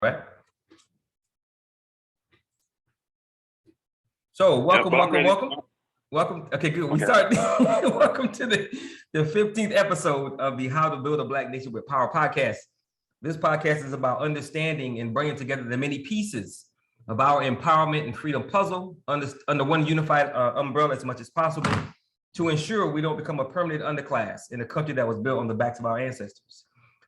Right. So welcome. Okay, good. We start. Welcome to the 15th episode of the How to Build a Black Nation with Power podcast. This podcast is about understanding and bringing together the many pieces of our empowerment and freedom puzzle under one unified umbrella as much as possible to ensure we don't become a permanent underclass in a country that was built on the backs of our ancestors.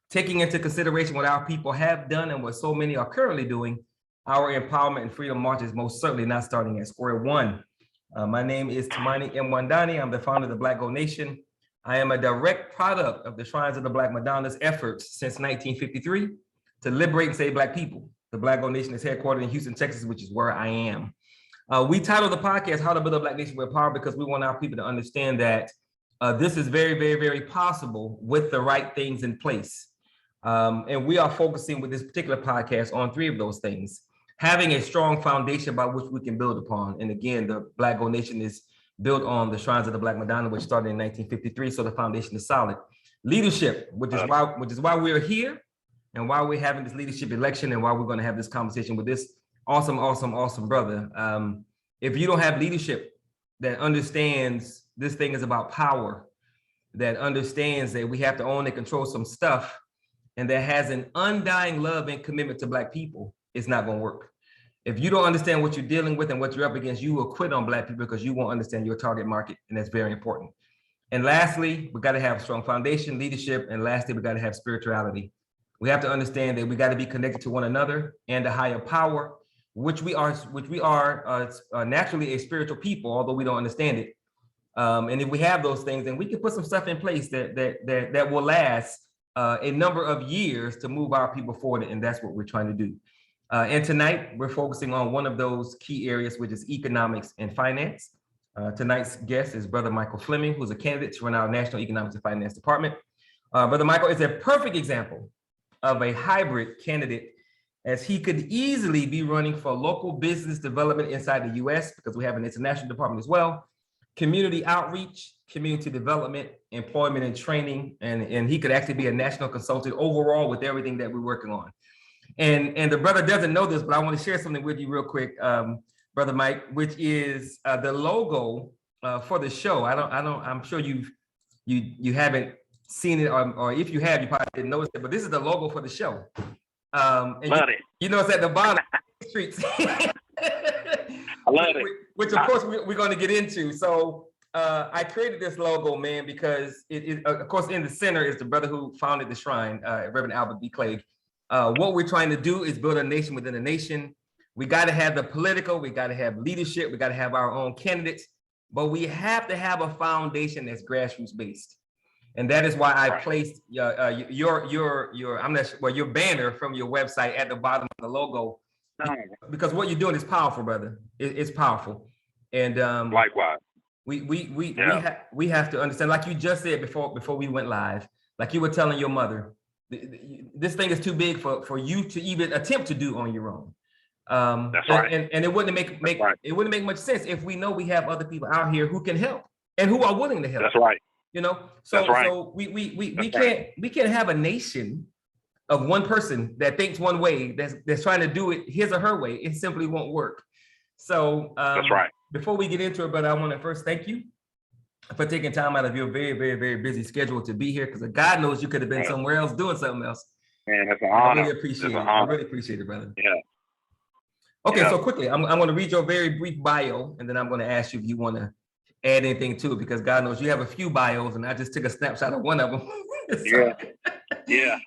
Taking into consideration what our people have done and what so many are currently doing, our empowerment and freedom march is most certainly not starting at square one. My name is Tamani M. Wandani. I'm the founder of the Black Gold Nation. I am a direct product of the Shrines of the Black Madonna's efforts since 1953 to liberate and save Black people. The Black Gold Nation is headquartered in Houston, Texas, which is where I am. We titled the podcast How to Build a Black Nation with Power because we want our people to understand that this is very, very, very possible with the right things in place. And we are focusing with this particular podcast on three of those things. Having a strong foundation by which we can build upon. And again, the Black Gold Nation is built on the Shrines of the Black Madonna, which started in 1953. So the foundation is solid. Leadership, which is why we're here and why we're having this leadership election and why we're going to have this conversation with this awesome brother. If you don't have leadership that understands this thing is about power, that understands that we have to own and control some stuff, and that has an undying love and commitment to Black people, it's not going to work. If you don't understand what you're dealing with and what you're up against, you will quit on Black people because you won't understand your target market, and that's very important. And lastly, we got to have a strong foundation, leadership, and lastly, we got to have spirituality. We have to understand that we got to be connected to one another and a higher power, which we are naturally a spiritual people, although we don't understand it. And if we have those things, then we can put some stuff in place that will last a number of years to move our people forward, and that's what we're trying to do. And tonight, we're focusing on one of those key areas, which is economics and finance. Tonight's guest is Brother Michael Fleming, who's a candidate to run our National Economics and Finance Department. Brother Michael is a perfect example of a hybrid candidate, as he could easily be running for local business development inside the US, because we have an international department as well, community outreach, community development, employment and training, and he could actually be a national consultant overall with everything that we're working on. And the brother doesn't know this, but I want to share something with you real quick, Brother Mike, which is the logo for the show. I'm sure you haven't seen it, or if you have, you probably didn't notice it, but this is the logo for the show. And you know it's at the bottom of the streets. I love it. Which of course we're going to get into. So I created this logo, man, because it of course in the center is the brother who founded the shrine, Reverend Albert B. Clegg. What we're trying to do is build a nation within a nation. We got to have the political, we got to have leadership, we got to have our own candidates, but we have to have a foundation that's grassroots based. And that is why I placed your banner from your website at the bottom of the logo, because what you're doing is powerful, brother. It's powerful. And likewise, we have to understand, like you just said before we went live, like you were telling your mother, this thing is too big for you to even attempt to do on your own. That's right. And it wouldn't it wouldn't make much sense if we know we have other people out here who can help and who are willing to help. That's right. You know, so we can't have a nation of one person that thinks one way that's trying to do it his or her way. It simply won't work. So that's right. Before we get into it, but I want to first thank you for taking time out of your very, very, very busy schedule to be here, because God knows you could have been somewhere else doing something else. Man, that's an honor. I really appreciate it. I really appreciate it, brother. Yeah. Okay, so quickly, I'm going to read your very brief bio, and then I'm going to ask you if you want to add anything to it, because God knows you have a few bios, and I just took a snapshot of one of them. So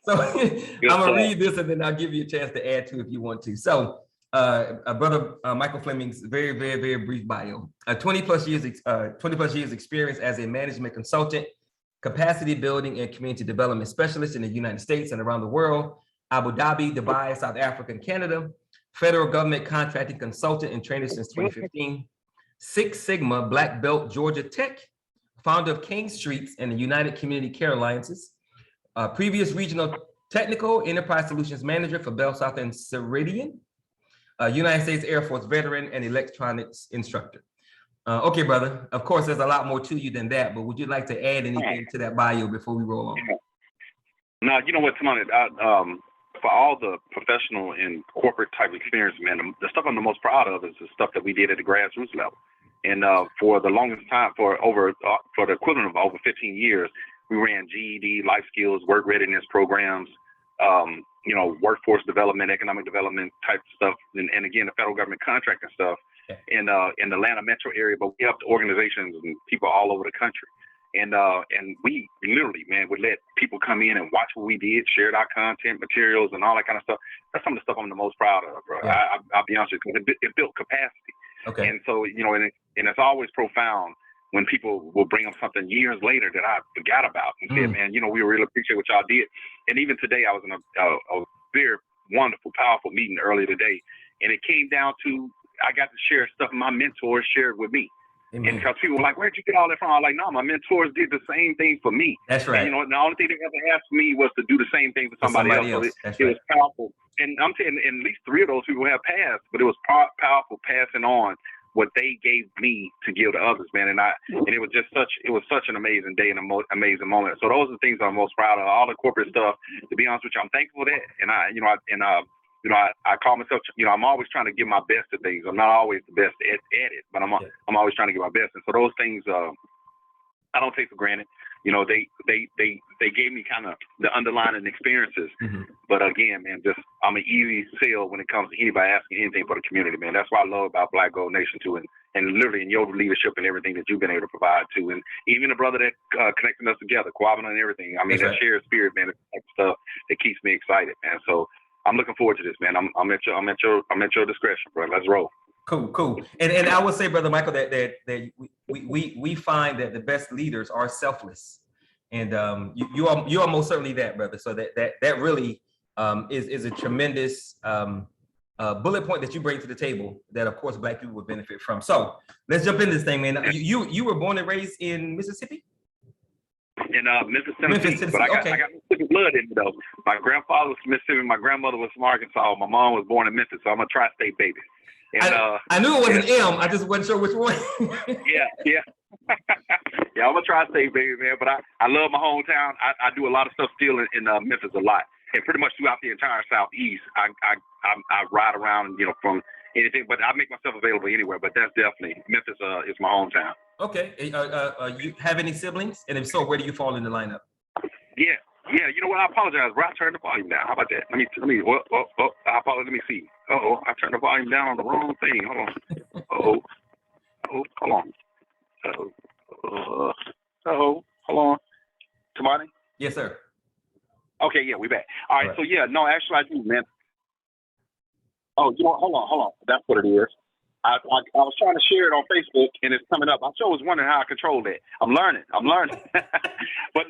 I'm going to read this, and then I'll give you a chance to add to if you want to. So brother Michael Fleming's very, very, very brief bio. 20 plus years experience as a management consultant, capacity building and community development specialist in the United States and around the world, Abu Dhabi, Dubai, South Africa, and Canada, federal government contracting consultant and trainer since 2015, Six Sigma Black Belt Georgia Tech, founder of King Streets and the United Community Care Alliances, previous regional technical enterprise solutions manager for Bell South and Ceridian, United States Air Force veteran and electronics instructor. Okay, brother, of course, there's a lot more to you than that, but would you like to add anything to that bio before we roll on? No, you know what, Tamani, for all the professional and corporate type experience, man, the stuff I'm the most proud of is the stuff that we did at the grassroots level. And for the longest time, for the equivalent of over 15 years, we ran GED, life skills, work readiness programs, workforce development, economic development type stuff, and again, the federal government contracting stuff in the Atlanta metro area. But we helped organizations and people all over the country. And we literally, man, would let people come in and watch what we did, shared our content, materials, and all that kind of stuff. That's some of the stuff I'm the most proud of, bro. Yeah. I'll be honest with you, because it built capacity. Okay. And so, and it's always profound when people will bring up something years later that I forgot about and said, man, we really appreciate what y'all did. And even today, I was in a very wonderful, powerful meeting earlier today, and it came down to I got to share stuff my mentors shared with me. Amen. And because people were like, where'd you get all that from? I was like, no, my mentors did the same thing for me. That's right. And, the only thing they ever asked me was to do the same thing for somebody else. So it was powerful. And I'm saying at least 3 of those people have passed, but it was powerful passing on what they gave me to give to others, man. And it was just such an amazing day and amazing moment. So those are the things I'm most proud of. All the corporate stuff, to be honest with you, I'm thankful for that. And I call myself, I'm always trying to give my best at things. I'm not always the best at it, but I'm always trying to give my best. And so those things, I don't take for granted. They gave me kind of the underlying experiences. Mm-hmm. But again, man, I'm an easy sell when it comes to anybody asking anything for the community, man. That's what I love about Black Gold Nation too, and literally in your leadership and everything that you've been able to provide too, and even the brother that connecting us together, Quavin and everything. I mean, that shared spirit, man, that stuff that keeps me excited, man. So I'm looking forward to this, man. I'm at your discretion, bro. Let's roll. Cool. And I would say, Brother Michael, that we find that the best leaders are selfless, and you are most certainly that, brother. So that really is a tremendous bullet point that you bring to the table that, of course, Black people would benefit from. So let's jump in this thing, man. You were born and raised in Mississippi? In Memphis, Tennessee. But I got Mississippi blood in me, though. My grandfather was from Mississippi. My grandmother was from Arkansas. My mom was born in Memphis, so I'm a tri-state baby. And, I knew it was an M. I just wasn't sure which one. Yeah. Yeah, I'm a tri-state baby, man. But I love my hometown. I do a lot of stuff still in Memphis a lot, and pretty much throughout the entire Southeast. I ride around, from anything, but I make myself available anywhere. But that's definitely Memphis is my hometown. Okay. You have any siblings? And if so, where do you fall in the lineup? Yeah. You know what? I apologize, bro. I turned the volume down. How about that? Let me. I apologize. Let me see. I turned the volume down on the wrong thing. Hold on. Hold on. Tamani? Yes, sir. Okay, yeah, we back. All right. So yeah, no, actually I do, man. Oh, hold on. That's what it is. I was trying to share it on Facebook and it's coming up. I sure was wondering how I control that. I'm learning. but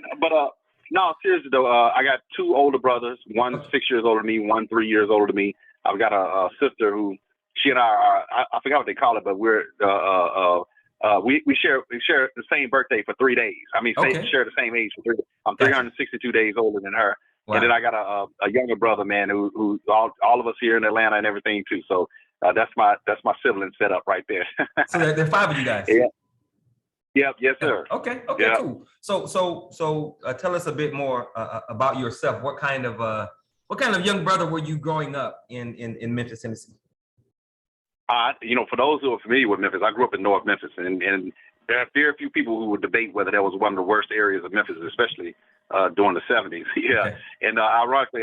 no, seriously though, I got 2 older brothers. One 6 years older than me, one 3 years older than me. I've got a sister who she and I forgot what they call it, but we're we share the same birthday for 3 days. I mean, share the same age for 3 days. I'm 362 days older than her. Wow. And then I got a younger brother, man, who all of us here in Atlanta and everything too. So that's my sibling setup right there. So there are 5 of you guys. Yeah. Yep. Yes, sir. Okay. Yep. Cool. So tell us a bit more about yourself. What kind of young brother were you growing up in Memphis, Tennessee? For those who are familiar with Memphis, I grew up in North Memphis, and there are very few people who would debate whether that was one of the worst areas of Memphis, especially during the 70s. Yeah. Okay. And ironically,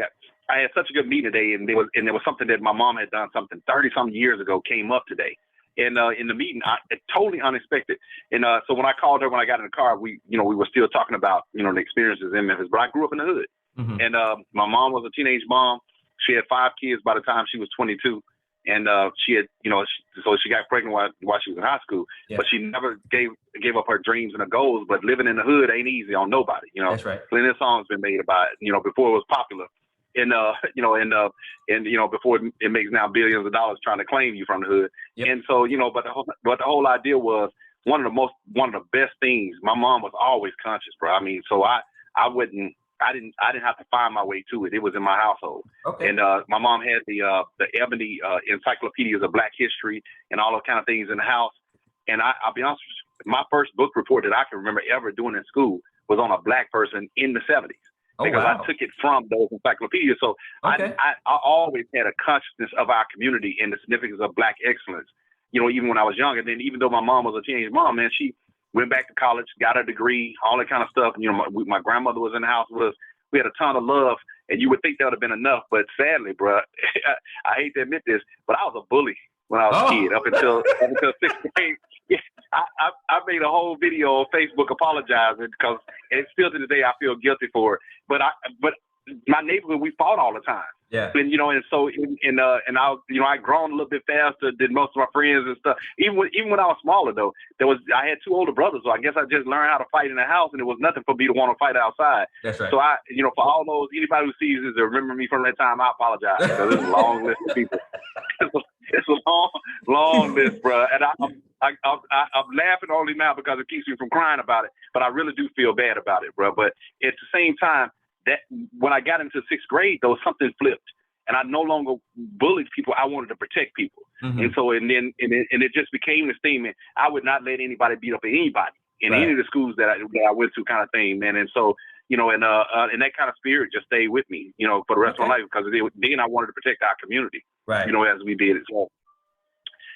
I had such a good meeting today, and there was something that my mom had done 30-some years ago came up today. And in the meeting, it totally unexpected. And so when I called her, when I got in the car, we were still talking about, the experiences in Memphis, but I grew up in the hood. Mm-hmm. And my mom was a teenage mom. She had 5 kids by the time she was 22. And she had, so she got pregnant while she was in high school, but she never gave up her dreams and her goals. But living in the hood ain't easy on nobody, That's right. Plenty of songs been made about it, before it was popular. And before it makes now billions of dollars trying to claim you from the hood. Yep. And so, but the whole idea was one of the best things. My mom was always conscious, bro. I mean, so I didn't have to find my way to it. It was in my household. Okay. And my mom had the ebony encyclopedias of Black history and all those kind of things in the house. And I'll be honest with you, my first book report that I can remember ever doing in school was on a Black person in the 70s. because I took it from those encyclopedias. So I always had a consciousness of our community and the significance of Black excellence, you know, even when I was young. And then even though my mom was a teenage mom, man, she went back to college, got a degree, all that kind of stuff. And, you know, my grandmother was in the house with us. We had a ton of love, and you would think that would have been enough. But sadly, bro, I hate to admit this, but I was a bully when I was a kid up until sixth grade. Yeah, I made a whole video on Facebook apologizing because, and still to this day I feel guilty for it. But my neighborhood, we fought all the time. Yeah. And you know, and so and I, you know, I grown a little bit faster than most of my friends and stuff. Even when I was smaller though, I had 2 older brothers, so I guess I just learned how to fight in the house, and it was nothing for me to want to fight outside. That's right. So you know, for all those, anybody who sees this or remember me from that time, I apologize because it's a long list of people. It's a long list, bro. And I'm laughing only now because it keeps me from crying about it. But I really do feel bad about it, bro. But at the same time, that when I got into 6th grade, though, something flipped, and I no longer bullied people. I wanted to protect people, and so and it just became this thing, man. I would not let anybody beat up anybody in any of the schools that I went to, kind of thing, man. And so, you know, and that kind of spirit just stayed with me, you know, for the rest of my life, because then I wanted to protect our community, you know, as we did it. So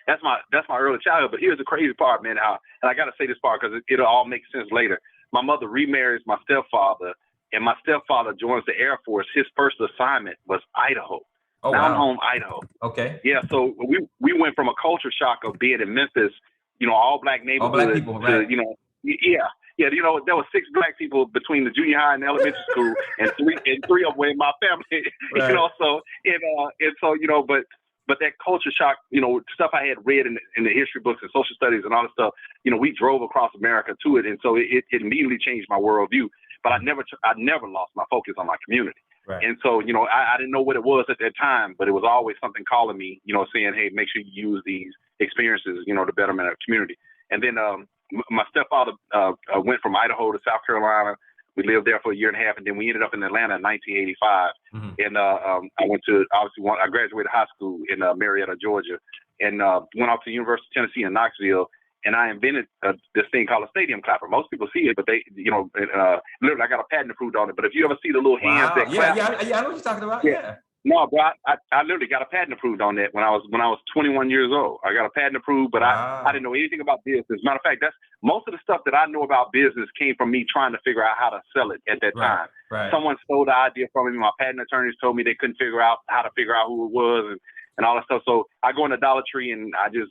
that's my early childhood. But here's the crazy part, man. And I got to say this part because it'll all make sense later. My mother remarries my stepfather, and my stepfather joins the Air Force. His first assignment was Idaho. Down home, Idaho. Okay. Yeah, so we went from a culture shock of being in Memphis, you know, all Black neighborhood, all Black people, right? To, you know, yeah, you know, there were 6 Black people between the junior high and elementary school, and three of them were in my family, right. You know. So and so, you know, but that culture shock, you know, stuff I had read in the history books and social studies and all that stuff, you know, we drove across America to it, and so it immediately changed my worldview. But I never lost my focus on my community. Right. And so, you know, I didn't know what it was at that time, but it was always something calling me, you know, saying, hey, make sure you use these experiences, you know, to betterment of the community. And then my stepfather went from Idaho to South Carolina. We lived there for a year and a half, and then we ended up in Atlanta in 1985. And I graduated high school in Marietta, Georgia, and went off to the University of Tennessee in Knoxville. And I invented this thing called a stadium clapper. Most people see it, but they, you know, literally I got a patent approved on it. But if you ever see the little hands that clap, I know what you're talking about. Yeah. No, bro, I literally got a patent approved on that when I was 21 years old. I got a patent approved, but I didn't know anything about business. As a matter of fact, that's most of the stuff that I know about business came from me trying to figure out how to sell it at that time. Right. Someone stole the idea from me. My patent attorneys told me they couldn't figure out how to figure out who it was and all that stuff. So I go into Dollar Tree and it is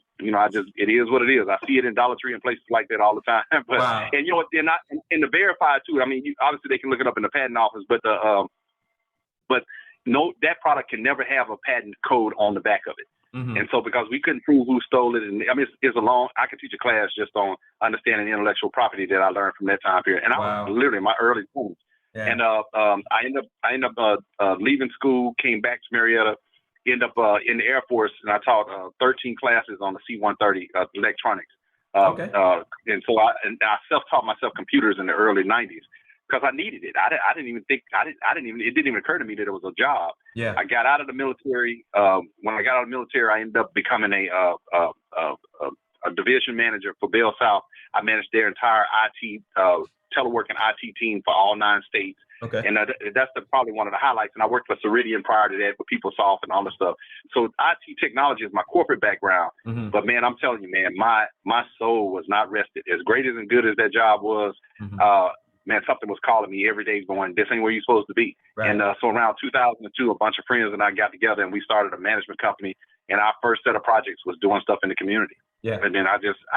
what it is. I see it in Dollar Tree and places like that all the time. But and you know what? They're not in the verified too. I mean, obviously they can look it up in the patent office, but no, that product can never have a patent code on the back of it. And so because we couldn't prove who stole it, and I mean, I could teach a class just on understanding intellectual property that I learned from that time period. And I was literally in my early 20s. Yeah. And I ended up leaving school, came back to Marietta, ended up in the Air Force, and I taught 13 classes on the C-130 electronics. And so I self-taught myself computers in the early 90s. Because I needed it. It didn't even occur to me that it was a job. Yeah. I got out of the military. When I got out of the military, I ended up becoming a division manager for Bell South. I managed their entire IT, telework and IT team for all 9 states. Okay. And that's probably one of the highlights. And I worked for Ceridian prior to that with PeopleSoft and all the stuff. So IT technology is my corporate background. But man, I'm telling you, man, my soul was not rested. As great and good as that job was, man, something was calling me every day going, this ain't where you're supposed to be. Right. And so around 2002, a bunch of friends and I got together and we started a management company. And our first set of projects was doing stuff in the community. Yeah. And then I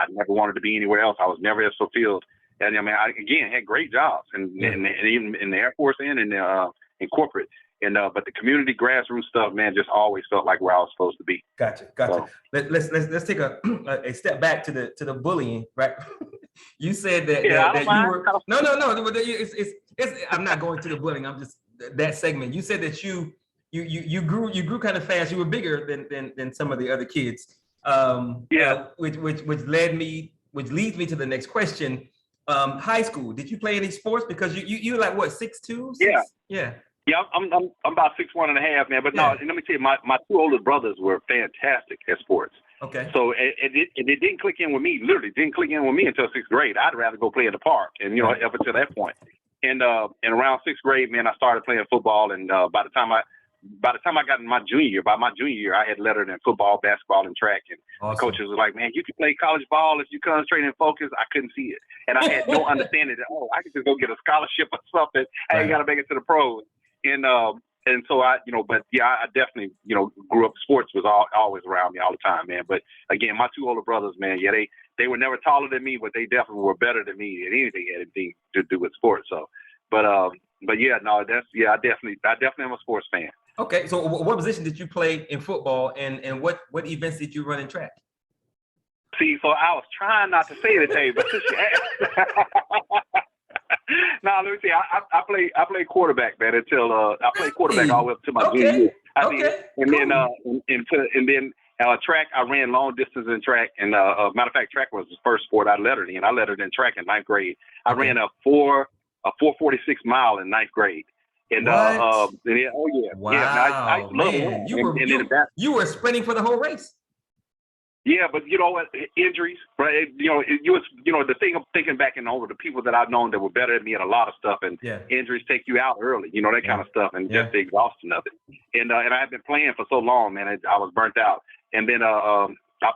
never wanted to be anywhere else. I was never as fulfilled. And I mean, I had great jobs and even in the Air Force and in corporate. And but the community grassroots stuff, man, just always felt like where I was supposed to be. Gotcha. So, let's take a step back to the bullying, right? You said that you were no. It's I'm not going to the bullying. I'm just that segment. You said that you grew kind of fast. You were bigger than some of the other kids. Which leads me to the next question. High school. Did you play any sports? Because you like what 6'2"? Yeah, I'm about 6'1.5", man. But no, let me tell you, my 2 older brothers were fantastic at sports. Okay. So it didn't click in with me. Literally didn't click in with me until 6th grade. I'd rather go play in the park, and up until that point. And around 6th grade, man, I started playing football. And by the time I got in my junior year, I had lettered in football, basketball, and track. And the coaches were like, man, you can play college ball if you concentrate and focus. I couldn't see it. And I had no understanding that, I could just go get a scholarship or something. I ain't got to make it to the pros. And so I definitely, grew up. Sports was always around me all the time, man. But again, my 2 older brothers, man, they were never taller than me, but they definitely were better than me in anything that had anything to do with sports. So, I definitely am a sports fan. Okay, so what position did you play in football, and what events did you run in track? See, so I was trying not to say it today, but since you asked. Now, let me see. I played quarterback, man, until I played quarterback all the way up to my junior year. And then track, I ran long distance in track. And matter of fact, track was the first sport I lettered in. I lettered in track in 9th grade. I ran a 4:46 mile in 9th grade. And Wow, I man, you were sprinting for the whole race. Yeah, but you know what? Injuries, right? The thing I'm thinking back and over the people that I've known that were better than me at a lot of stuff, and injuries take you out early, that kind of stuff, and just the exhaustion of it. And I had been playing for so long, man, I was burnt out. And then I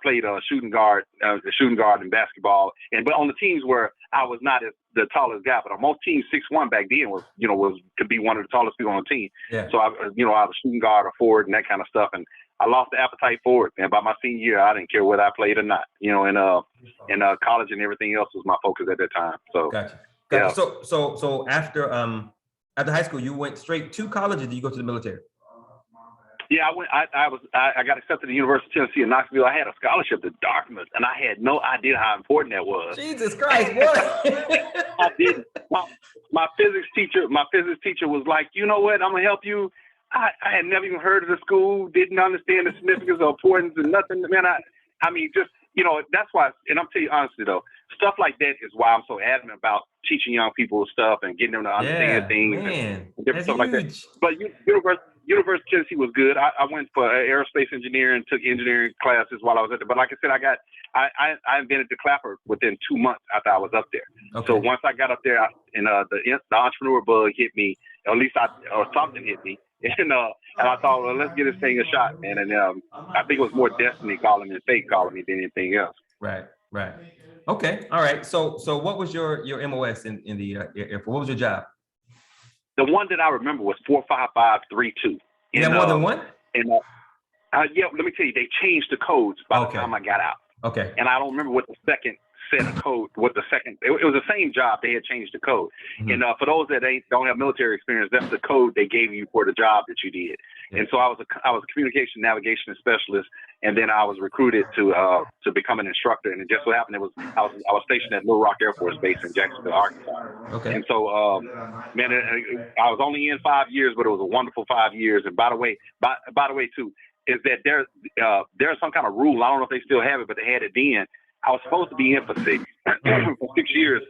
played shooting guard in basketball, but on the teams where I was not the tallest guy, but on most teams, 6'1" back then was could be one of the tallest people on the team. Yeah. So I was shooting guard or forward and that kind of stuff, and I lost the appetite for it. And by my senior year, I didn't care whether I played or not. And college and everything else was my focus at that time. So gotcha. Yeah. So after high school, you went straight to college, or did you go to the military? Yeah, I went. I got accepted to the University of Tennessee in Knoxville. I had a scholarship to Dartmouth, and I had no idea how important that was. Jesus Christ, boy! I didn't. My physics teacher was like, you know what? I'm gonna help you. I had never even heard of the school. Didn't understand the significance or importance and nothing. Man, I mean, just that's why. And I'm telling you honestly though, stuff like that is why I'm so adamant about teaching young people stuff and getting them to understand things and different stuff like that. But University of Tennessee was good. I went for aerospace engineering, took engineering classes while I was at there. But like I said, I invented the clapper within 2 months after I was up there. Okay. So once I got up there, the entrepreneur bug hit me, or at least something hit me. And I thought, well, let's give this thing a shot, man. And I think it was more destiny calling me and fate calling me than anything else. Right. Okay. All right. So what was your MOS in the Air Force? What was your job? The one that I remember was 45532. You have more than one? And let me tell you, they changed the codes by the time I got out. Okay. And I don't remember what the second set of code, it was the same job. They had changed the code. Mm-hmm. And for those that don't have military experience, that's the code they gave you for the job that you did. Yeah. And so I was a communication navigation specialist, and then I was recruited to become an instructor. And it just so happened I was stationed at Little Rock Air Force Base in Jacksonville, Arkansas. Okay. And so man, I was only in 5 years, but it was a wonderful 5 years. And by the way too, is that there's some kind of rule. I don't know if they still have it, but they had it then. I was supposed to be in for 6 years,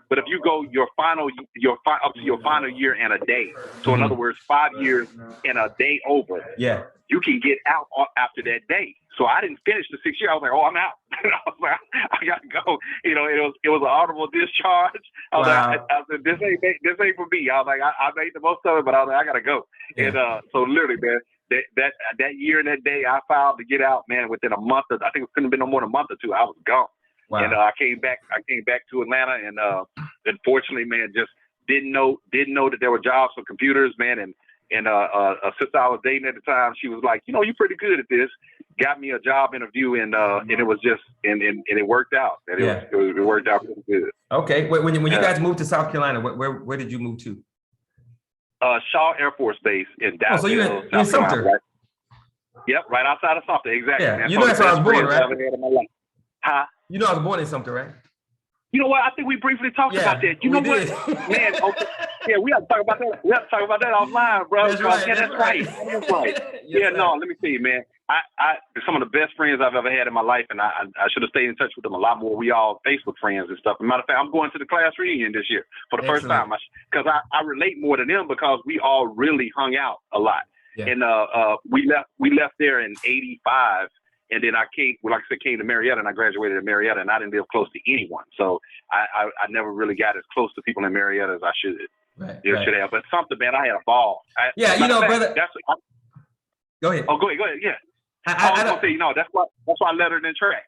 but if you go up to your final year and a day, so in other words, 5 years and a day over, you can get out after that day. So I didn't finish the 6 years. I was like, oh, I'm out. I was like, I gotta go. It was an honorable discharge. I was like, I said, this ain't for me. I was like, I made the most of it, but I was like, I gotta go. Yeah. And so literally, man, that year and that day, I filed to get out, man. Within a month, I think it couldn't have been no more than a month or two. I was gone. Wow. And I came back to Atlanta, and unfortunately, man, just didn't know that there were jobs for computers, man. And a sister I was dating at the time, she was like, you're pretty good at this. Got me a job interview, and it was just and it worked out. And it worked out pretty good. Okay, when you guys moved to South Carolina, where did you move to? Shaw Air Force Base in Dallas. Oh, so you're in Sumter. Right? Yep, right outside of Sumter. Exactly. Yeah, man. That's where I was born, right? Huh? I was born in Sumter, right? You know what? I think we briefly talked about that. You know what? Man, okay. Yeah, we have to talk about that. We have to talk about that offline, bro. That's right. Yeah, that's right. That's right. Yes, no, let me tell you, man. I some of the best friends I've ever had in my life, and I should have stayed in touch with them a lot more. We all Facebook friends and stuff. As a matter of fact, I'm going to the class reunion this year for the first time, because I relate more to them because we all really hung out a lot. Yeah. And we left there in '85. And then I came to Marietta, and I graduated at Marietta, and I didn't live close to anyone. So I never really got as close to people in Marietta as I should. Right. Should have. But something, man, I had a ball. Brother. Go ahead. Oh, go ahead. Yeah. I was gonna say, that's why I lettered in track.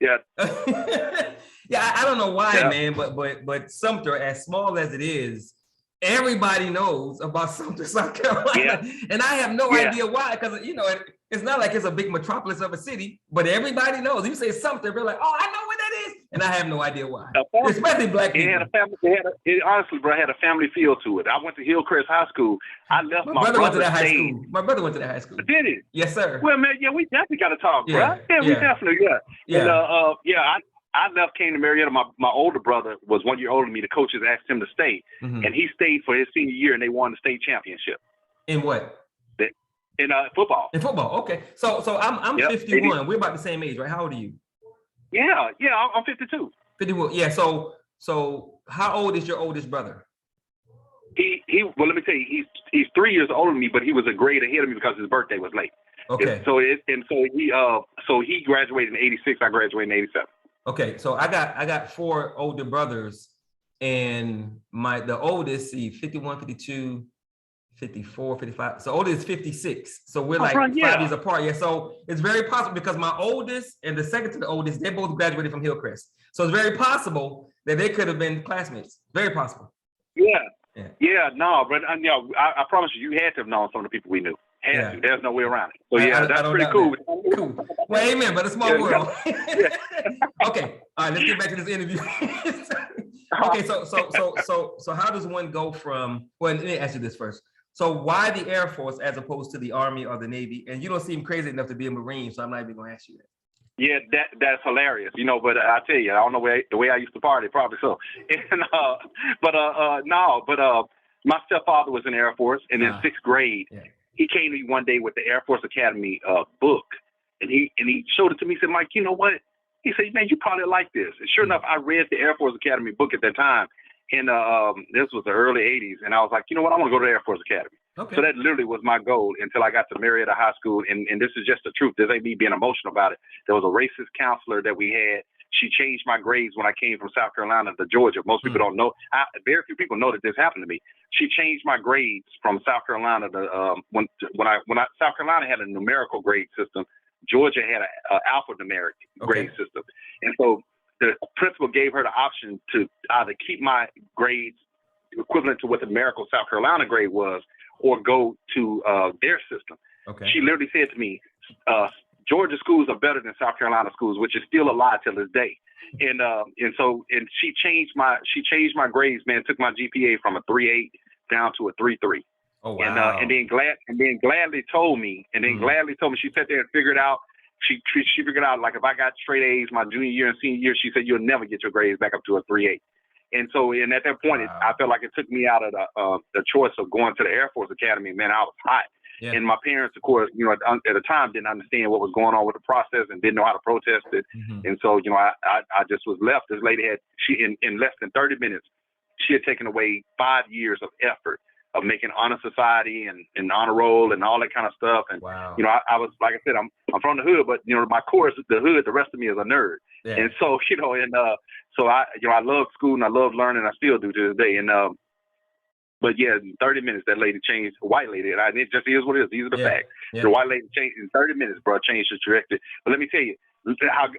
Yeah. I don't know why, man, but Sumter, as small as it is, everybody knows about Sumter, South Carolina, and I have no idea why. Because it's not like it's a big metropolis of a city, but everybody knows. You say Sumter, they're like, "Oh, I know where that is," and I have no idea why. Especially black people. Honestly, bro, it had a family feel to it. I went to Hillcrest High School. I left my brother went to that high school. My brother went to that high school. Did it? Yes, sir. Well, man, we definitely got to talk, bro. We definitely, And, I left, came to Marietta. My older brother was 1 year older than me. The coaches asked him to stay, and he stayed for his senior year, and they won the state championship. In what? In football. In football, okay. So I'm 51. We're about the same age, right? How old are you? Yeah, I'm 52. 51. Yeah. So how old is your oldest brother? Well, let me tell you, he's 3 years older than me, but he was a grade ahead of me because his birthday was late. Okay. So he graduated in '86. I graduated in '87. Okay, so I got 4 older brothers, and the oldest, 51, 52, 54, 55. So oldest is 56. So we're 5 years apart. Yeah, so it's very possible because my oldest and the second to the oldest, they both graduated from Hillcrest. So it's very possible that they could have been classmates. Very possible. No, but I promise you had to have known some of the people we knew. Had to. There's no way around it. So that's pretty cool. Cool. Well, amen, but a small world. Okay. All right, let's get back to this interview. Okay, so how does one go from, well, let me ask you this first. So why the Air Force as opposed to the Army or the Navy? And you don't seem crazy enough to be a Marine, so I'm not even gonna ask you that. Yeah, that's hilarious, but I tell you, I don't know the way I used to party, probably so. And my stepfather was in the Air Force, and in 6th grade, he came to me one day with the Air Force Academy book, and he showed it to me. He said, "Mike, you know what?" He said, "Man, you probably like this." And sure enough, I read the Air Force Academy book at that time, and this was the early '80s, and I was like, you know what? I want to go to the Air Force Academy. Okay. So that literally was my goal until I got to Marietta High School, and this is just the truth. This ain't me being emotional about it. There was a racist counselor that we had. She changed my grades when I came from South Carolina to Georgia. Most people don't know. Very few people know that this happened to me. She changed my grades from South Carolina to when South Carolina had a numerical grade system. Georgia had an alphanumeric grade system, and so the principal gave her the option to either keep my grades equivalent to what the numerical South Carolina grade was, or go to their system. Okay. She literally said to me, Georgia schools are better than South Carolina schools, which is still a lie till this day. And she changed my grades, man, took my GPA from a 3.8 down to a 3.3. Oh wow. And then gladly told me, she sat there and figured out, she figured out, like, if I got straight A's my junior year and senior year, she said, you'll never get your grades back up to a 3.8. And so, at that point, I felt like it took me out of the choice of going to the Air Force Academy. Man, I was hot. Yeah. And my parents, of course, at the time didn't understand what was going on with the process and didn't know how to protest it. Mm-hmm. And so, I just was left. This lady in less than 30 minutes, she had taken away 5 years of effort of making honor society and honor roll and all that kind of stuff. And, wow. I was, like I said, I'm from the hood, but, my core is the hood. The rest of me is a nerd. Yeah. And so, so I love school and I love learning. I still do to this day. And, but yeah, in 30 minutes, that lady changed, a white lady, and it just is what it is. These are the facts. Yeah. The white lady changed in 30 minutes, bro, changed the trajectory. But let me tell you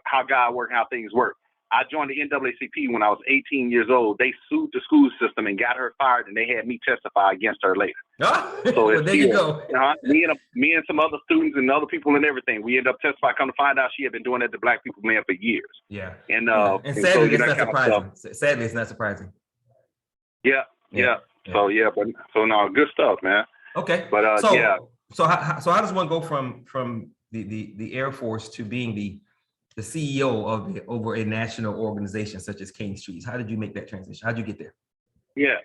how God works, how things work. I joined the NAACP when I was 18 years old. They sued the school system and got her fired, and they had me testify against her later. So well, there you go. Me and some other students and other people and everything, we ended up testifying. Come to find out, she had been doing that to black people, man, for years. Yeah. And sadly, it's not surprising. Sadly, it's not surprising. Yeah. So no, good stuff, man. Okay. But So how does one go from the Air Force to being the CEO over a national organization such as King Streets? How did you make that transition? How did you get there? Yeah.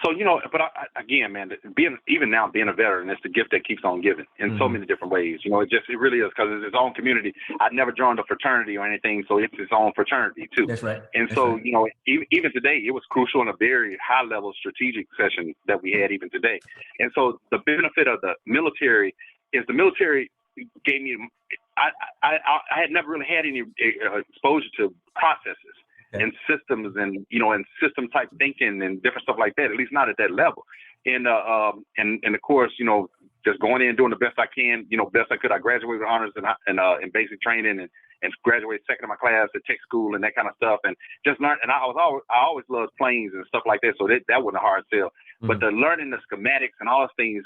So, but again, man, being a veteran, it's the gift that keeps on giving in so many different ways. It really is, because it's its own community. I never joined a fraternity or anything, so it's its own fraternity too. That's right. And even today, it was crucial in a very high level strategic session that we had even today. And so the benefit of the military is the military gave me, I had never really had any exposure to processes. and systems and, and system type thinking and different stuff like that, at least not at that level. And of course, just going in and doing the best I can, best I could. I graduated with honors in basic training and graduated second in my class at tech school and that kind of stuff. And just learned. And I always loved planes and stuff like that. So that wasn't a hard sell. Mm-hmm. But the learning the schematics and all those things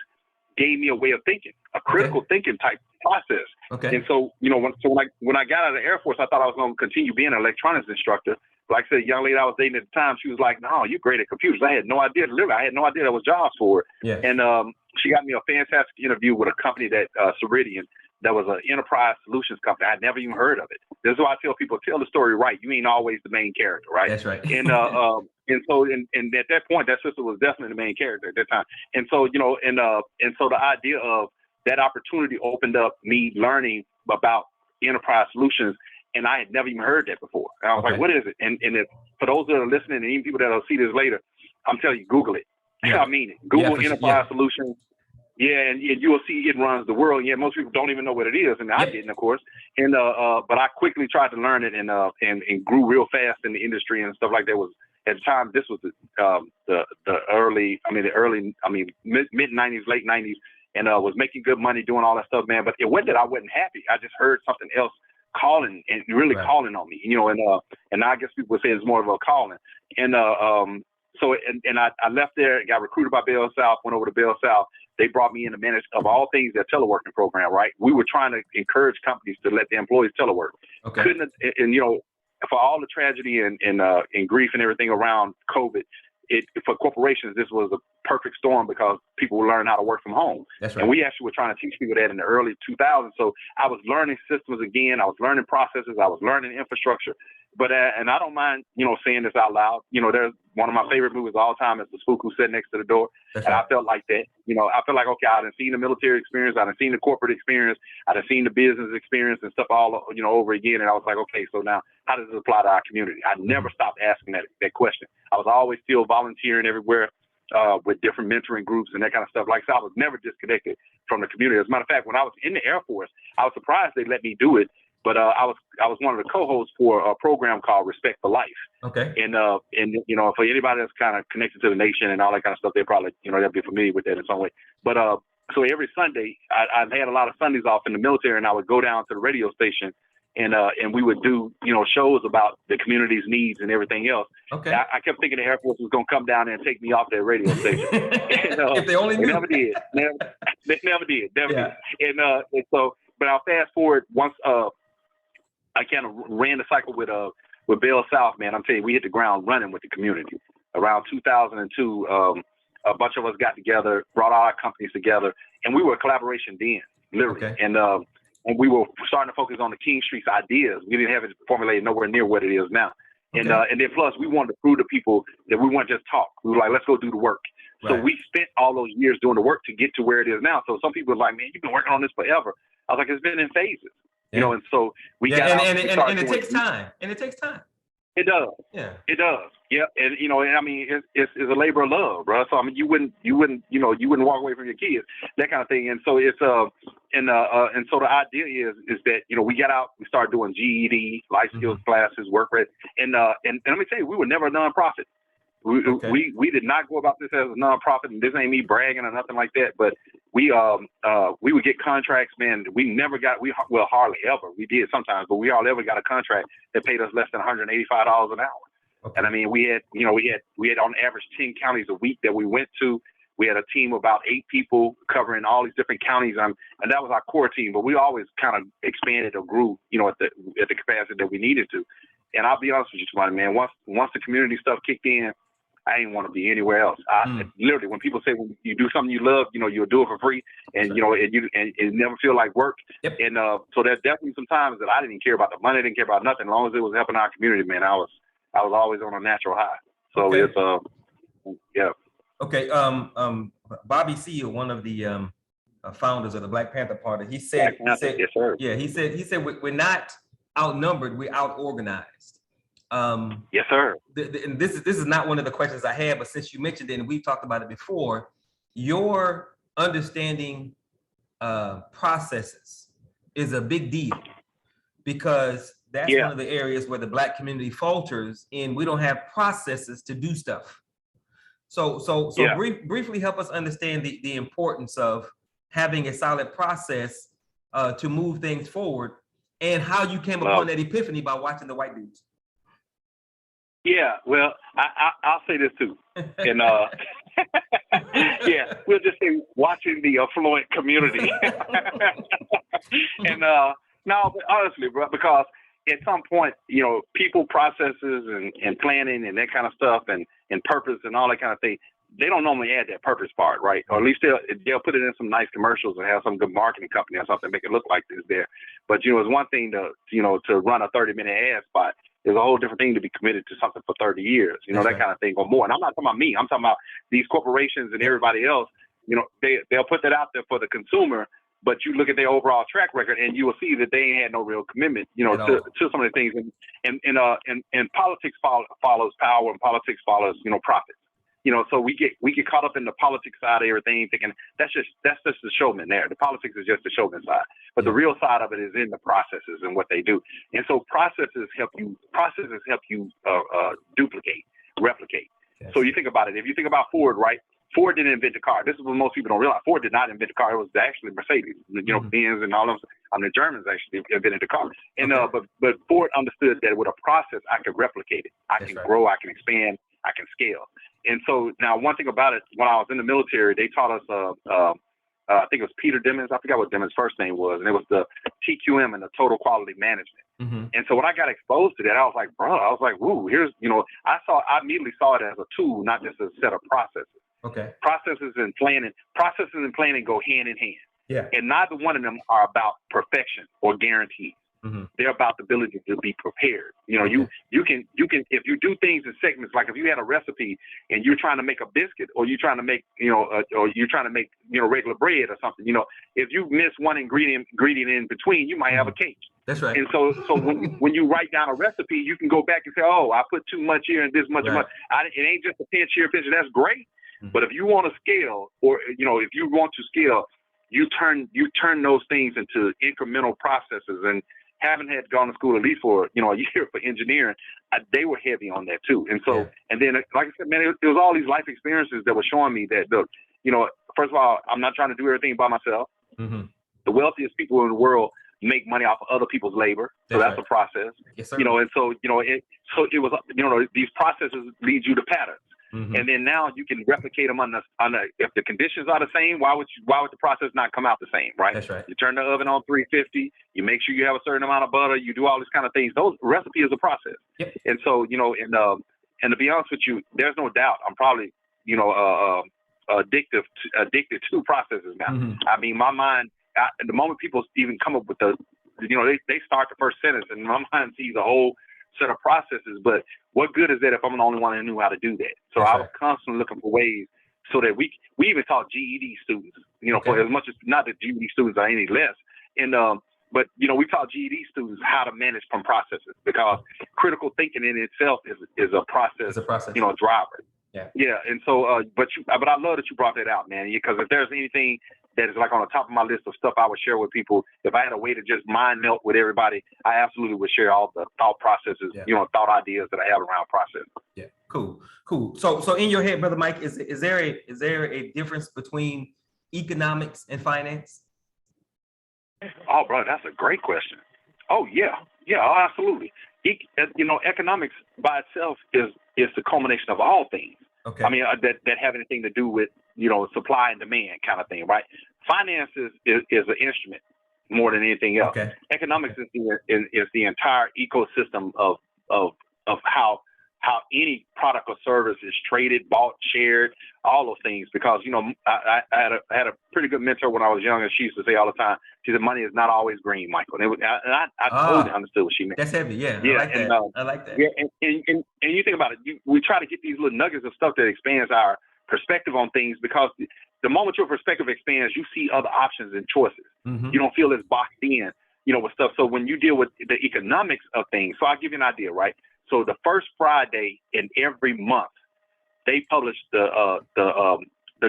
gave me a way of thinking, a critical thinking type process. Okay. And so, when I got out of the Air Force, I thought I was going to continue being an electronics instructor. Like I said, a young lady I was dating at the time, she was like, "No, you're great at computers." I had no idea. Literally, I had no idea there was jobs for it. Yeah. And she got me a fantastic interview with a company that Ceridian, that was an enterprise solutions company. I'd never even heard of it. This is why I tell people, tell the story right. You ain't always the main character, right? That's right. And so at that point, that sister was definitely the main character at that time. And so so the idea of that opportunity opened up me learning about enterprise solutions. And I had never even heard that before. And I was like, what is it? And for those that are listening, and even people that will see this later, I'm telling you, Google it. Yeah. I mean it. Google enterprise solutions. Yeah, and you will see it runs the world. Yeah, most people don't even know what it is, and I didn't, of course. And but I quickly tried to learn it and grew real fast in the industry and stuff like that. Was at the time this was the mid 90s, late 90s, and was making good money doing all that stuff, man. But it wasn't that I wasn't happy. I just heard something else calling and really calling on me, and I guess people would say it's more of a calling. And so I left there, got recruited by Bell South, went over to Bell South. They brought me in to manage, of all things, their teleworking program, right? We were trying to encourage companies to let the employees telework. Okay. For all the tragedy and grief and everything around COVID, for corporations, this was a perfect storm because people were learning how to work from home. That's right. And we actually were trying to teach people that in the early 2000s. So I was learning systems again. I was learning processes. I was learning infrastructure. But and I don't mind, saying this out loud. There's one of my favorite movies of all time is The Spook Who Sat Next to the Door. That's and right. I felt like that. I felt like, okay, I've seen the military experience. I've seen the corporate experience. I've seen the business experience and stuff all, over again. And I was like, okay, so now how does this apply to our community? I never stopped asking that question. I was always still volunteering everywhere with different mentoring groups and that kind of stuff. Like, so I was never disconnected from the community. As a matter of fact, when I was in the Air Force, I was surprised they let me do it. But I was one of the co-hosts for a program called Respect for Life. Okay. And for anybody that's kind of connected to the nation and all that kind of stuff, they probably they'll be familiar with that in some way. But so every Sunday, I had a lot of Sundays off in the military, and I would go down to the radio station and we would do shows about the community's needs and everything else. Okay. I kept thinking the Air Force was gonna come down there and take me off that radio station. And, if they only knew. They never did. They never did. And so, but I'll fast forward once. I kind of ran the cycle with Bell South, man. I'm telling you, we hit the ground running with the community. Around 2002, a bunch of us got together, brought all our companies together, and we were a collaboration then, literally. Okay. And we were starting to focus on the King Street's ideas. We didn't have it formulated nowhere near what it is now. Okay. And then plus, we wanted to prove to people that we weren't just talk. We were like, let's go do the work. Right. So we spent all those years doing the work to get to where it is now. So some people are like, man, you've been working on this forever. I was like, it's been in phases. Yeah. And so we got out, and it takes time. And it takes time. It does. Yeah. It does. Yeah. And and I mean, it's a labor of love, bro. So I mean, you wouldn't walk away from your kids, that kind of thing. And so it's and so the idea is that we got out, we started doing GED, life skills classes, work rate, and let me tell you, we were never a nonprofit. We did not go about this as a nonprofit, and this ain't me bragging or nothing like that. But we would get contracts, man. We never got hardly ever. We did sometimes, but we hardly ever got a contract that paid us less than $185 an hour. Okay. And I mean, we had on average 10 counties a week that we went to. We had a team of about 8 people covering all these different counties, and that was our core team. But we always kind of expanded or grew, at the capacity that we needed to. And I'll be honest with you, somebody, man. Once the community stuff kicked in, I didn't want to be anywhere else. Literally, when people say when you do something you love, you'll do it for free, and it never feel like work. Yep. And so there's definitely some times that I didn't care about the money, didn't care about nothing, as long as it was helping our community, man. I was always on a natural high. So it's yeah. Okay. Bobby Seale, one of the founders of the Black Panther Party, he said, yes, sir. Yeah, he said we're not outnumbered, we're out organized. Yes, sir. And this is not one of the questions I had, but since you mentioned it and we talked about it before, your understanding processes is a big deal, because that's one of the areas where the Black community falters, and we don't have processes to do stuff. So briefly help us understand the importance of having a solid process to move things forward, and how you came upon that epiphany by watching the white dudes. Yeah, well, I'll say this too, and yeah, we'll just say watching the affluent community, and no, but honestly, bro, because at some point, you know, people, processes, and planning and that kind of stuff, and purpose and all that kind of thing, they don't normally add that purpose part, right? Or at least they'll put it in some nice commercials and have some good marketing company or something, make it look like it's there. But, you know, it's one thing to run a 30-minute ad spot. There's a whole different thing to be committed to something for 30 years, you know, that kind of thing, or more. And I'm not talking about me. I'm talking about these corporations and everybody else. You know, they'll put that out there for the consumer, but you look at their overall track record and you will see that they ain't had no real commitment, you know, to some of the things. And politics follows power, and politics follows, you know, profits. You know, so we get caught up in the politics side of everything, thinking that's just the showman there. The politics is just the showman side, but the real side of it is in the processes and what they do. And so processes help you duplicate, replicate. Yes. So you think about it. If you think about Ford, right? Ford didn't invent the car. This is what most people don't realize. Ford did not invent the car. It was actually Mercedes. You know, Benz and all of them. The Germans actually invented the car. And but Ford understood that with a process, I could replicate it. I can grow. I can expand. I can scale. And so now, one thing about it, when I was in the military, they taught us, I think it was Peter Dimmons. I forgot what Dimmons' first name was. And it was the TQM and the total quality management. And so when I got exposed to that, I was like, woo, here's, you know, I immediately saw it as a tool, not just a set of processes. Okay. Processes and planning go hand in hand. Yeah. And neither one of them are about perfection or guarantees. They're about the ability to be prepared. You know, you can if you do things in segments, like if you had a recipe and you're trying to make a biscuit, or you're trying to make, you know, or you're trying to make, you know, regular bread or something, you know, if you miss one ingredient in between, you might have a cake. That's right. And so when you write down a recipe, you can go back and say, oh, I put too much here and this much. It ain't just a pinch here, pinch. That's great. But if you want to scale, or, you know, if you want to scale, you turn those things into incremental processes. And having had gone to school at least for, you know, a year for engineering, they were heavy on that too. And so, and then, like I said, man, it was all these life experiences that were showing me that, you know, first of all, I'm not trying to do everything by myself. The wealthiest people in the world make money off of other people's labor. So that's a process. Yes, sir. You know, and so, you know, it was, you know, these processes lead you to patterns. And then now you can replicate them on the if the conditions are the same, why would the process not come out the same, right? That's right. You turn the oven on 350, you make sure you have a certain amount of butter, you do all these kind of things. Those recipe is a process. Yep. And so, you know, and to be honest with you, there's no doubt I'm probably, you know, addicted to processes now. I mean, my mind, the moment people even come up with you know, they start the first sentence and my mind sees a whole set of processes, but what good is that if I'm the only one who knew how to do that? So I was constantly looking for ways so that we even taught GED students, you know, for as much as, not that GED students are any less, and but you know, we taught GED students how to manage from processes, because critical thinking in itself is a process, you know, driver. Yeah. And so, but I love that you brought that out, man, because if there's anything that is like on the top of my list of stuff I would share with people, if I had a way to just mind melt with everybody, I absolutely would share all the thought processes, you know, thought ideas that I have around process. Yeah, cool. So in your head, Brother Mike, is there a difference between economics and finance? Oh, bro, that's a great question. Oh, yeah, absolutely. You know, economics by itself is the culmination of all things. Okay. I mean, that have anything to do with, you know, supply and demand kind of thing, right? Finance is an instrument more than anything else. Okay. Economics is the entire ecosystem of how any product or service is traded, bought, shared, all those things. Because, you know, I had a pretty good mentor when I was young, and she used to say all the time, she said, money is not always green, Michael. And I totally understood what she meant. That's heavy, yeah. I like that. Yeah, and you think about it, we try to get these little nuggets of stuff that expands our perspective on things, because the moment your perspective expands, you see other options and choices. You don't feel as boxed in, you know, with stuff. So when you deal with the economics of things, so I'll give you an idea, right? So the first Friday in every month, they publish the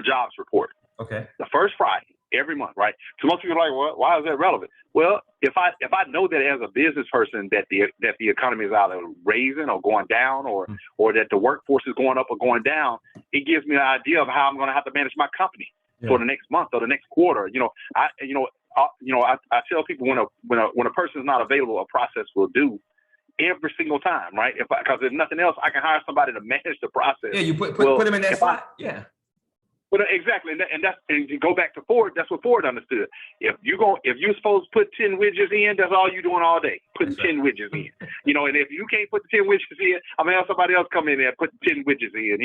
jobs report. Okay. The first Friday. every month, right? So most people are like, well, why is that relevant? Well, if I know that as a business person that the economy is either raising or going down, or that the workforce is going up or going down, it gives me an idea of how I'm going to have to manage my company for the next month or the next quarter. I tell people when a person is not available, a process will do every single time, right? Because if nothing else, I can hire somebody to manage the process. Yeah, you put them in that spot. Yeah. But exactly, and you go back to Ford. That's what Ford understood. If you're supposed to put 10 widgets in, that's all you're doing all day, putting 10 widgets in. And if you can't put the 10 widgets in, I'm gonna have somebody else come in there and put 10 widgets in.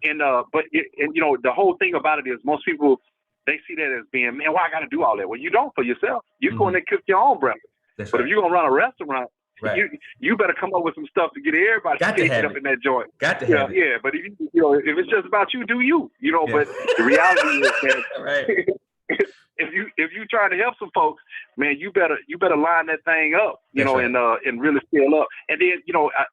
The whole thing about it is most people, they see that as being, man, why I got to do all that? Well, you don't for yourself. You're going to cook your own breakfast. That's but right. if you're gonna run a restaurant, right. you better come up with some stuff to get everybody up in that joint. Got to have it. Yeah, but if it's just about you, do you? But the reality is that right. if you trying to help some folks, man, you better line that thing up, and really scale up. And then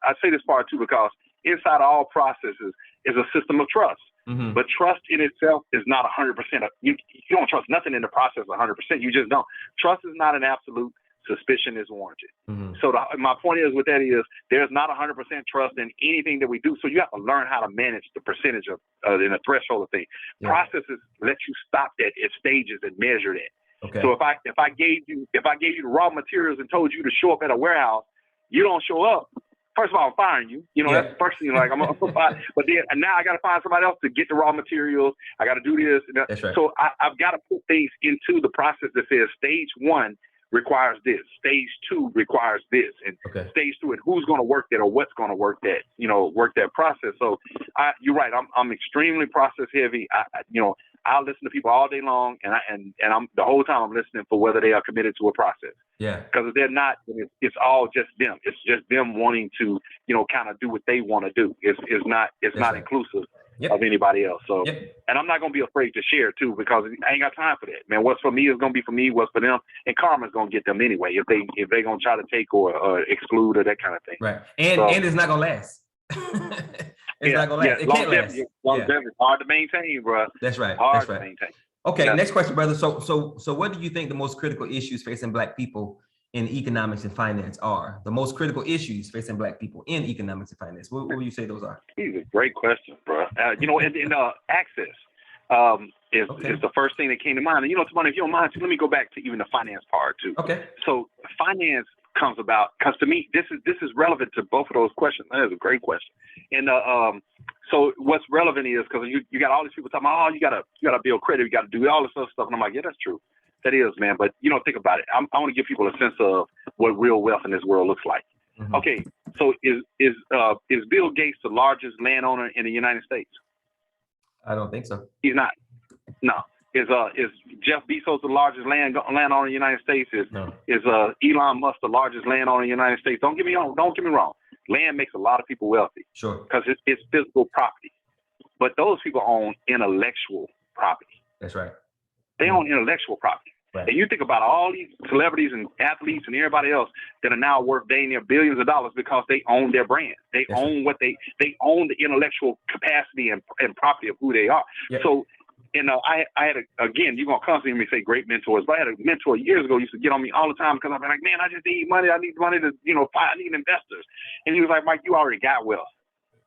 I say this part too because inside all processes is a system of trust. Mm-hmm. But trust in itself is not 100%. You don't trust nothing in the process 100%. You just don't. Trust is not an absolute. Suspicion is warranted. Mm-hmm. So my point is with that is there's not 100% trust in anything that we do. So you have to learn how to manage the percentage of in a threshold of thing. Yeah. Processes let you stop that at stages and measure that. Okay. So if I gave you the raw materials and told you to show up at a warehouse, you don't show up. First of all, I'm firing you. That's the first thing. Like I'm gonna fire. But then now I got to find somebody else to get the raw materials. I got to do this. That's right. So I've got to put things into the process that says stage 1 requires this, stage 2 requires this, and stage 2, and who's going to work that or what's going to work that process. So you're right. I'm extremely process heavy. I listen to people all day long, and I'm the whole time I'm listening for whether they are committed to a process. Yeah. Because if they're not, it's all just them. It's just them wanting to, kind of do what they want to do. It's not inclusive of anybody else. So, and I'm not going to be afraid to share too, because I ain't got time for that, man. What's for me is going to be for me. What's for them, and karma's going to get them anyway if they going to try to take or exclude or that kind of thing. Right. And it's not going to last. It's not going to last. It can't last. Longevity. Hard to maintain, bro. That's right. Hard to maintain. Okay. Next question, brother. So what do you think the most critical issues facing Black people in economics and finance are? The most critical issues facing Black people in economics and finance. What would you say those are? These are great questions, bro. And access is the first thing that came to mind. And Tamani, if you don't mind, let me go back to even the finance part too. Okay. So finance comes about because to me this is relevant to both of those questions. That is a great question. And so what's relevant is because you got all these people talking about, you gotta build credit, you gotta do all this other stuff, and I'm like, yeah, that's true. That is, man. But think about it. I want to give people a sense of what real wealth in this world looks like. Mm-hmm. Okay, so is Bill Gates the largest landowner in the United States? I don't think so. He's not. No. Is Jeff Bezos the largest landowner in the United States? Is Elon Musk the largest landowner in the United States? Don't get me wrong. Land makes a lot of people wealthy. Sure. Because it's physical property. But those people own intellectual property. That's right. They own intellectual property. Right. And you think about all these celebrities and athletes and everybody else that are now worth dang near billions of dollars because they own their brand. They own they own the intellectual capacity and property of who they are. Yep. So, I had again, you're going to constantly hear me say great mentors, but I had a mentor years ago used to get on me all the time because I'd be like, man, I just need money. I need money to, I need investors. And he was like, Mike, you already got wealth.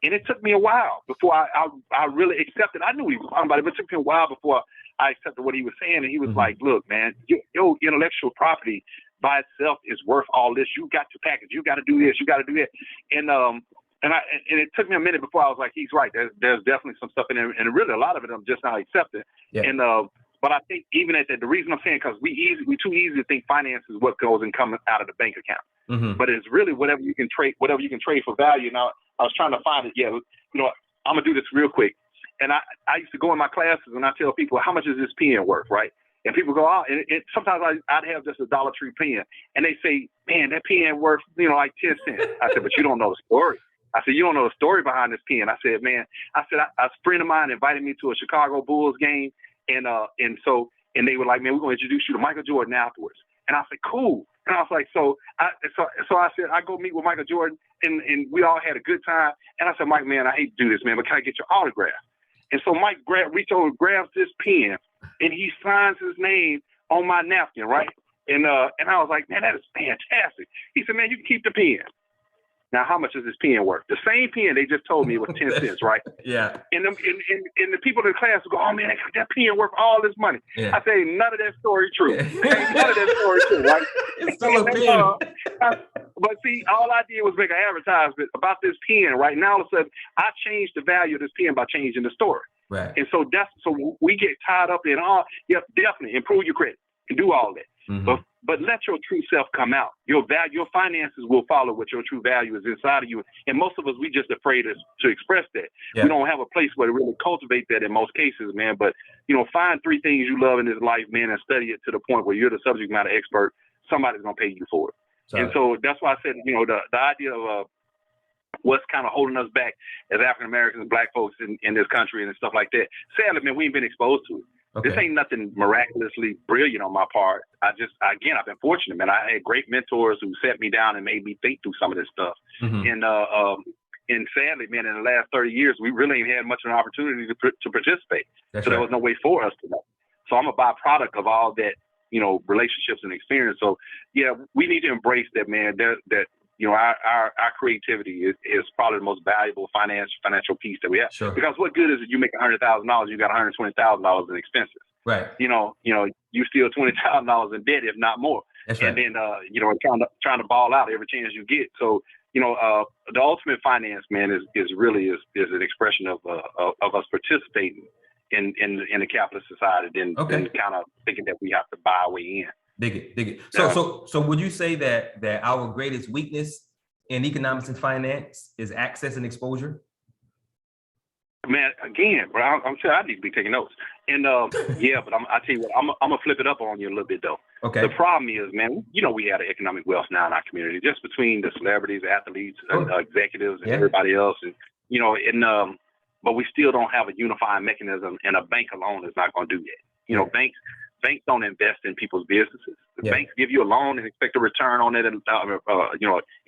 And it took me a while before I really accepted. I knew he was talking about it, but it took me a while before I accepted what he was saying. And he was like, look, man, your intellectual property by itself is worth all this. You got to package. You got to do this. You got to do that. And it took me a minute before I was like, he's right. There's definitely some stuff in there. And really a lot of it I'm just not accepting. Yeah. And but I think even at that, the reason I'm saying, because we too easy to think finance is what goes and comes out of the bank account. Mm-hmm. But it's really whatever you can trade for value. Now, I was trying to find it. Yeah, I'm going to do this real quick. And I used to go in my classes and I tell people, how much is this pen worth, right? And people go, oh, and sometimes I'd have just a Dollar Tree pen. And they say, man, that pen worth, like 10 cents. I said, but you don't know the story. I said, you don't know the story behind this pen. I said, man, a friend of mine invited me to a Chicago Bulls game. And they were like, man, we're going to introduce you to Michael Jordan afterwards. And I said, cool. And I was like, so I said, I go meet with Michael Jordan and we all had a good time. And I said, Mike, man, I hate to do this, man, but can I get your autograph? And so Mike reached over and grabs this pen and he signs his name on my napkin, right? And I was like, man, that is fantastic. He said, man, you can keep the pen. Now, how much is this pen worth? The same pen they just told me was 10 cents, right? Yeah. And the people in the class would go, oh man, that pen worth all this money. Yeah. I say, none of that story true. None of that story true, right? It's still a pen. But see, all I did was make an advertisement about this pen, right? Now all of a sudden, I changed the value of this pen by changing the story. Right. And so we get tied up in definitely improve your credit and do all that. Mm-hmm. But let your true self come out. Your finances will follow what your true value is inside of you. And most of us, we just afraid to express that. Yeah. We don't have a place where to really cultivate that in most cases, man. But, find 3 things you love in this life, man, and study it to the point where you're the subject matter expert. Somebody's going to pay you for it. Sorry. And so that's why I said, the idea of what's kind of holding us back as African Americans, Black folks in this country and stuff like that. Sadly, man, we ain't been exposed to it. Okay. This ain't nothing miraculously brilliant on my part. I've been fortunate, man. I had great mentors who sat me down and made me think through some of this stuff. Mm-hmm. And sadly, man, in the last 30 years, we really ain't had much of an opportunity to participate. That's so right. There was no way for us to know. So I'm a byproduct of all that, relationships and experience. So yeah, we need to embrace that, man. Our creativity is probably the most valuable financial piece that we have. Sure. Because what good is it you make $100,000, you got $120,000 in expenses. Right. You steal $20,000 in debt, if not more. That's right. And then trying to ball out every chance you get. So the ultimate finance, man, is really an expression of us participating in the capitalist society than kind of thinking that we have to buy our way in. Dig it. So would you say that our greatest weakness in economics and finance is access and exposure? Man, again, bro, I'm sure I need to be taking notes. And yeah, but I tell you what, I'm gonna flip it up on you a little bit though. Okay. The problem is, man, we had an economic wealth now in our community, just between the celebrities, athletes, and executives, and everybody else, and but we still don't have a unifying mechanism, and a bank alone is not gonna do that. Banks don't invest in people's businesses. The banks give you a loan and expect a return on it, and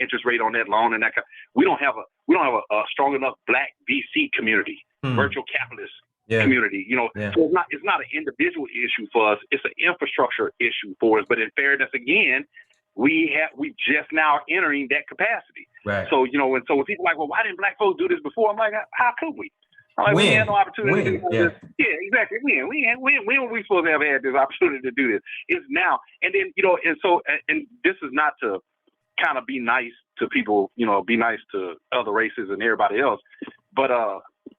interest rate on that loan, and that. We don't have a strong enough Black VC community, virtual capitalist community. So it's not an individual issue for us. It's an infrastructure issue for us. But in fairness, again, we just now entering that capacity. Right. So and so when people are like, well, why didn't Black folks do this before? I'm like, how could we? We had no opportunity to do this. Yeah, exactly. When were we supposed to have had this opportunity to do this? It's now. And then, and this is not to kind of be nice to people, be nice to other races and everybody else. But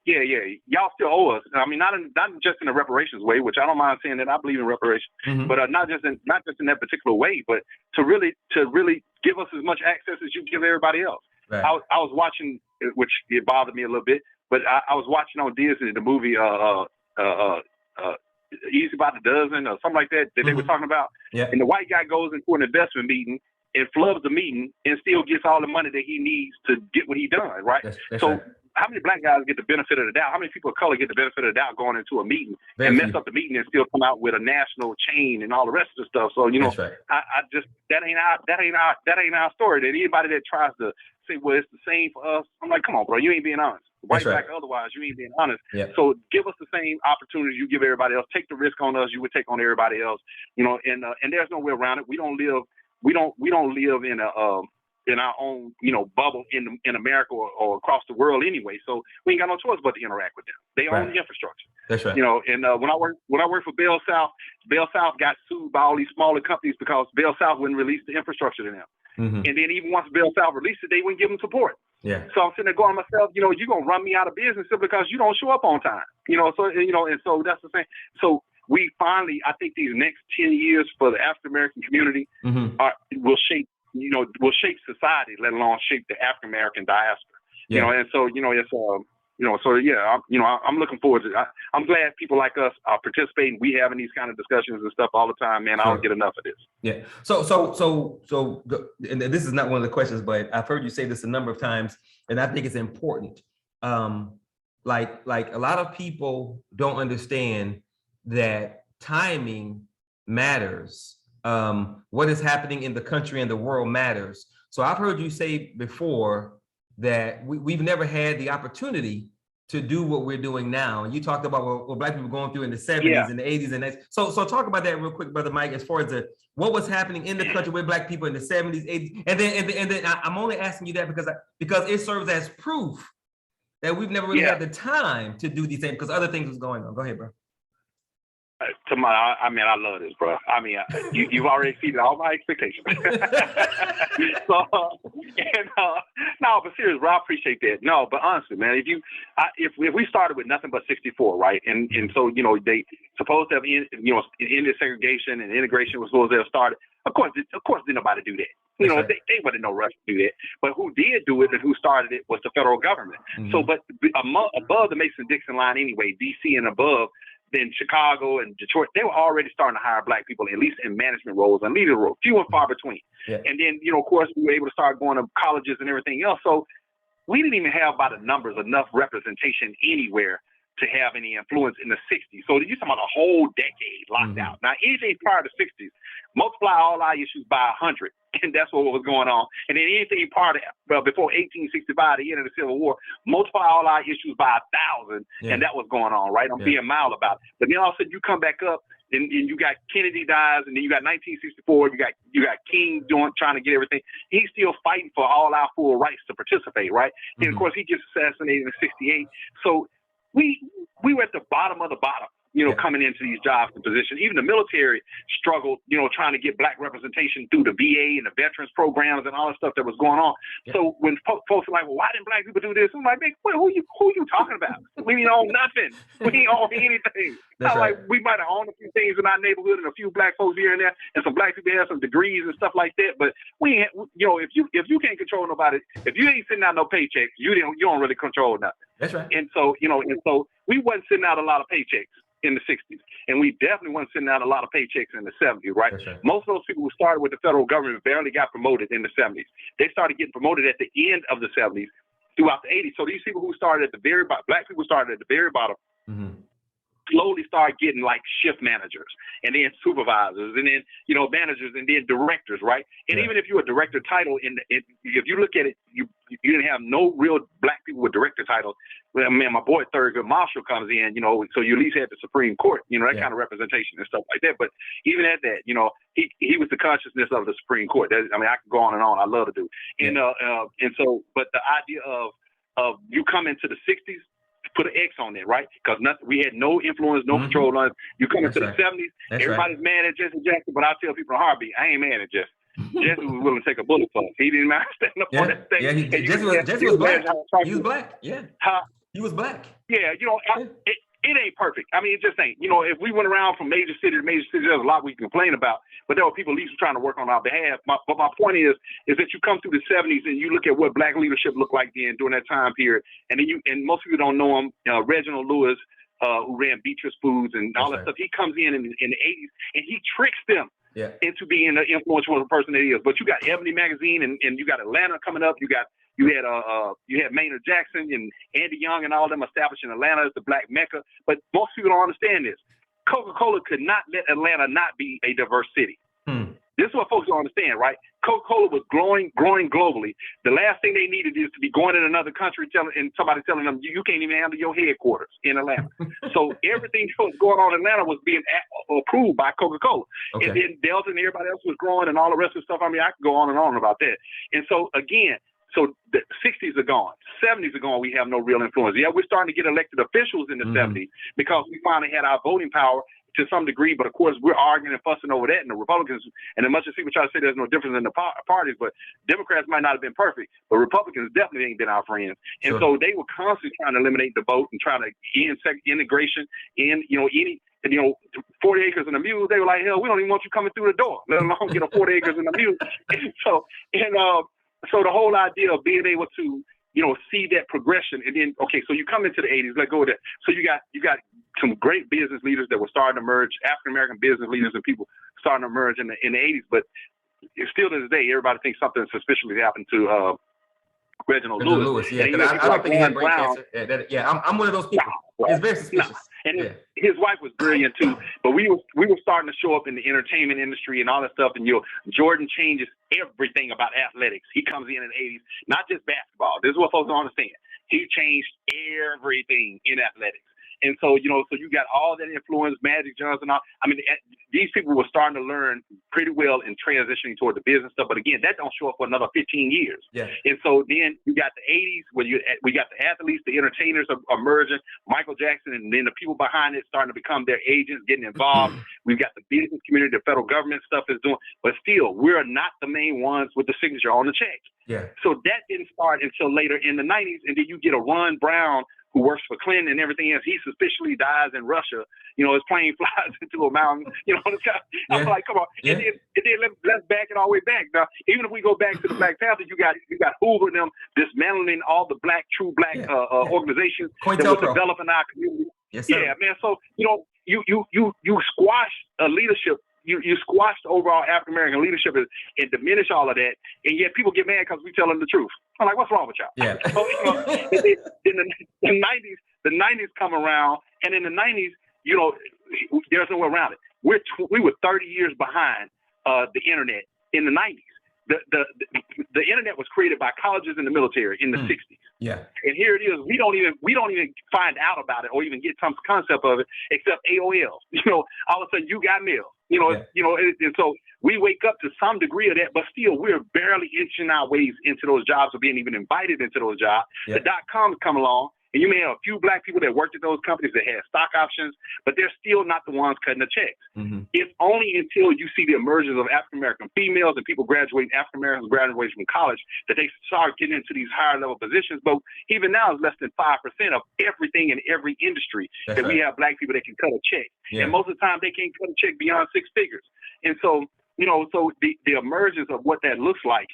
y'all still owe us. I mean, not just in the reparations way, which I don't mind saying that I believe in reparations, but not just in that particular way, but to really give us as much access as you give everybody else. Right. I was watching, which it bothered me a little bit. But I was watching on Disney the movie Easy by the Dozen or something like that they were talking about. Yeah. And the white guy goes into an investment meeting and flubs the meeting and still gets all the money that he needs to get what he done, right? That's so right. How many Black guys get the benefit of the doubt? How many people of color get the benefit of the doubt going into a meeting and mess up the meeting and still come out with a national chain and all the rest of the stuff? So right. I just that ain't our story. That anybody that tries to say, well, it's the same for us, I'm like, come on, bro, you ain't being honest. White, Black, otherwise, you ain't being honest. Yeah. So give us the same opportunities you give everybody else. Take the risk on us, you would take on everybody else. And there's no way around it. We don't live in our own bubble in America or across the world anyway. So we ain't got no choice but to interact with them. They own the infrastructure. That's right. And when I worked for Bell South got sued by all these smaller companies because Bell South wouldn't release the infrastructure to them. Mm-hmm. And then even once Bell South released it, they wouldn't give them support. Yeah. So I'm sitting there going to myself, you're going to run me out of business simply because you don't show up on time. And so that's the thing. So we finally, I think these next 10 years for the African American community will shape society, let alone shape the African American diaspora. Yeah. And so, I'm looking forward to it. I'm glad people like us are participating. We having these kind of discussions and stuff all the time, man. Sure. I don't get enough of this. Yeah. So, and this is not one of the questions, but I've heard you say this a number of times, and I think it's important. Like a lot of people don't understand that timing matters. What is happening in the country and the world matters. So I've heard you say before that we've never had the opportunity to do what we're doing now? And you talked about what Black people were going through in the 70s and the 80s and that. So talk about that real quick, Brother Mike, as far as what was happening in the country with Black people in the 70s, 80s, and then I'm only asking you that because it serves as proof that we've never really had the time to do these things because other things was going on. Go ahead, bro. I love this, bro. I mean, you've already exceeded all my expectations. No, but seriously, bro, I appreciate that. No, but honestly, man, if we started with nothing but 64, right, and so they supposed to have ended segregation and integration was supposed to have started. Of course, didn't nobody do that. They wasn't no rush to do that. But who did do it and who started it was the federal government. Mm-hmm. So, but above the Mason-Dixon line anyway, D.C. and above. Then Chicago and Detroit, they were already starting to hire Black people, at least in management roles and leader roles, few and far between. Yeah. And then, of course, we were able to start going to colleges and everything else. So we didn't even have by the numbers enough representation anywhere to have any influence in the 60s. So you're talking about a whole decade locked out. Now, anything prior to 60s, multiply all our issues by 100, and that's what was going on. And then anything before 1865, the end of the Civil War, multiply all our issues by 1,000, and that was going on, right? I'm being mild about it. But then all of a sudden you come back up, and you got Kennedy dies, and then you got 1964, you got King trying to get everything. He's still fighting for all our full rights to participate, right? And of course he gets assassinated in 68. So we were at the bottom of the bottom, coming into these jobs and positions. Even the military struggled, trying to get Black representation through the VA and the veterans programs and all the stuff that was going on. Yeah. So when folks are like, well, why didn't Black people do this? I'm like, man, who you talking about? We ain't own nothing. We ain't own anything. Like we might have owned a few things in our neighborhood and a few Black folks here and there, and some Black people have some degrees and stuff like that. But we ain't, if you can't control nobody, if you ain't sending out no paychecks, you don't really control nothing. That's right. And so we wasn't sending out a lot of paychecks in the 60s, and we definitely weren't sending out a lot of paychecks in the 70s, right? Most of those people who started with the federal government barely got promoted in the 70s. They started getting promoted at the end of the 70s throughout the 80s. So these people who started at the very bottom, Black people started at the very bottom, slowly started getting like shift managers and then supervisors and then, managers and then directors, right? And even if you're a director title, if you look at it, you didn't have no real Black people with director titles. Well, man, my boy Thurgood Marshall comes in, so you at least had the Supreme Court, that kind of representation and stuff like that. But even at that, he was the consciousness of the Supreme Court. I could go on and on. I love to do. And but the idea of you come into the 60s, put an X on it, right? Because we had no influence, no control on it. You come into the 70s, everybody's mad at Jesse Jackson, but I tell people in a heartbeat, I ain't mad at Jesse. Jesse was willing to take a bullet for us. He didn't mind standing up on that stage. Yeah, Jesse was black. He was black. Yeah. He was black. Yeah, it ain't perfect. I mean, it just ain't. If we went around from major city to major city, there's a lot we can complain about. But there were people at least trying to work on our behalf. But my point is that you come through the 70s and you look at what Black leadership looked like during that time period, and then most people don't know him. Reginald Lewis, who ran Beatrice Foods and all that stuff. He comes in the 80s and he tricks them into being the influential person that he is. But you got Ebony Magazine and you got Atlanta coming up. You had Maynard Jackson and Andy Young and all them establishing Atlanta as the Black Mecca. But most people don't understand this. Coca-Cola could not let Atlanta not be a diverse city. This is what folks don't understand, right? Coca-Cola was growing globally. The last thing they needed is to be going in another country and somebody telling them, you can't even handle your headquarters in Atlanta. So everything that was going on in Atlanta was being approved by Coca-Cola. Okay. And then Delta and everybody else was growing and all the rest of the stuff. I mean, I could go on and on about that. And so, again, the 60s are gone. 70s are gone. We have no real influence. Yeah, we're starting to get elected officials in the 70s because we finally had our voting power to some degree. But of course, we're arguing and fussing over that. And the Republicans, and as much as people try to say there's no difference in the parties, but Democrats might not have been perfect, but Republicans definitely ain't been our friends. And so they were constantly trying to eliminate the vote and trying to end integration in, 40 acres and a mule. They were like, hell, we don't even want you coming through the door, let alone 40 acres and a mule. So the whole idea of being able to, see that progression, and then, okay, so you come into the 80s, let go of that. So you got some great business leaders that were starting to emerge, African-American business leaders and people starting to emerge in the 80s, but still to this day, everybody thinks something suspiciously happened to Reginald Lewis. Yeah, I don't think he had brain cancer. I'm one of those people. It's very suspicious. And his wife was brilliant too. But we were starting to show up in the entertainment industry and all that stuff. And Jordan changes everything about athletics. He comes in the 80s, not just basketball. This is what folks don't understand. he changed everything in athletics. And so, you know, so you got all that influence, Magic Johnson. I mean, these people were starting to learn pretty well in transitioning toward the business stuff. But again, that don't show up for another 15 years. Yeah. And so then you got the 80s where we got the athletes, the entertainers are emerging, Michael Jackson, and then the people behind it starting to become their agents, getting involved. We've got the business community, the federal government stuff is doing, but still, we're not the main ones with the signature on the check. Yeah. So that didn't start until later in the 90s. And then you get a Ron Brown who works for Clinton and everything else. He suspiciously dies in Russia. You know, his plane flies into a mountain. You know, I'm like, come on. Yeah. And then let's back it all the way back. Now, even if we go back to the Black Panthers, you got Hoover and them dismantling all the true black organizations that were developing our community. Yes, sir. Yeah, man. So, you know, you squash leadership. You squash the overall African American leadership and diminish all of that, and yet people get mad because we tell them the truth. I'm like, what's wrong with y'all? Yeah. So, you know, in the 90s come around, and in the 90s, you know, there's no way around it. We were 30 years behind the internet in the 90s. The internet was created by colleges and the military in the 60s. Yeah. And here it is. We don't even find out about it or even get some concept of it except AOL. You know, all of a sudden you got mail. You know, and so we wake up to some degree of that, but still we're barely inching our ways into those jobs or being even invited into those jobs. Yeah. The .coms come along, and you may have a few black people that worked at those companies that had stock options, but they're still not the ones cutting the checks. Mm-hmm. It's only until you see the emergence of African American females and people graduating, African Americans graduating from college, that they start getting into these higher level positions. But even now, it's less than 5% of everything in every industry that we have black people that can cut a check. Yeah. And most of the time, they can't cut a check beyond 6 figures. And so, you know, so the emergence of what that looks like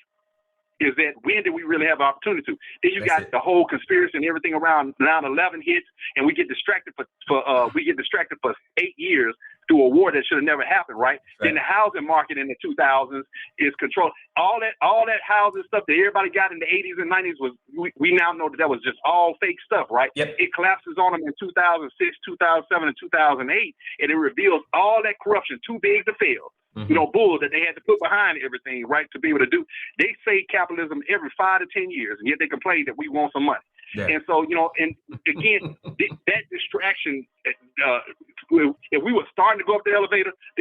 is that when did we really have an opportunity to? Then you got the whole conspiracy and everything around 9/11 hits, and we get distracted for 8 years through a war that should have never happened, right? Then the housing market in the 2000s is controlled. All that housing stuff that everybody got in the 80s and 90s was we now know that was just all fake stuff, right? Yep. It collapses on them in 2006, 2007, and 2008, and it reveals all that corruption too big to fail. Mm-hmm. You know, bull that they had to put behind everything, right, to be able to do. They say capitalism every 5 to 10 years, and yet they complain that we want some money. Yeah. And so, you know, and again, that distraction, if we were starting to go up the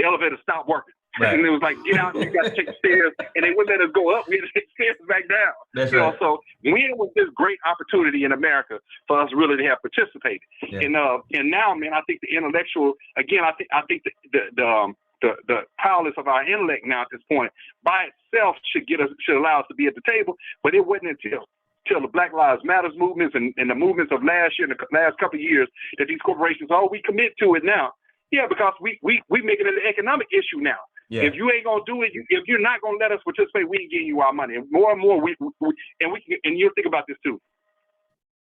elevator stopped working. Right. And it was like, get out, you got to take the stairs, and they wouldn't let us go up. We had to take the stairs back down. That's right. So when was this great opportunity in America for us really to have participated? Yeah. And now, man, I think the intellectual, again, I think the prowess of our intellect now at this point by itself should allow us to be at the table, but it wasn't until the Black Lives Matters movements and the movements of last year and the last couple of years that these corporations, we commit to it now. Yeah, because we make it an economic issue now. Yeah. If you ain't gonna do it, if you're not gonna let us participate, we ain't giving you our money. And more and more, and you'll think about this too.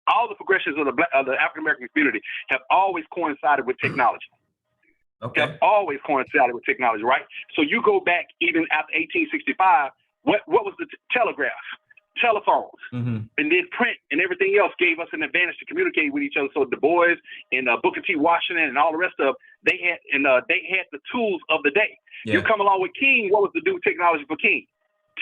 All the progressions of the African American community have always coincided with technology. Okay. Have always coincided with technology, right? So you go back even after 1865. What was the telegraph? Telephones, and then print and everything else gave us an advantage to communicate with each other. So Du Bois and Booker T. Washington and all the rest of them, they had the tools of the day. Yeah. You come along with King. What was the new technology for King?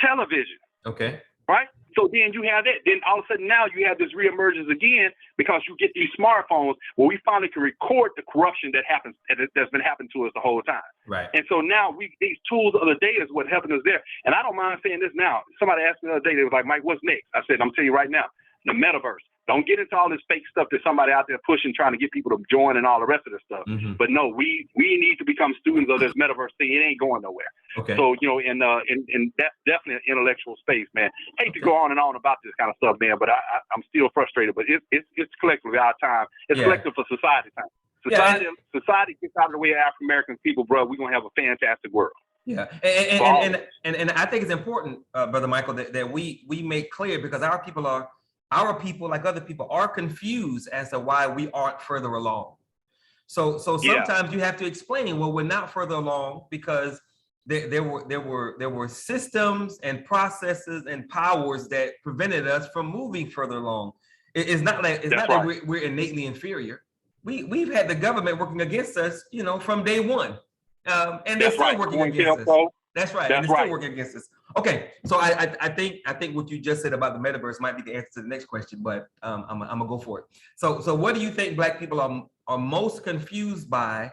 Television. Okay. Right. So then you have that. Then all of a sudden now you have this reemergence again because you get these smartphones where we finally can record the corruption that's been happening to us the whole time. Right. And so now these tools of the day is what helping us there. And I don't mind saying this now. Somebody asked me the other day, they was like, Mike, what's next? I said, I'm telling you right now, the metaverse. Don't get into all this fake stuff that somebody out there pushing, trying to get people to join and all the rest of this stuff. Mm-hmm. But no, we need to become students of this metaverse thing. It ain't going nowhere. Okay. So, you know, and that's definitely an intellectual space, man. Hate to go on and on about this kind of stuff, man, but I'm still frustrated. But it's collectively our time. It's collective for society time. Society gets out of the way of African American people, bro. We're gonna have a fantastic world. Yeah, and I think it's important, Brother Michael, that we make clear, because our people, like other people, are confused as to why we aren't further along. So sometimes you have to explain, well, we're not further along because there were systems and processes and powers that prevented us from moving further along. It's not like we're innately inferior. We've had the government working against us, you know, from day one, and they're still working against us. That's right, and they're still working against us. Okay, so I think what you just said about the metaverse might be the answer to the next question, but I'm gonna go for it. So what do you think Black people are most confused by,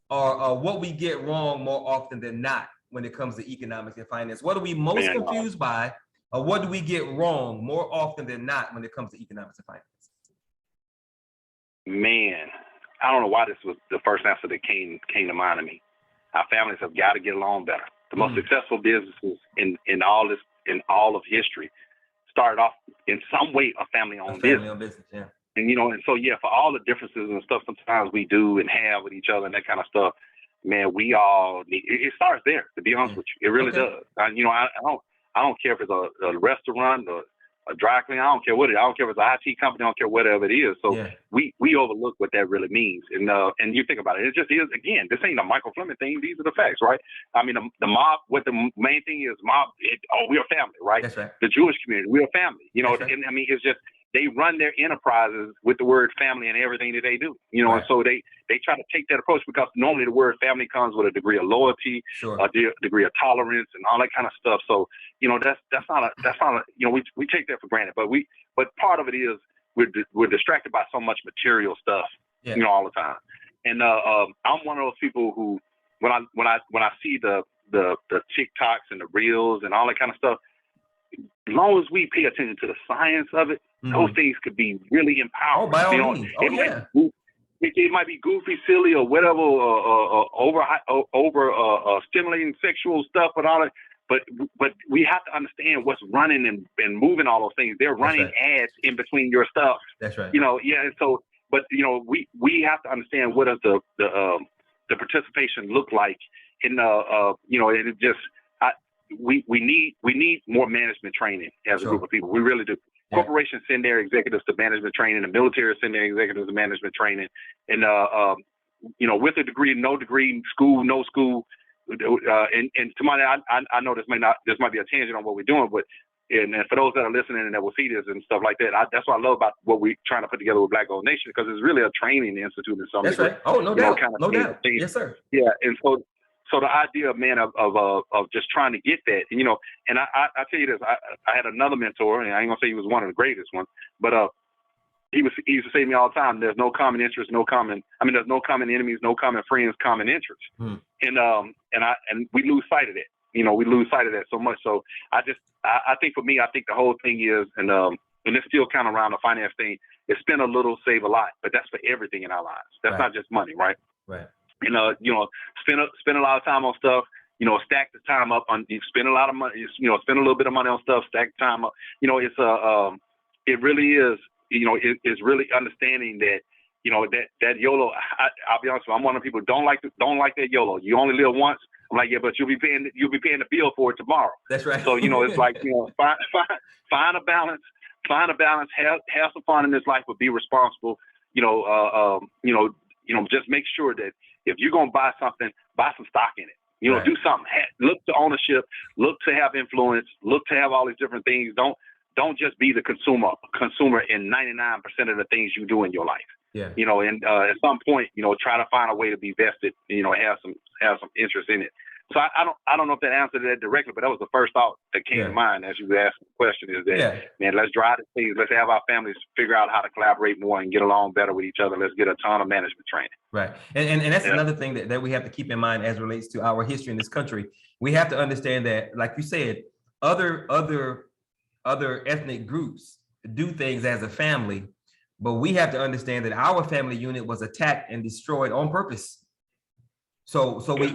or what we get wrong more often than not when it comes to economics and finance? What are we most confused by, or what do we get wrong more often than not when it comes to economics and finance? Man, I don't know why this was the first answer that came to mind to me. Our families have got to get along better. The most successful businesses in all of history started off in some way a family-owned business. Yeah. And and so for all the differences and stuff sometimes we do and have with each other and that kind of stuff, man, we all need. It starts there. To be honest with you, it really does. I don't care if it's a restaurant or a dry cleaner. I don't care what it is. I don't care if it's an IT company. I don't care whatever it is. So we overlook what that really means. And you think about it, it just is, again, this ain't a Michael Fleming thing. These are the facts, right? I mean, the mob, what the main thing is, we're a family, right? That's right. The Jewish community, we're a family, Right. And I mean, it's just, they run their enterprises with the word family and everything that they do, Right. and so they try to take that approach because normally the word family comes with a degree of loyalty, a degree of tolerance and all that kind of stuff. So, that's not a, we take that for granted, but part of it is we're distracted by so much material stuff, all the time. And I'm one of those people who, when I see the TikToks and the reels and all that kind of stuff, as long as we pay attention to the science of it, those things could be really empowering. Oh, by all means. It might be goofy, silly, or whatever, over stimulating sexual stuff and all that. But we have to understand what's running and moving all those things. They're running ads in between your stuff. That's right. So, but we have to understand what does the participation look like in it just. We need more management training as a group of people. We really do. Corporations send their executives to management training. The military send their executives to management training. And with a degree, no degree, school, no school. And to my, I know this might be a tangent on what we're doing, but and for those that are listening and that will see this and stuff like that, that's what I love about what we're trying to put together with Black Gold Nation, because it's really a training institute in some. That's right. Oh, no doubt. No doubt. Yes, sir. Yeah, and so the idea, man, of just trying to get that, and I tell you this, I had another mentor, and I ain't gonna say he was one of the greatest ones, but he used to say to me all the time, there's no common interest, there's no common enemies, no common friends, common interests. And we lose sight of that. We lose sight of that so much. So I think for me, I think the whole thing is, and it's still kind of around the finance thing, is spend a little, save a lot, but that's for everything in our lives. That's not just money, right? Right. Spend a lot of time on stuff, stack the time up on, you spend a lot of money, spend a little bit of money on stuff, stack the time up. It's it really is, it's really understanding that, that YOLO, I'll be honest with you, I'm one of the people who don't like that YOLO. You only live once. I'm like, yeah, but you'll be paying the bill for it tomorrow. That's right. So, it's like, find a balance, have some fun in this life, but be responsible, just make sure that if you're going to buy something, buy some stock in it. Do something. Look to ownership. Look to have influence. Look to have all these different things. Don't just be the consumer in 99% of the things you do in your life. Yeah. And at some point, try to find a way to be vested. Have some interest in it. So I don't know if that answered that directly, but that was the first thought that came to mind as you asked the question. Is that man, let's drive the things. Let's have our families figure out how to collaborate more and get along better with each other. Let's get a ton of management training. Right, and that's another thing that we have to keep in mind as relates to our history in this country. We have to understand that, like you said, other ethnic groups do things as a family, but we have to understand that our family unit was attacked and destroyed on purpose. So we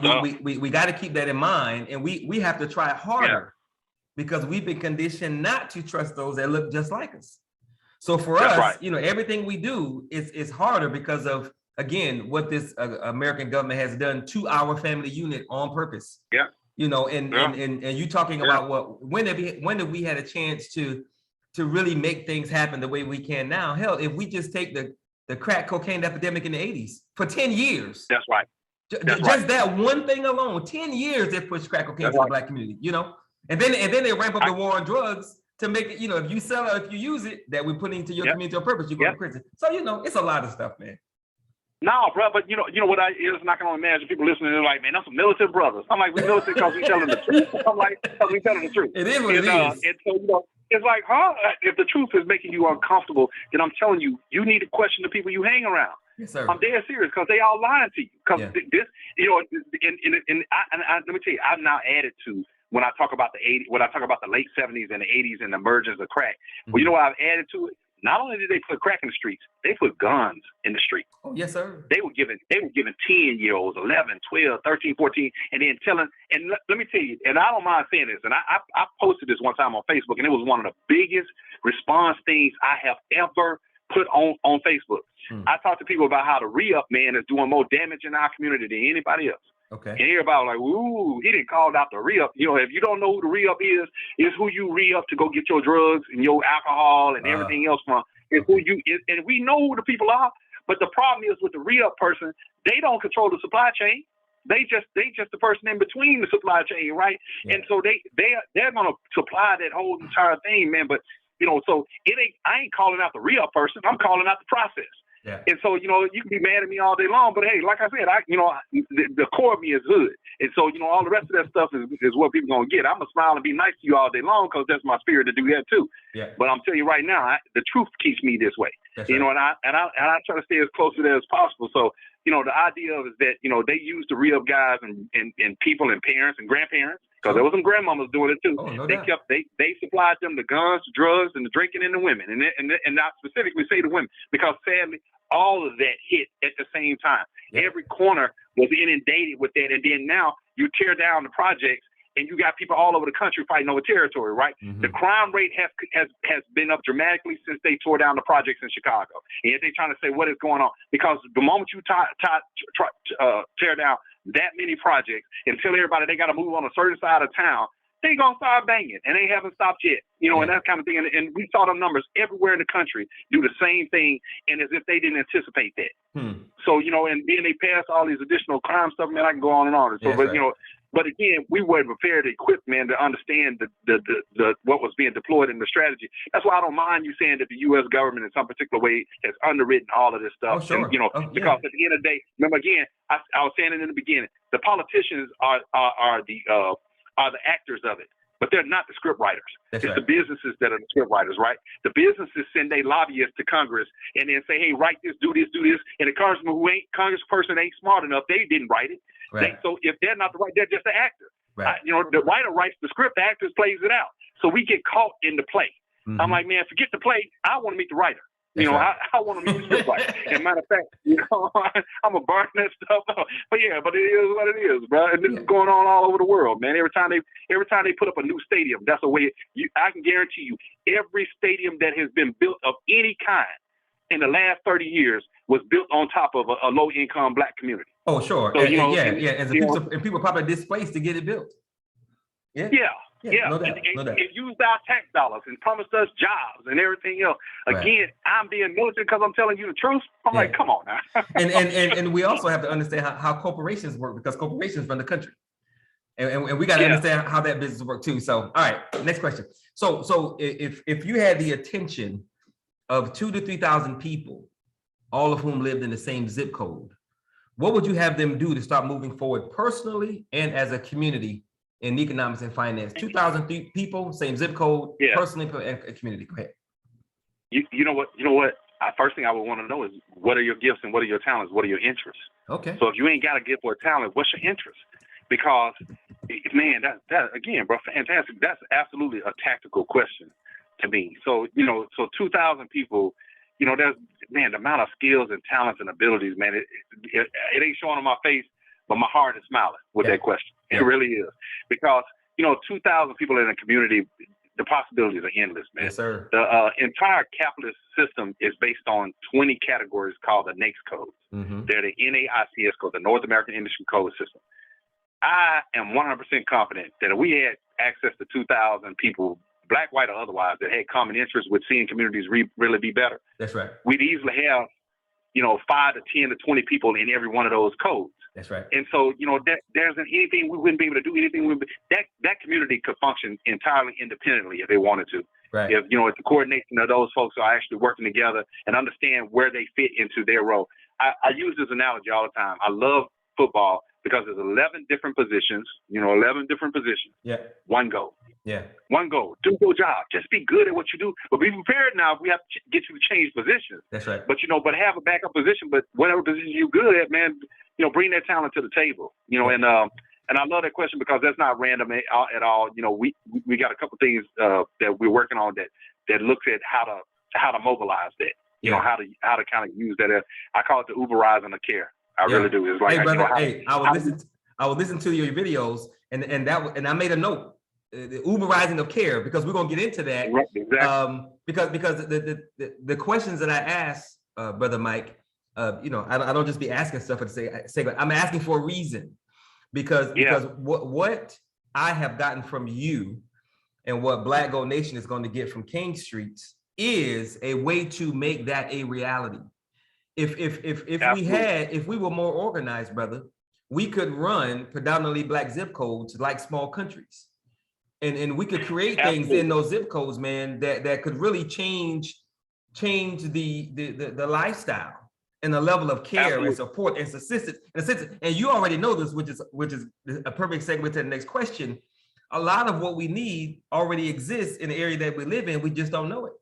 got to keep that in mind, and we have to try harder because we've been conditioned not to trust those that look just like us. So for us, everything we do is harder because of, again, what this American government has done to our family unit on purpose. Yeah. And you talking about when have we had a chance to really make things happen the way we can now? Hell, if we just take the crack cocaine epidemic in the 80s for 10 years. That's right. That one thing alone, 10 years they pushed crack cocaine to the Black community, and then they ramp up the war on drugs to make it, if you sell it, if you use it, that we put into your community on purpose, you go to prison. So, it's a lot of stuff, man. No, bro, but you know what I can only imagine people listening. They're like, man, that's some militant brothers. I'm like, we militant because we telling the truth. I'm like, because we telling the truth. It is what it is. And so, it's like, huh? If the truth is making you uncomfortable, then I'm telling you, you need to question the people you hang around. Yes, sir. I'm dead serious because they all lying to you. Because this, let me tell you, I've now added to when I talk about the late 70s and the 80s and the emergence of crack. Mm-hmm. Well, you know what I've added to it? Not only did they put crack in the streets, they put guns in the street. Oh, yes, sir. They were giving 10-year-olds, 11, 12, 13, 14, and then telling, and let me tell you, and I don't mind saying this, and I posted this one time on Facebook, and it was one of the biggest response things I have ever put on Facebook. I talked to people about how the re-up man is doing more damage in our community than anybody else. Okay. And everybody was like, ooh, he didn't call out the re-up. If you don't know who the re-up is who you re-up to go get your drugs and your alcohol and everything else from. It's who you is, and we know who the people are. But the problem is with the re-up person, they don't control the supply chain. They just the person in between the supply chain, right? Yeah. And so they're gonna supply that whole entire thing, man. But so I ain't calling out the re-up person. I'm calling out the process. Yeah. And so, you can be mad at me all day long, but hey, like I said, the core of me is hood. And so, all the rest of that stuff is what people gonna get. I'm gonna smile and be nice to you all day long because that's my spirit to do that too. Yeah. But I'm telling you right now, the truth keeps me this way. That's right. And I try to stay as close to that as possible. So, the idea is that, they use the re-up guys and people and parents and grandparents, because there was some grandmamas doing it too. Oh, no they doubt. they supplied them the guns, the drugs, and the drinking and the women. And I specifically say the women, because sadly, all of that hit at the same time. Yeah. Every corner was inundated with that. And then now you tear down the projects and you got people all over the country fighting over territory, right? Mm-hmm. The crime rate has been up dramatically since they tore down the projects in Chicago. And yet they're trying to say what is going on, because the moment you tear down that many projects and tell everybody they got to move on a certain side of town, they gonna start banging, and they haven't stopped yet, and that kind of thing. And we saw the numbers everywhere in the country do the same thing, and as if they didn't anticipate that. So and then they passed all these additional crime stuff, man. I can go on and on. So, but right. But again, we weren't prepared, equipped, man, to understand the what was being deployed in the strategy. That's why I don't mind you saying that the U.S. government in some particular way has underwritten all of this stuff. Oh, sure. And, because at the end of the day, remember again, I was saying it in the beginning, the politicians are the actors of it, but they're not the script writers. It's right. The businesses that are the script writers, right? The businesses send their lobbyists to Congress and then say, hey, write this, do this, do this. And the congressperson ain't smart enough. They didn't write it. Right. So if they're not the writer, they're just the actor. Right. The writer writes the script, the actor plays it out. So we get caught in the play. Mm-hmm. I'm like, man, forget the play. I want to meet the writer. Right. I want to meet the script writer. And matter of fact, I'm going to burn that stuff up. But it is what it is, bro. And this is going on all over the world, man. Every time they put up a new stadium, that's a way. I can guarantee you, every stadium that has been built of any kind in the last 30 years was built on top of a low-income Black community. Oh, sure. So, and people probably displaced to get it built. Yeah. No doubt. It used our tax dollars and promised us jobs and everything else. Again, I'm being militant because I'm telling you the truth. I'm like, come on now. and we also have to understand how corporations work, because corporations run the country. And we got to understand how that business works too. So, all right, next question. So if you had the attention of 2,000 to 3,000 people, all of whom lived in the same zip code, what would you have them do to start moving forward personally and as a community in economics and finance? 2,000 people, same zip code, personally and community. Go ahead. You know what? First thing I would want to know is, what are your gifts and what are your talents? What are your interests? Okay. So if you ain't got a gift or a talent, what's your interest? Because, man, that again, bro, fantastic. That's absolutely a tactical question to me. So 2,000 people, there's, man, the amount of skills and talents and abilities, man, it ain't showing on my face, but my heart is smiling with that question. It really is. Because, 2,000 people in a community, the possibilities are endless, man. Yes, sir. The entire capitalist system is based on 20 categories called the NAICS codes. Mm-hmm. They're the NAICS code, the North American Industry Code System. I am 100% confident that if we had access to 2,000 people, Black, white, or otherwise, that had common interests with seeing communities really be better. That's right. We'd easily have, 5 to 10 to 20 people in every one of those codes. That's right. And so, there isn't anything we wouldn't be able to do, anything that community could function entirely independently if they wanted to. Right. If the coordination of those folks are actually working together and understand where they fit into their role. I use this analogy all the time. I love football because there's 11 different positions, 11 different positions. Yeah. One goal. Yeah. One goal. Do your job. Just be good at what you do. But be prepared now if we have to get you to change positions. That's right. But, but have a backup position. But whatever position you're good at, man, bring that talent to the table. And I love that question because that's not random at all. We got a couple things that we're working on that looks at how to mobilize that. How to kind of use that. I call it the Uberizing of care. I really do. It's like, hey, brother, I would listen to your videos and I made a note, the Uberizing of care, because we're gonna get into that. Right, exactly. Because the questions that I ask, Brother Mike, I don't just be asking stuff for the sake, but I'm asking for a reason, because what I have gotten from you and what Black Gold Nation is going to get from King Streets is a way to make that a reality. If we were more organized, brother, we could run predominantly Black zip codes like small countries, and we could create things in those zip codes, man, that could really change the lifestyle and the level of care and support and assistance. And you already know this, which is a perfect segue to the next question. A lot of what we need already exists in the area that we live in. We just don't know it.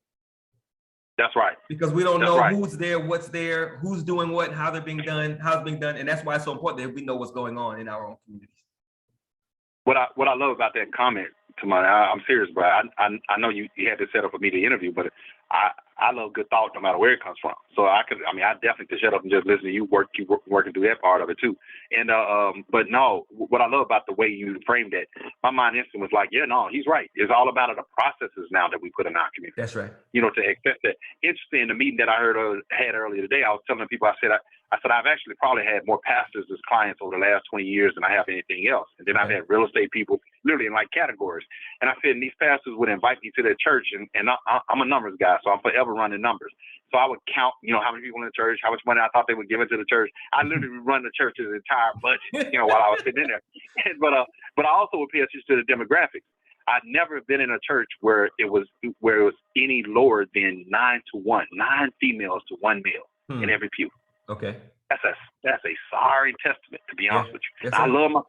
That's right. Because we don't know who's there, what's there, who's doing what, how they're being done, how it's being done. And that's why it's so important that we know what's going on in our own communities. What I love about that comment, I'm serious, bro. I know you had this set up for me to interview, but I love good thought no matter where it comes from. So I definitely could shut up and just listen to you keep working through that part of it too. And but no, what I love about the way you framed it, my mind instant was like, he's right. It's all about the processes now that we put in our community. That's right. To accept that. Interesting, in the meeting that I had earlier today, I was telling people, I said I've actually probably had more pastors as clients over the last 20 years than I have anything else. And then I've had real estate people literally in like categories. And I said, and these pastors would invite me to their church, and I'm a numbers guy, so I'm forever running numbers. So I would count, how many people in the church, how much money I thought they would give into the church. I literally would run the church's entire budget, while I was sitting in there. But I also would pay attention to the demographics. I'd never been in a church where it was any lower than 9 to 1, 9 females to 1 male in every pew. Okay. That's a sorry testament, to be honest with you. Yes, I love my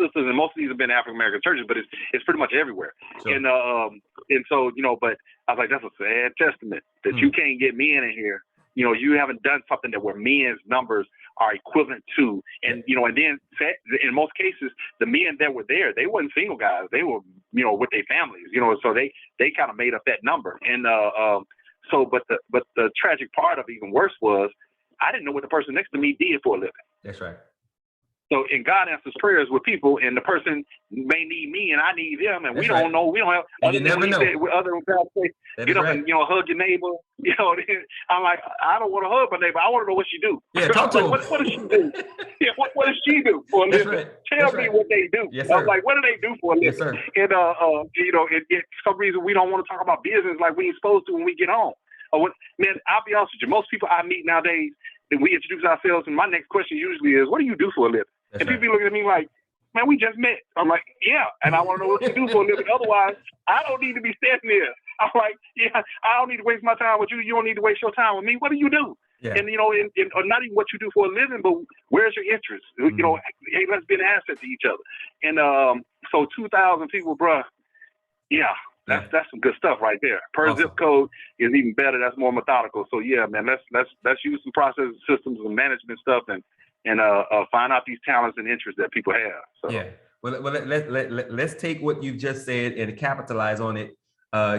sisters, and most of these have been African American churches, but it's pretty much everywhere. Sure. And so but I was like, that's a sad testament that you can't get men in here. You haven't done something that where men's numbers are equivalent to, and and then in most cases, the men that were there, they weren't single guys. They were with their families. So they kind of made up that number. And but the tragic part of it even worse was, I didn't know what the person next to me did for a living. That's right. So, and God answers prayers with people, and the person may need me, and I need them, and we don't know. We don't have. And you never know. Other guys say, get up and hug your neighbor. I'm like, I don't want to hug my neighbor. I want to know what she do. Yeah, talk to what does she do? Yeah, what does she do for a living? Right. Tell me what they do. Yes, I'm like, what do they do for a living? Yes, sir. And for some reason we don't want to talk about business like we ain't supposed to when we get home. Man, I'll be honest with you. Most people I meet nowadays, and we introduce ourselves, and my next question usually is, what do you do for a living? That's and people be looking at me like, man, we just met. I'm like, yeah, and I want to know what you do for a living. Otherwise, I don't need to be standing there. I'm like, yeah, I don't need to waste my time with you. You don't need to waste your time with me. What do you do? Yeah. And, or not even what you do for a living, but where's your interest? Hey, let's be an asset to each other. And so 2,000 people, bruh, yeah. That's some good stuff right there. Per zip code is even better. That's more methodical. So yeah, man, let's use some process systems and management stuff and find out these talents and interests that people have. So. Yeah. Well, let's take what you've just said and capitalize on it,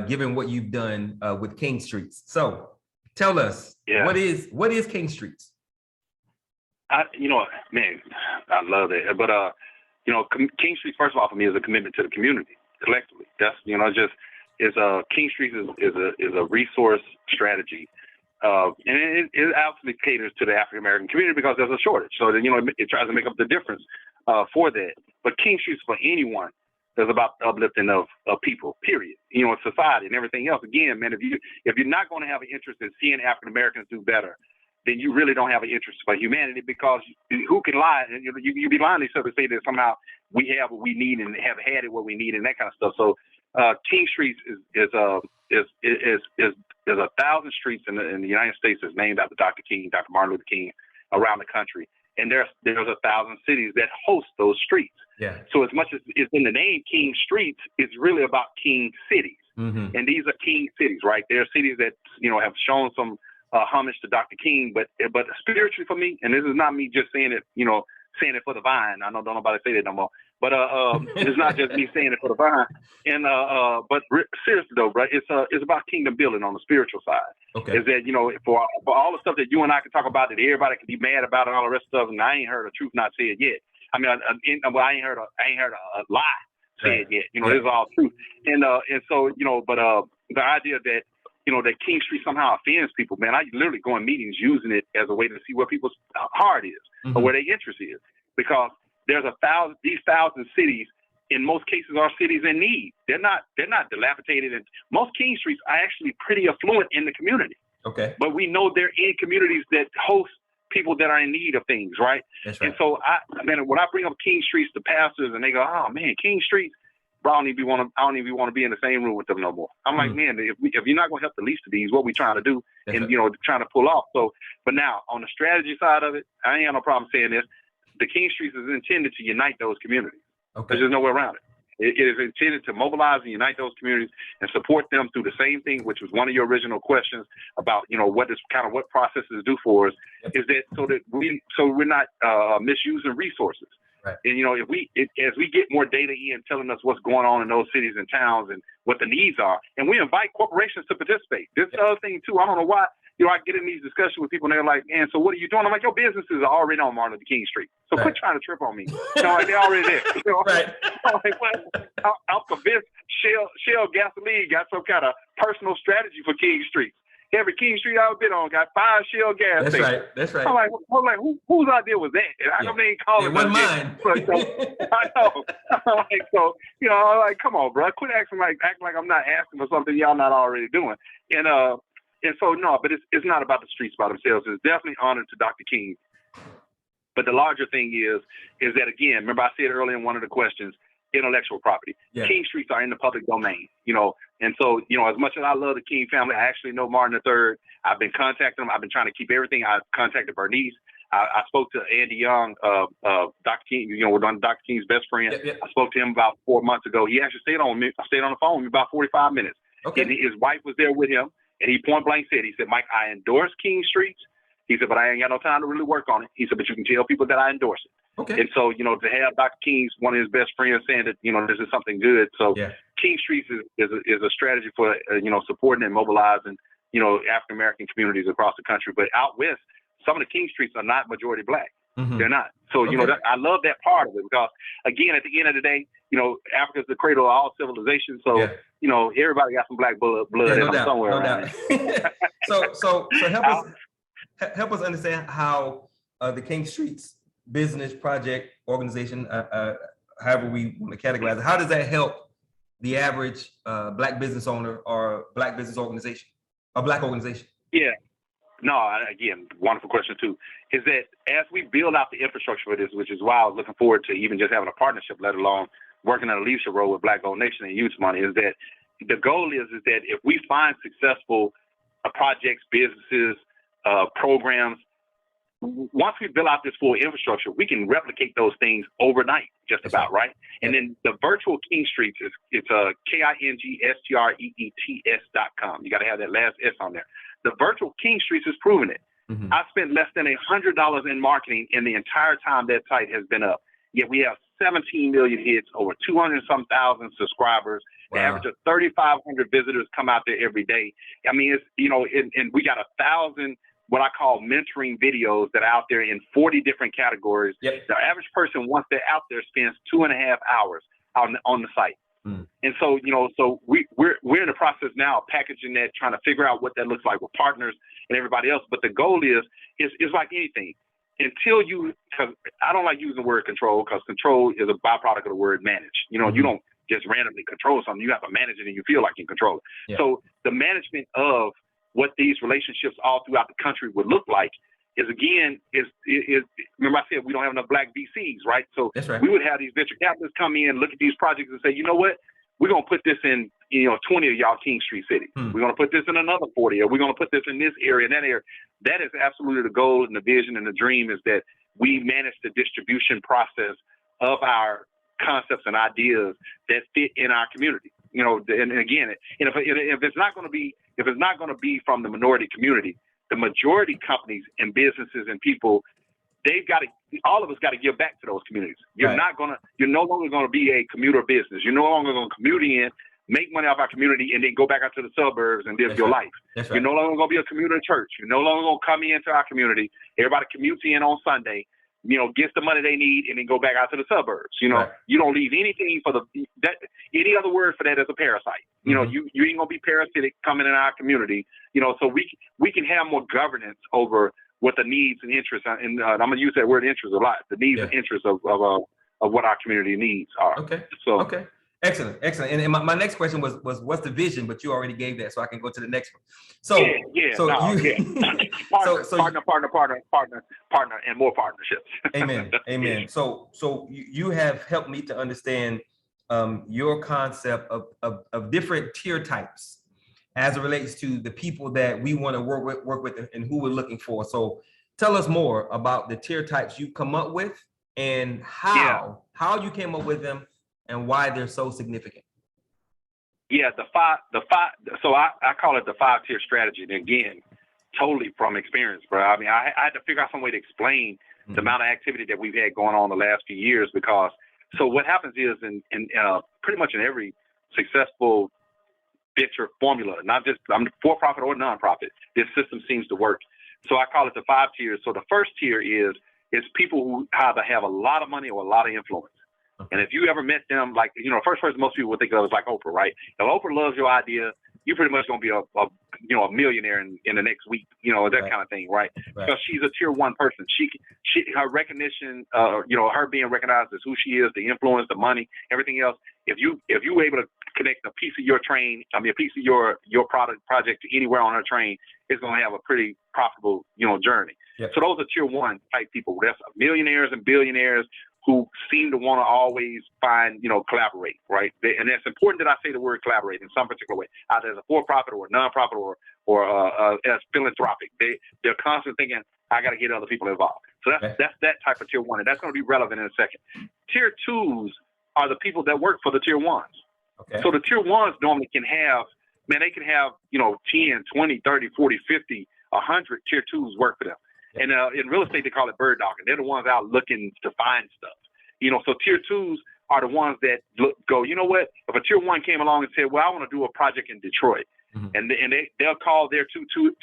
given what you've done with King Streets. So tell us, what is King Streets? Man, I love it. But King Streets, first of all, for me, is a commitment to the community. Collectively, that's King Street is a resource strategy, and it absolutely caters to the African American community because there's a shortage. So then it tries to make up the difference for that. But King Street's for anyone that's about the uplifting of people. Period. Society and everything else. Again, man, if you're not going to have an interest in seeing African Americans do better, then you really don't have an interest for humanity, because who can lie? And you be lying to yourself to say that somehow we have what we need and have had it what we need and that kind of stuff. So King Streets is 1,000 streets in the United States is named after Dr. King, Dr. Martin Luther King, around the country. And there's 1,000 cities that host those streets. Yeah. So as much as it's in the name King Streets, it's really about King cities. Mm-hmm. And these are King cities, right? There are cities that, have shown some homage to Dr. King, but spiritually for me, and this is not me just saying it, saying it for the vine. I know don't nobody say that no more. But it's not just me saying it for the vine. And but seriously though, right? It's about kingdom building on the spiritual side. Okay. Is that for all the stuff that you and I can talk about that everybody can be mad about and all the rest of stuff, and I ain't heard a truth not said yet. I mean, I ain't heard a lie said yet. This is all truth. And so but the idea that that King Street somehow offends people, man. I literally go in meetings using it as a way to see where people's heart is or where their interest is, because there's these 1,000 cities. In most cases, are cities in need. They're not dilapidated, and most King Streets are actually pretty affluent in the community. Okay. But we know they're in communities that host people that are in need of things, right? That's right. And so when I bring up King Streets to pastors, and they go, "Oh man, King Streets," bro, I don't even want to be in the same room with them no more. I'm like, man, if you're not going to help the least of these, what we trying to do, that's and trying to pull off. So, but now on the strategy side of it, I ain't got no problem saying this. The King Streets is intended to unite those communities. Okay. There's just no way around it. It is intended to mobilize and unite those communities and support them through the same thing, which was one of your original questions about, what processes do for us. Yep. Is that so we're not misusing resources. Right. And as we get more data in telling us what's going on in those cities and towns and what the needs are, and we invite corporations to participate. This is the other thing too. I don't know why. I get in these discussions with people and they're like, "Man, so what are you doing?" I'm like, "Your businesses are already on Martin Luther King Street, so quit trying to trip on me." Like they're already there. Right. I'm convinced Shell Gasoline got some kind of personal strategy for King Street. Every King Street I've been on got 5 Shell gas stations. That's right. I'm like, whose idea was that? And how come they ain't calling it? It wasn't mine. I know. Come on, bro. Quit acting like I'm not asking for something y'all not already doing. And so no, but it's not about the streets by themselves. It's definitely honor to Dr. King. But the larger thing is that, again, remember I said earlier in one of the questions, intellectual property. Yeah. King Streets are in the public domain, and so, as much as I love the King family, I actually know Martin III. I've been contacting them. I've been trying to keep everything. I contacted Bernice. I spoke to Andy Young, Dr. King, Dr. King's best friend. Yep. I spoke to him about 4 months ago. He actually stayed on the phone with me about 45 minutes. Okay. And his wife was there with him. And he point blank said, "Mike, I endorse King Streets." He said, "But I ain't got no time to really work on it." He said, "But you can tell people that I endorse it." Okay. And so, to have Dr. King's one of his best friends saying that, this is something good. So King Streets is a strategy for, supporting and mobilizing, African American communities across the country. But out west, some of the King Streets are not majority Black. Mm-hmm. They're not. So, I love that part of it because, again, at the end of the day, Africa's the cradle of all civilization. So, everybody got some Black blood in them somewhere around. So help us understand how the King Streets business project organization, however we want to categorize it, how does that help the average Black business owner or Black business organization, a Black organization? Yeah. No, again, wonderful question too, is that as we build out the infrastructure for this, which is why I was looking forward to even just having a partnership, let alone working in a leadership role with Black Gold Nation and Youth Money, is that the goal is that if we find successful projects, businesses, programs, once we build out this full infrastructure, we can replicate those things overnight, just about, right? And then the virtual King Streets it's KINGSTREETS.com. You got to have that last S on there. The virtual King Streets is proving it. Mm-hmm. I spent less than $100 in marketing in the entire time that site has been up. Yet we have 17 million hits, over 200-some thousand subscribers. Wow. The average of 3,500 visitors come out there every day. I mean, it's, and we got 1,000 what I call mentoring videos that are out there in 40 different categories. Yep. The average person, once they're out there, spends 2.5 hours on the site. Mm. And so, so we're in the process now of packaging that, trying to figure out what that looks like with partners and everybody else. But the goal is like anything. Until because I don't like using the word control, because control is a byproduct of the word manage. Mm-hmm. You don't just randomly control something. You have to manage it and you feel like you control it. Yeah. So the management of what these relationships all throughout the country would look like is remember I said we don't have enough Black VCs, right? So that's right. We would have these venture capitalists come in, look at these projects and say, you know what? we're going to put this in, 20 of y'all King Street cities. We're going to put this in another 40, or we're going to put this in this area and that area. That is absolutely the goal and the vision and the dream, is that we manage the distribution process of our concepts and ideas that fit in our community. And again, if it's not going to be from the minority community, the majority companies and businesses and people, all of us got to give back to those communities. You're no longer going to be a commuter business. You're no longer going to commute in, make money off our community, and then go back out to the suburbs and live your life. That's right. You're no longer going to be a commuter church. You're no longer going to come into our community. Everybody commutes in on Sunday, gets the money they need, and then go back out to the suburbs. You don't leave anything for any other word for that is a parasite. You ain't going to be parasitic coming in our community. So we can have more governance over what the needs and interests are. And I'm going to use that word interest a lot. The needs and interests of what our community needs are. Okay. Excellent. And my next question was what's the vision? But you already gave that, so I can go to the next one. Partner, and more partnerships. Amen. So you have helped me to understand your concept of different tier types as it relates to the people that we want to work with and who we're looking for. So tell us more about the tier types you come up with and how you came up with them and why they're so significant. Yeah, the five. So I call it the 5-tier strategy. And again, totally from experience, bro. I mean, I had to figure out some way to explain the amount of activity that we've had going on the last few years, because so what happens is in pretty much in every successful venture formula, not just for-profit or nonprofit, this system seems to work. So I call it the 5 tiers. So the first tier is people who either have a lot of money or a lot of influence. And if you ever met them, like, the first person most people would think of is like Oprah, right? If Oprah loves your idea, you're pretty much going to be a millionaire in the next week, that kind of thing, right? Because she's a tier 1 person. Her recognition, her being recognized as who she is, the influence, the money, everything else. If you were able to connect a piece of your train, a piece of your project to anywhere on her train, it's going to have a pretty profitable, journey. Yep. So those are tier 1 type people. That's millionaires and billionaires who seem to want to always find, collaborate, right? And it's important that I say the word collaborate in some particular way, either as a for-profit or a nonprofit or as philanthropic. They're constantly thinking, I got to get other people involved. So that's that type of tier 1, and that's going to be relevant in a second. Tier 2s are the people that work for the tier 1s. Okay. So the tier 1s normally can have, they can have, 10, 20, 30, 40, 50, 100 tier 2s work for them. And in real estate, they call it bird dogging. They're the ones out looking to find stuff. So tier 2s are the ones that go, you know what? If a tier 1 came along and said, well, I want to do a project in Detroit, and they'll call their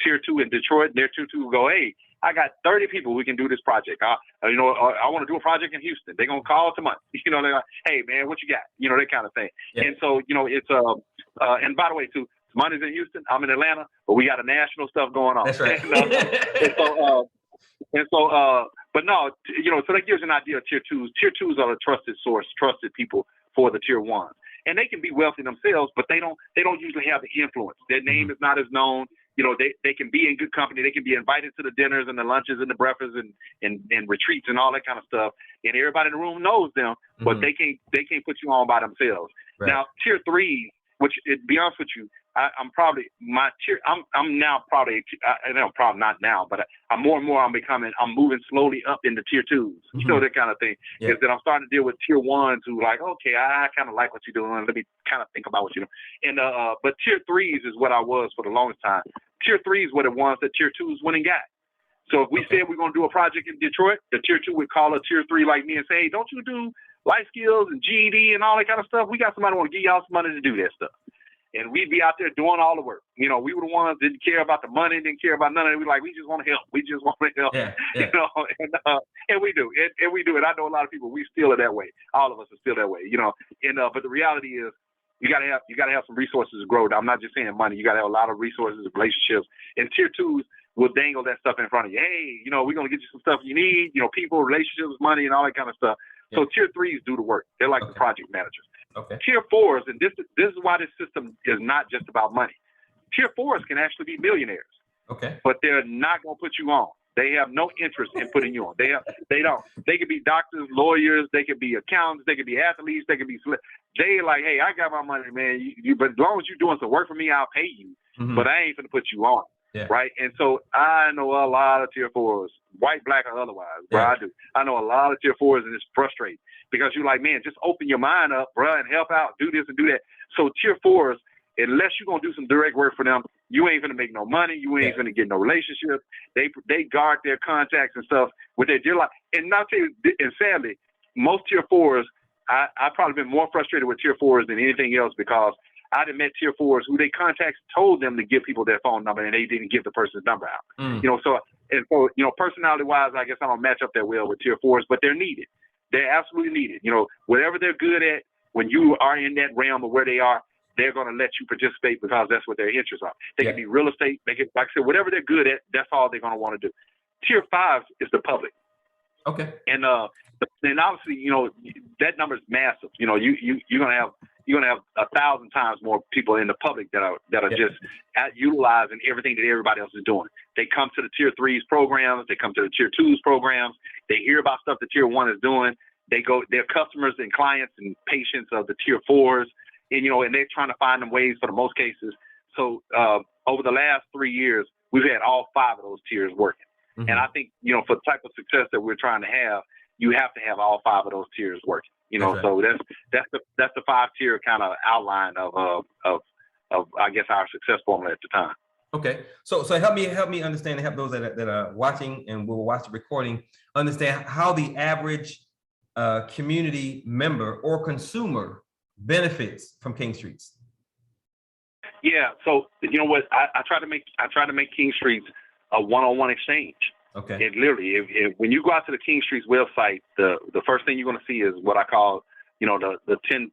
tier 2 in Detroit, their tier 2 will go, hey, I got 30 people we can do this project. I want to do a project in Houston. They're going to call tomorrow. They're like, hey, man, what you got? That kind of thing. Yeah. And so, it's and by the way, too, money's in Houston. I'm in Atlanta, but we got a national stuff going on. That's right. But no, so that gives you an idea of tier 2s. Tier 2s are a trusted source, trusted people for the tier 1s. And they can be wealthy themselves, but they don't usually have the influence. Their name is not as known. They can be in good company. They can be invited to the dinners and the lunches and the breakfasts and retreats and all that kind of stuff. And everybody in the room knows them, but they can't put you on by themselves. Right. Now, tier 3, which, to be honest with you, I'm probably my tier. I'm now probably probably not now, but I'm more and more. I'm moving slowly up into tier 2s. That kind of thing. Yeah. Is that I'm starting to deal with tier 1s who like, okay, I kind of like what you're doing. Let me kind of think about what you're doing. And but tier 3s is what I was for the longest time. Tier 3s were the ones that tier 2s went and got. So if we said we're going to do a project in Detroit, the tier 2 would call a tier 3 like me and say, hey, don't you do life skills and GED and all that kind of stuff? We got somebody who want to give y'all some money to do that stuff. And we'd be out there doing all the work. We were the ones that didn't care about the money, didn't care about none of it. We just want to help. We just want to help. Yeah. And we do. And we do it. I know a lot of people, we still are that way. All of us are still that way, but the reality is you gotta have some resources to grow. I'm not just saying money. You gotta have a lot of resources, relationships. And tier 2s will dangle that stuff in front of you. Hey, we're gonna get you some stuff you need, people, relationships, money, and all that kind of stuff. Yeah. So tier 3s do the work. They're like the project managers. Okay. Tier 4s, and this is why this system is not just about money. Tier 4s can actually be millionaires. Okay. But they're not going to put you on. They have no interest in putting you on. They don't. They could be doctors, lawyers, they could be accountants, they could be athletes, they could be They like, hey, I got my money, man. But as long as you're doing some work for me, I'll pay you. But I ain't gonna put you on. Right. And so I know a lot of tier 4s, white, black, or otherwise, bro. I do. I know a lot of tier 4s, and it's frustrating because you're like, man, just open your mind up, bro, and help out, do this and do that. So tier 4s, unless you're gonna do some direct work for them, you ain't gonna make no money. You ain't gonna get no relationship. They guard their contacts and stuff with their dear life. And not tell you, and sadly, most tier 4s, I've probably been more frustrated with tier 4s than anything else because I'd have met tier 4s who they contacts told them to give people their phone number and they didn't give the person's number out. So personality wise, I guess I don't match up that well with tier 4s, but they're needed. They're absolutely needed. Whatever they're good at, when you are in that realm of where they are, they're going to let you participate because that's what their interests are. They can be real estate. They can, like I said, whatever they're good at, that's all they're going to want to do. Tier 5 is the public. Okay. And obviously, that number is massive. You're going to have 1,000 times more people in the public that are just utilizing everything that everybody else is doing. They come to the tier 3s programs, they come to the tier 2s programs, they hear about stuff the tier 1 is doing. They're customers and clients and patients of the tier 4s, and they're trying to find them ways for the most cases. So over the last 3 years, we've had all 5 of those tiers working. And I think, for the type of success that we're trying to have, you have to have all 5 of those tiers working. So that's the 5-tier kind of outline of I guess our success formula at the time. Okay, so help me understand and help those that are watching and will watch the recording understand how the average community member or consumer benefits from King Streets. Yeah, so you know what, I try to make King Streets a one-on-one exchange. Okay. It literally, when you go out to the King Streets website, the first thing you're going to see is what I call, the 10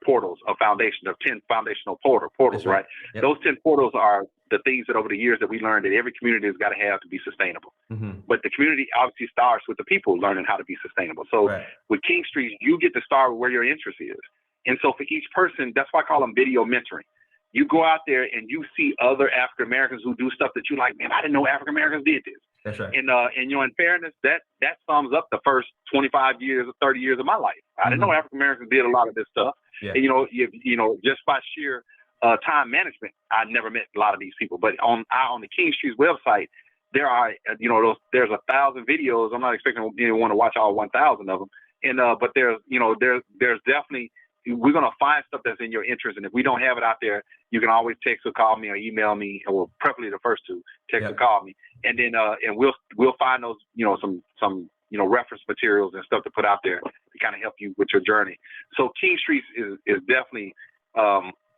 portals of foundation, of 10 foundational portals, right? Yep. Those 10 portals are the things that over the years that we learned that every community has got to have to be sustainable. But the community obviously starts with the people learning how to be sustainable. So with King Streets, you get to start with where your interest is. And so for each person, that's why I call them video mentoring. You go out there and you see other African Americans who do stuff that you like, man, I didn't know African Americans did this. That's right. And in fairness, that sums up the first 25 years or 30 years of my life. I didn't know African Americans did a lot of this stuff. Yeah. And, just by sheer time management, I never met a lot of these people. But on the King Streets website, there are there's 1,000 videos. I'm not expecting anyone to watch all 1,000 of them. And but there's definitely, we're going to find stuff that's in your interest. And if we don't have it out there, you can always text or call me or email me, or preferably the first two, text or call me. And then, and we'll find those, some reference materials and stuff to put out there to kind of help you with your journey. So King Streets is definitely,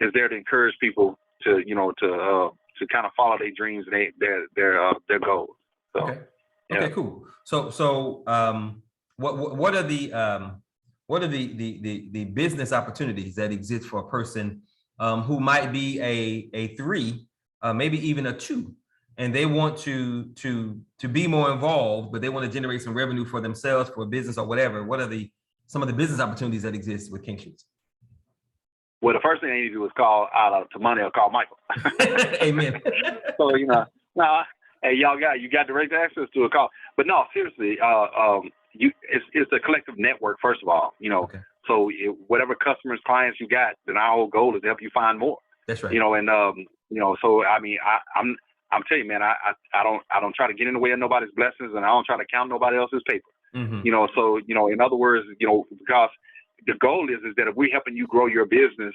is there to encourage people to, to kind of follow their dreams and their goals. So, okay, cool. So, what are the business opportunities that exist for a person who might be a 3, maybe even a 2, and they want to be more involved, but they want to generate some revenue for themselves, for a business or whatever? What are some of the business opportunities that exist with King Streets? Well, the first thing they need to do is call out to money or call Michael. Amen. So hey, you got direct access to a call, but no, seriously, it's a collective network, first of all, so whatever customers, clients you got, then our whole goal is to help you find more. That's right. So I mean, I'm telling you, man, I don't try to get in the way of nobody's blessings, and I don't try to count nobody else's paper. So in other words, because the goal is that if we're helping you grow your business,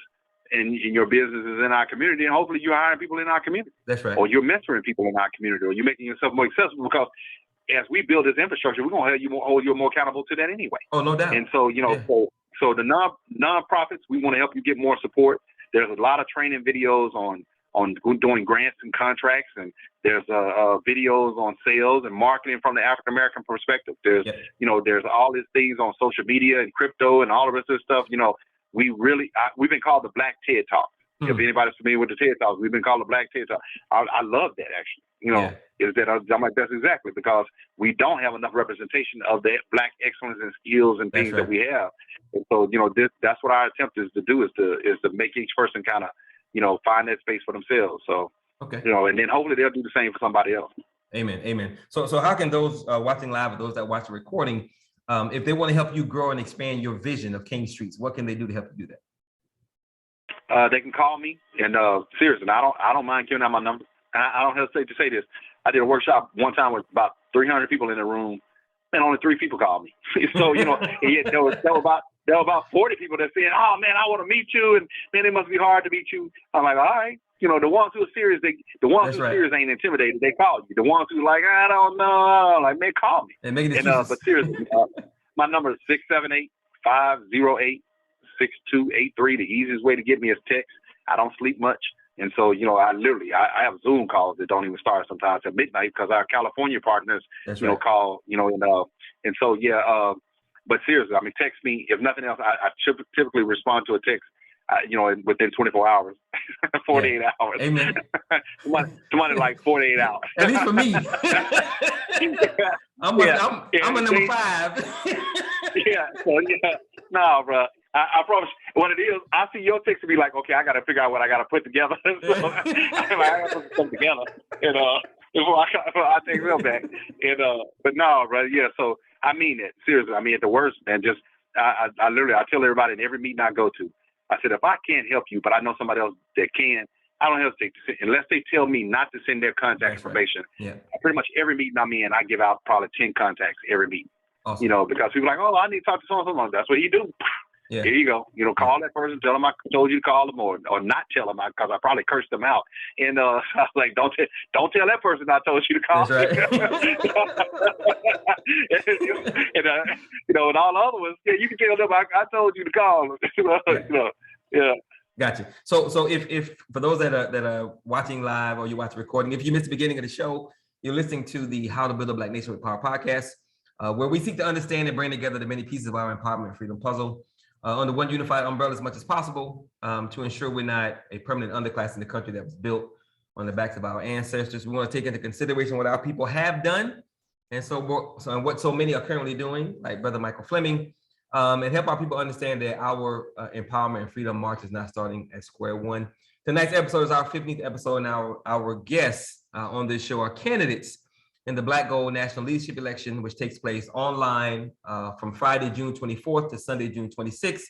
and your business is in our community, and hopefully you're hiring people in our community. That's right. Or you're mentoring people in our community, or you're making yourself more accessible, because as we build this infrastructure, we're going to hold you more accountable to that anyway. Oh, no doubt. And so, so the nonprofits, we want to help you get more support. There's a lot of training videos on doing grants and contracts, and there's videos on sales and marketing from the African American perspective. There's there's all these things on social media and crypto and all of this stuff. We've been called the Black TED Talk. If anybody's familiar with the TED Talk, we've been called the Black TED Talk. I love that, actually. Is that I'm like, that's exactly, because we don't have enough representation of that Black excellence and skills and things that we have. And so, that's what our attempt is to do, is to make each person kind of, find that space for themselves. So, and then hopefully they'll do the same for somebody else. Amen. Amen. So how can those watching live, or those that watch the recording, if they want to help you grow and expand your vision of King Streets, what can they do to help you do that? They can call me, and seriously, I don't mind giving out my number. I don't hesitate to say this. I did a workshop one time with about 300 people in the room, and only 3 people called me. So there were about 40 people that said, "Oh man, I want to meet you," and man, it must be hard to meet you. I'm like, all right. The ones who are serious, serious ain't intimidated. They call you. The ones who like, I don't know, like, man, call me. And but seriously, my number is 678-508-6283. The easiest way to get me is text. I don't sleep much. And so, I have Zoom calls that don't even start sometimes at midnight because our California partners, call, and so, but seriously, I mean, text me. If nothing else, I typically respond to a text, within 24 hours, 48 hours. Amen. Somebody like 48 hours. At least for me. I'm a number 5. No, bro. I promise. What it is, I see your text to be like, okay, I got to figure out what I got to put together. So I got to put something together, before I take them back. But no, bro. Yeah. So I mean it seriously. I mean, at the worst, man. Just I tell everybody in every meeting I go to, I said, if I can't help you, but I know somebody else that can, I don't hesitate to unless they tell me not to send their contact information. Right. Yeah. Pretty much every meeting I'm in, I give out probably 10 contacts every meeting. Awesome. Because people are like, oh, I need to talk to someone. That's what you do. Yeah. Here you go. Call that person, tell them I told you to call them, or not tell them because I probably cursed them out. And I was like, don't tell that person I told you to call. That's right. and all the other ones, you can tell them I told you to call. Yeah. Gotcha. So if for those that are watching live or you watch the recording, if you missed the beginning of the show, you're listening to the How to Build a Black Nation with Power podcast, where we seek to understand and bring together the many pieces of our empowerment and freedom puzzle under one unified umbrella as much as possible, to ensure we're not a permanent underclass in the country that was built on the backs of our ancestors. We want to take into consideration what our people have done, and what so many are currently doing, like Brother Michael Fleming, and help our people understand that our empowerment and freedom march is not starting at square one. Tonight's episode is our 15th episode, and our guests on this show are candidates in the Black Gold National Leadership Election, which takes place online from Friday, June 24th to Sunday, June 26th.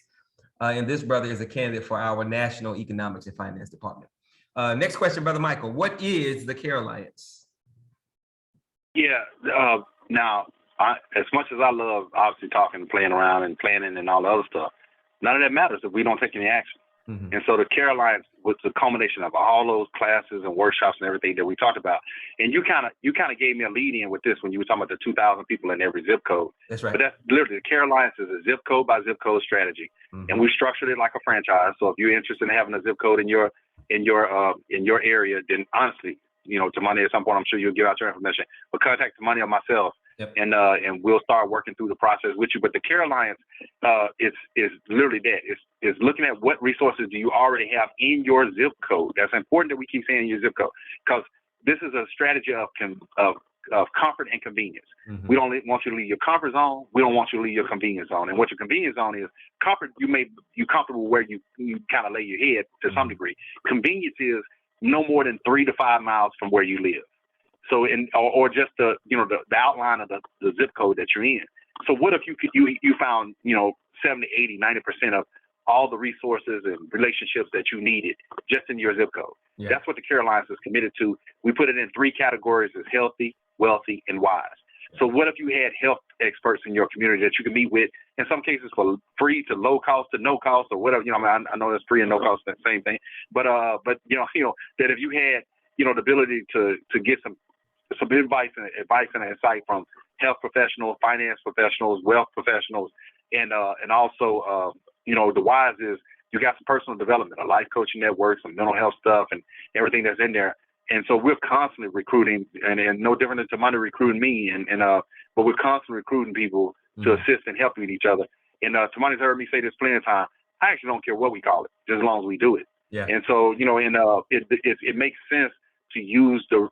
And this brother is a candidate for our National Economics and Finance Department. Next question, Brother Michael. What is the CARE Alliance? Yeah. Now, as much as I love obviously talking, playing around and planning and all the other stuff, none of that matters if we don't take any action. Mm-hmm. And so the CARE Alliance was the culmination of all those classes and workshops and everything that we talked about. And you kind of gave me a lead in with this when you were talking about the 2,000 people in every zip code. That's right. But that's literally the CARE Alliance is a zip code by zip code strategy, mm-hmm. and we structured it like a franchise. So if you're interested in having a zip code in your area, then honestly, Tamani, at some point I'm sure you'll give out your information. But contact Tamani or myself. Yep. And we'll start working through the process with you. But the CARE Alliance is literally that. It's looking at what resources do you already have in your zip code. That's important that we keep saying your zip code, because this is a strategy of comfort and convenience. Mm-hmm. We don't want you to leave your comfort zone. We don't want you to leave your convenience zone. And what your convenience zone is, comfort, you comfortable where you kind of lay your head to mm-hmm. some degree. Convenience is no more than 3 to 5 miles from where you live. So, or just the outline of the zip code that you're in. So what if you found 70, 80, 90% of all the resources and relationships that you needed just in your zip code? Yeah. That's what the CARE Alliance is committed to. We put it in 3 categories: as healthy, wealthy, and wise. So what if you had health experts in your community that you can meet with, in some cases for free to low cost to no cost or whatever? I know that's free and no cost, the same thing. But that if you had the ability to get some advice and insight from health professionals, finance professionals, wealth professionals, and also the wise is you got some personal development, a life coaching network, some mental health stuff, and everything that's in there. And so we're constantly recruiting, and no different than Tamani recruiting me, but we're constantly recruiting people to assist and help with each other. And Tamani's heard me say this plenty of times. I actually don't care what we call it, just as long as we do it. Yeah. And so it makes sense to use the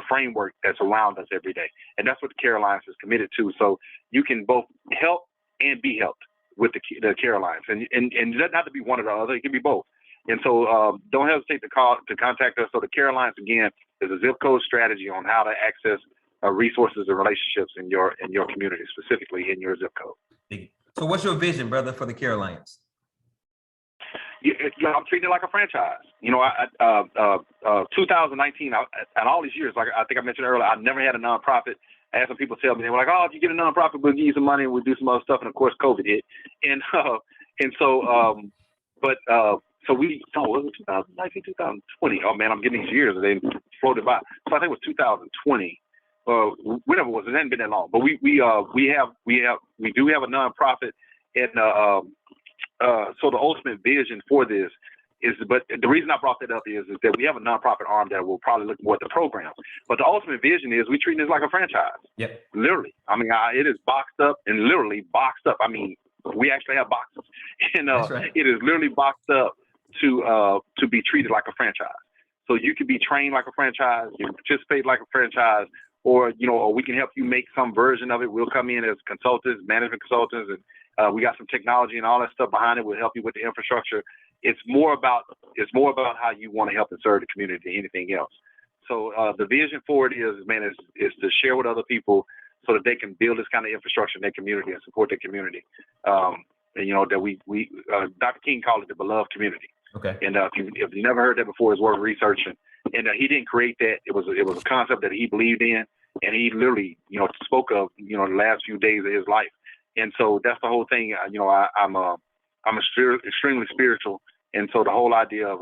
framework that's around us every day. And that's what the CARE Alliance is committed to. So you can both help and be helped with the CARE Alliance. And it doesn't have to be one or the other. It can be both. And so don't hesitate to contact us. So the CARE Alliance, again, is a zip code strategy on how to access resources and relationships in your community, specifically in your zip code. So what's your vision, brother, for the CARE Alliance? I'm treating it like a franchise. 2019, and all these years, like I think I mentioned earlier, I never had a nonprofit. I had some people tell me, they were like, "Oh, if you get a nonprofit, we'll give you some money and we'll do some other stuff." And of course, COVID hit, so we, was it 2019, 2020? Oh man, I'm getting these years and they floated by. So I think it was 2020. Whatever it was, it hadn't been that long. But we do have a nonprofit, and so the ultimate vision for this is, but the reason I brought that up is that we have a nonprofit arm that will probably look more at the program. But the ultimate vision is we treat this like a franchise. Yep. Literally. I mean, it is boxed up and literally boxed up. I mean, we actually have boxes, and right. It is literally boxed up to be treated like a franchise. So you can be trained like a franchise, you can participate like a franchise, or we can help you make some version of it. We'll come in as consultants, management consultants, and we got some technology and all that stuff behind it. We'll help you with the infrastructure. It's more about how you want to help and serve the community than anything else. So the vision for it is to share with other people so that they can build this kind of infrastructure in their community and support their community. And that we Dr. King called it the beloved community. Okay. And if you never heard that before, it's worth researching. And he didn't create that. It was a concept that he believed in, and he literally spoke of the last few days of his life. And so that's the whole thing. I'm extremely spiritual, and so the whole idea of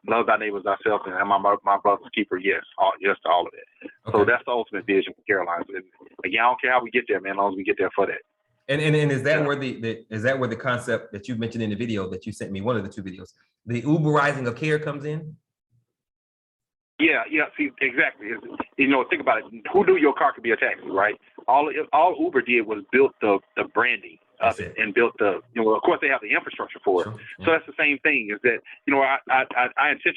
love thy neighbors thyself, and my brother's keeper, yes to all of that. Okay. So that's the ultimate vision for Caroline's. And again, I don't care how we get there, man, as long as we get there for that. And is that where the concept that you mentioned in the video that you sent me, one of the two videos, the Uberizing of care comes in? Yeah. See, exactly. Think about it. Who knew your car could be a taxi, right? All Uber did was built the branding of it and built of course they have the infrastructure for it. Sure. Yeah. So that's the same thing. Is that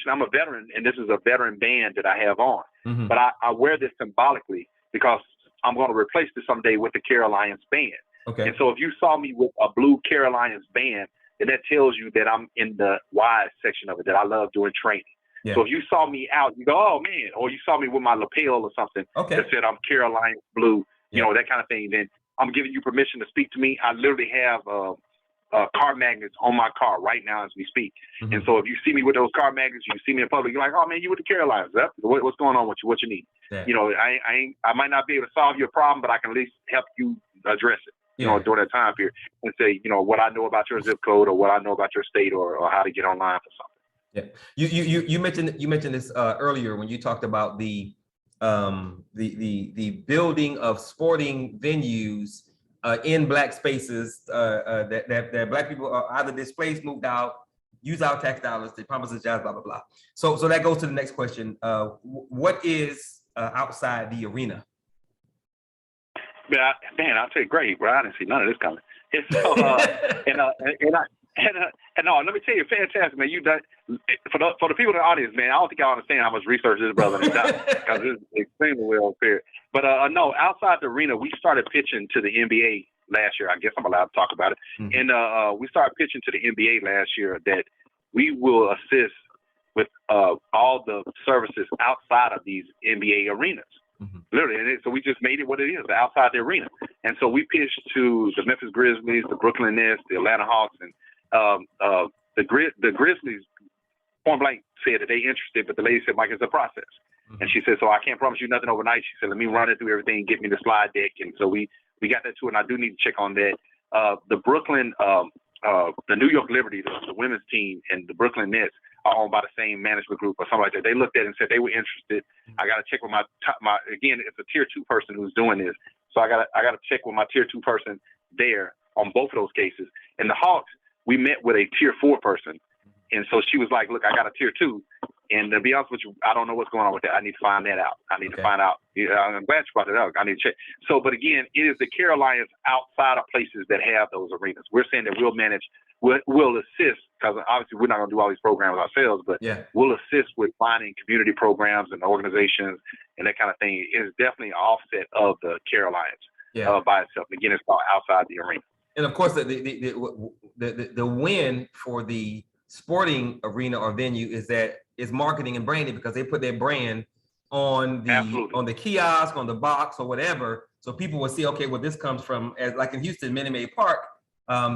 I'm a veteran, and this is a veteran band that I have on, mm-hmm. but I wear this symbolically because I'm going to replace this someday with the Caroline's band. Okay. And so if you saw me with a blue Caroline's band, then that tells you that I'm in the wise section of it, that I love doing training. Yeah. So if you saw me out, you go, oh man, or you saw me with my lapel or something that said I'm Caroline's blue, that kind of thing, then I'm giving you permission to speak to me. I literally have car magnets on my car right now as we speak. Mm-hmm. And so if you see me with those car magnets, you see me in public, you're like, oh man, you with the Carolines. What's going on with you? What you need? Yeah. I might not be able to solve your problem, but I can at least help you address it. During that time period, and say, what I know about your zip code, or what I know about your state, or how to get online for something. Yeah, you mentioned this earlier when you talked about the building of sporting venues in Black spaces that Black people are either displaced, moved out, use our tax dollars, they promise us jobs, blah blah blah. So that goes to the next question. What is outside the arena? Man, I'll tell you, great, bro. I didn't see none of this coming. And so, no, let me tell you, fantastic, man. You done for the people in the audience, man. I don't think y'all understand how much research this brother has done because it's extremely well prepared. But no, outside the arena, we started pitching to the NBA last year. I guess I'm allowed to talk about it. Mm-hmm. And we started pitching to the NBA last year that we will assist with all the services outside of these NBA arenas. Mm-hmm. Literally, and so we just made it what it is, outside the arena. And so we pitched to the Memphis Grizzlies, the Brooklyn Nets, the Atlanta Hawks, and the Grizzlies point blank said that they interested, but the lady said, Mike, it's a process. Mm-hmm. And she said, so I can't promise you nothing overnight. She said, let me run it through everything, get me the slide deck. And so we got that too, and I do need to check on that. The Brooklyn, the New York Liberty, the women's team, and the Brooklyn Nets are owned by the same management group or something like that. They looked at it and said they were interested. I got to check with my again, it's a tier 2 person who's doing this. So I got to check with my tier 2 person there on both of those cases. And the Hawks, we met with a tier 4 person. And so she was like, look, I got a tier 2. And to be honest with you, I don't know what's going on with that. I need to find that out. I need to find out. I'm glad you brought it up. I need to check. So, but again, it is the Carolinas outside of places that have those arenas. We're saying that we'll manage, we'll assist, because obviously we're not going to do all these programs ourselves, but we'll assist with finding community programs and organizations and that kind of thing. It is definitely an offset of the Carolinas by itself. Again, it's called outside the arena. And of course, the win for the sporting arena or venue is that it's marketing and branding, because they put their brand on the kiosk, on the box, or whatever, so people will see, okay, well, this comes from, as like in Houston, Minute Maid Park,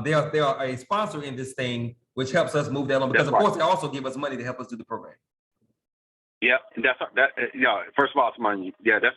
they are a sponsor in this thing, which helps us move that along because, of course, they also give us money to help us do the program. Yeah, first of all, it's money. Yeah, that's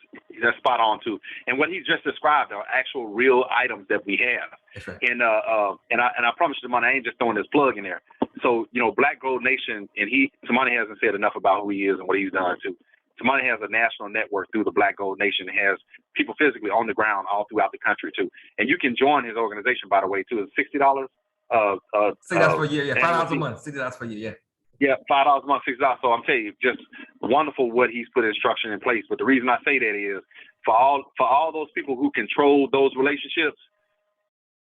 spot on too. And what he just described are actual real items that we have. That's right. And I promise you, Tamani, I ain't just throwing this plug in there. So Black Gold Nation, and Tamani hasn't said enough about who he is and what he's done too. Tamani has a national network through the Black Gold Nation. It has people physically on the ground all throughout the country too. And you can join his organization, by the way, too. It's $60. $60 for a year, yeah. $5 a month, $60 for a year, yeah. Yeah, $5 a month, $6. So I'm telling you, just wonderful what he's put instruction in place. But the reason I say that is for all those people who control those relationships,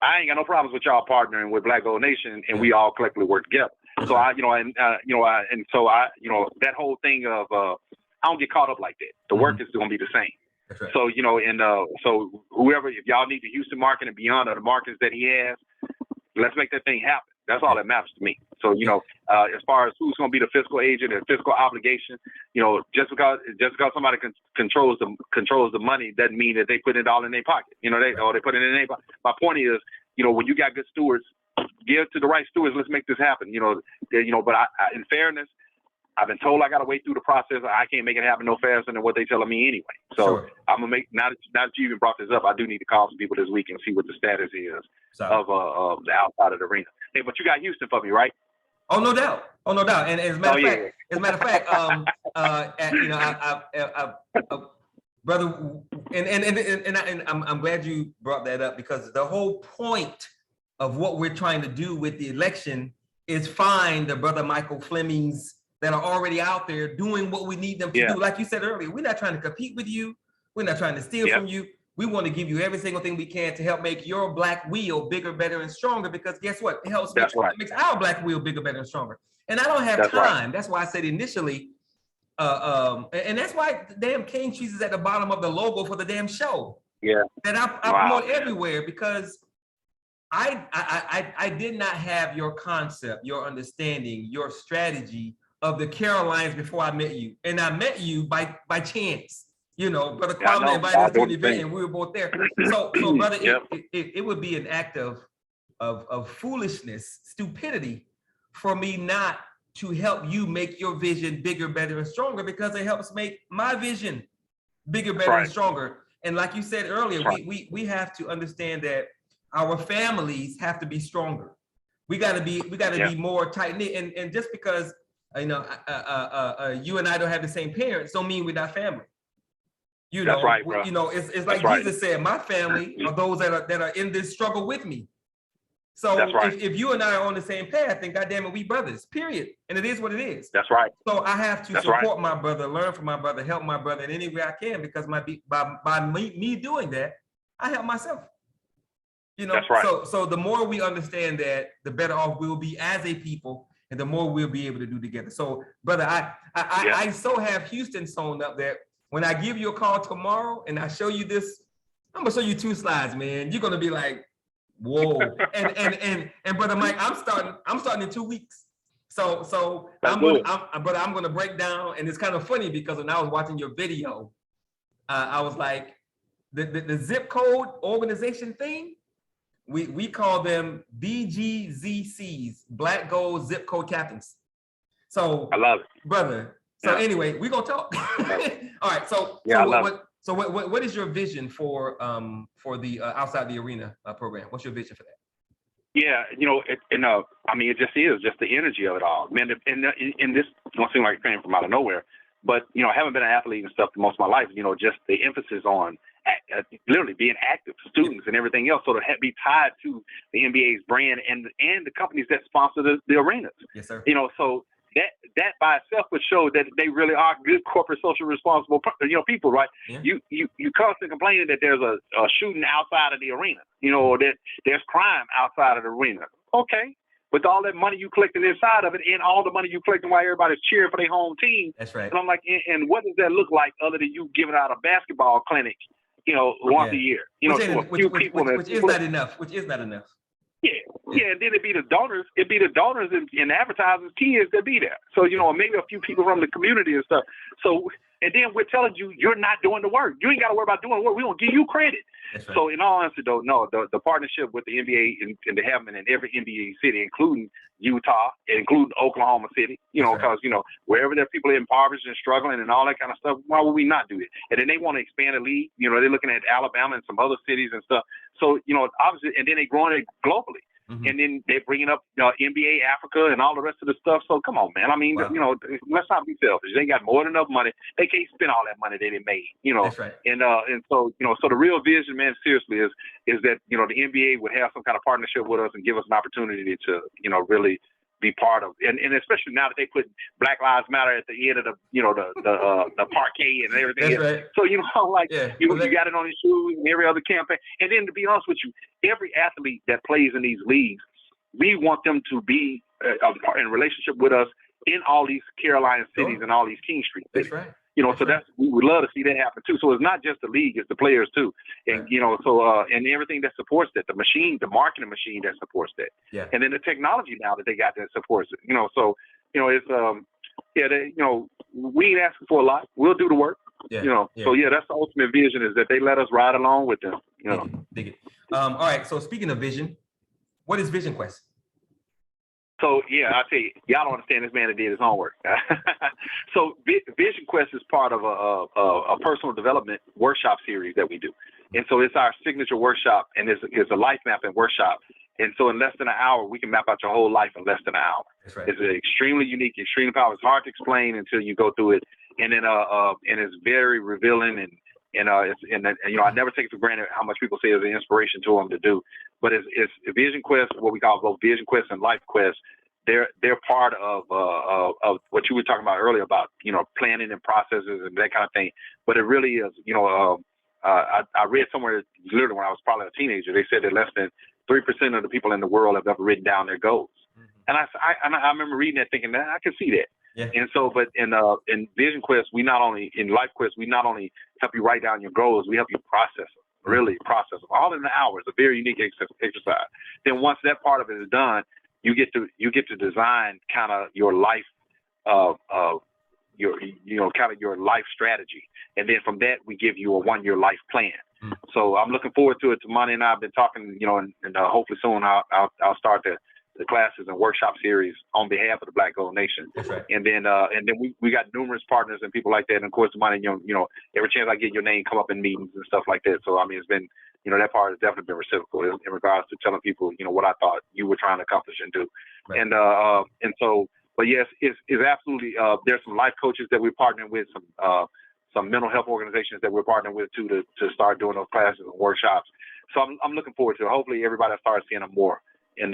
I ain't got no problems with y'all partnering with Black Gold Nation, and we all collectively work together. So that whole thing of I don't get caught up like that. The work is going to be the same. That's right. So so whoever, if y'all need the Houston market and beyond, or the markets that he has, let's make that thing happen. That's all that matters to me. So, as far as who's going to be the fiscal agent and fiscal obligation, just because somebody controls the money doesn't mean that they put it all in their pocket. They put it in their pocket. My point is, when you got good stewards, give to the right stewards. Let's make this happen. But in fairness, I've been told I got to wait through the process. I can't make it happen no faster than what they're telling me anyway. So I'm gonna now that you even brought this up, I do need to call some people this week and see what the status is of the outside of the arena. Hey, but you got Houston for me, right? Oh, no doubt. And as a matter of fact, brother, and I'm glad you brought that up, because the whole point of what we're trying to do with the election is find the brother Michael Flemings that are already out there doing what we need them to do. Like you said earlier, we're not trying to compete with you. We're not trying to steal from you. We want to give you every single thing we can to help make your black wheel bigger, better, and stronger, because guess what? It helps it makes our black wheel bigger, better, and stronger. And I don't have time. Right. That's why I said initially, and that's why the damn cane cheese is at the bottom of the logo for the damn show. Yeah. That I promote everywhere, because I did not have your concept, your understanding, your strategy of the Carolines before I met you. And I met you by chance. Brother Kwame invited us to an event and we were both there. So brother, it would be an act of foolishness, stupidity for me not to help you make your vision bigger, better, and stronger, because it helps make my vision bigger, better, and stronger. And like you said earlier, we have to understand that our families have to be stronger. We gotta be more tight-knit. And just because you and I don't have the same parents don't mean we're not family. That's right, bro. It's like Jesus said, my family are those that are in this struggle with me. So if you and I are on the same path, then goddamn it, we brothers, period. And it is what it is. That's right. So I have to support my brother, learn from my brother, help my brother in any way I can, because by me doing that, I help myself. That's right. So the more we understand that, the better off we'll be as a people, and the more we'll be able to do together. So, brother, I so have Houston sewn up that when I give you a call tomorrow and I show you this, I'm gonna show you 2 slides, man. You're gonna be like, whoa. and brother Mike, I'm starting in 2 weeks. So I'm gonna break down, and it's kind of funny because when I was watching your video, I was like, the zip code organization thing. We call them BGZCs, Black Gold Zip Code Captains. So I love it, brother. So anyway, we're gonna talk. All right. So what is your vision for the outside the arena program? What's your vision for that? Yeah, I mean, it just is just the energy of it all, man. And this don't seem like it came from out of nowhere, but I haven't been an athlete and stuff for most of my life. Just the emphasis on literally being active students and everything else, so to be tied to the NBA's brand and the companies that sponsor the arenas. Yes, sir. So that by itself would show that they really are good corporate, social, responsible people, right? Yeah. You constantly complaining that there's a shooting outside of the arena, or that there's crime outside of the arena. Okay. With all that money you collected inside of it, and all the money you collected while everybody's cheering for their home team. That's right. And I'm like, and what does that look like other than you giving out a basketball clinic, once a year? Which is not enough. Yeah. And then it'd be the donors and advertisers, kids that be there. So, maybe a few people from the community and stuff. So and then we're telling you you're not doing the work. You ain't got to worry about doing the work. We gonna give you credit. Right. So in all honesty, though, no, the partnership with the NBA and the having in every NBA city, including Utah, including Oklahoma City, because wherever there are people impoverished and struggling and all that kind of stuff, why would we not do it? And then they want to expand the league. They're looking at Alabama and some other cities and stuff. So obviously, and then they're growing it globally. Mm-hmm. And then they're bringing up NBA Africa and all the rest of the stuff. So come on, man. I mean, right. Let's not be selfish. They got more than enough money. They can't spend all that money they made. That's right. And so so the real vision, man, seriously, is that the NBA would have some kind of partnership with us and give us an opportunity to really be part of, and especially now that they put Black Lives Matter at the end of the parquet and everything. That's right. So you got it on your shoes and every other campaign. And then to be honest with you, every athlete that plays in these leagues, we want them to be in relationship with us in all these Carolina cities and all these King Street cities. That's right. So we would love to see that happen too. So it's not just the league, it's the players too. And, and everything that supports that, the marketing machine that supports that. Yeah. And then the technology now that they got that supports it, it's, we ain't asking for a lot. We'll do the work, So that's the ultimate vision, is that they let us ride along with them, Dig it. All right. So speaking of vision, what is Vision Quest? So, I tell you, y'all don't understand this man that did his homework. So Vision Quest is part of a personal development workshop series that we do. And so it's our signature workshop, and it's a life mapping workshop. And so in less than an hour, we can map out your whole life in less than an hour. That's right. It's extremely unique, extremely powerful. It's hard to explain until you go through it. And then and it's very revealing, and I never take it for granted how much people say is an inspiration to them to do. But it's Vision Quest, what we call both Vision Quest and Life Quest. They're part of what you were talking about earlier about planning and processes and that kind of thing. But it really is I read somewhere literally when I was probably a teenager, they said that less than 3% of the people in the world have ever written down their goals. Mm-hmm. And I remember reading that thinking that I can see that. Yeah. And so, but in Vision Quest, in Life Quest, we not only help you write down your goals, we help you process them, really process them, all in an hour. It's a very unique exercise. Then once that part of it is done, you get to design kind of your life, your life strategy, and then from that we give you a 1-year life plan. Mm. So I'm looking forward to it. Tamani and I have been talking, and hopefully soon I'll start the classes and workshop series on behalf of the Black Gold Nation. That's right. And then we got numerous partners and people like that. And of course, Tamani, every chance I get your name come up in meetings and stuff like that. So I mean, it's been. That part has definitely been reciprocal in regards to telling people, what I thought you were trying to accomplish and do. Right. And so, but yes, it's absolutely, there's some life coaches that we're partnering with, some mental health organizations that we're partnering with too, to start doing those classes and workshops. So I'm looking forward to it. Hopefully everybody will start seeing them more by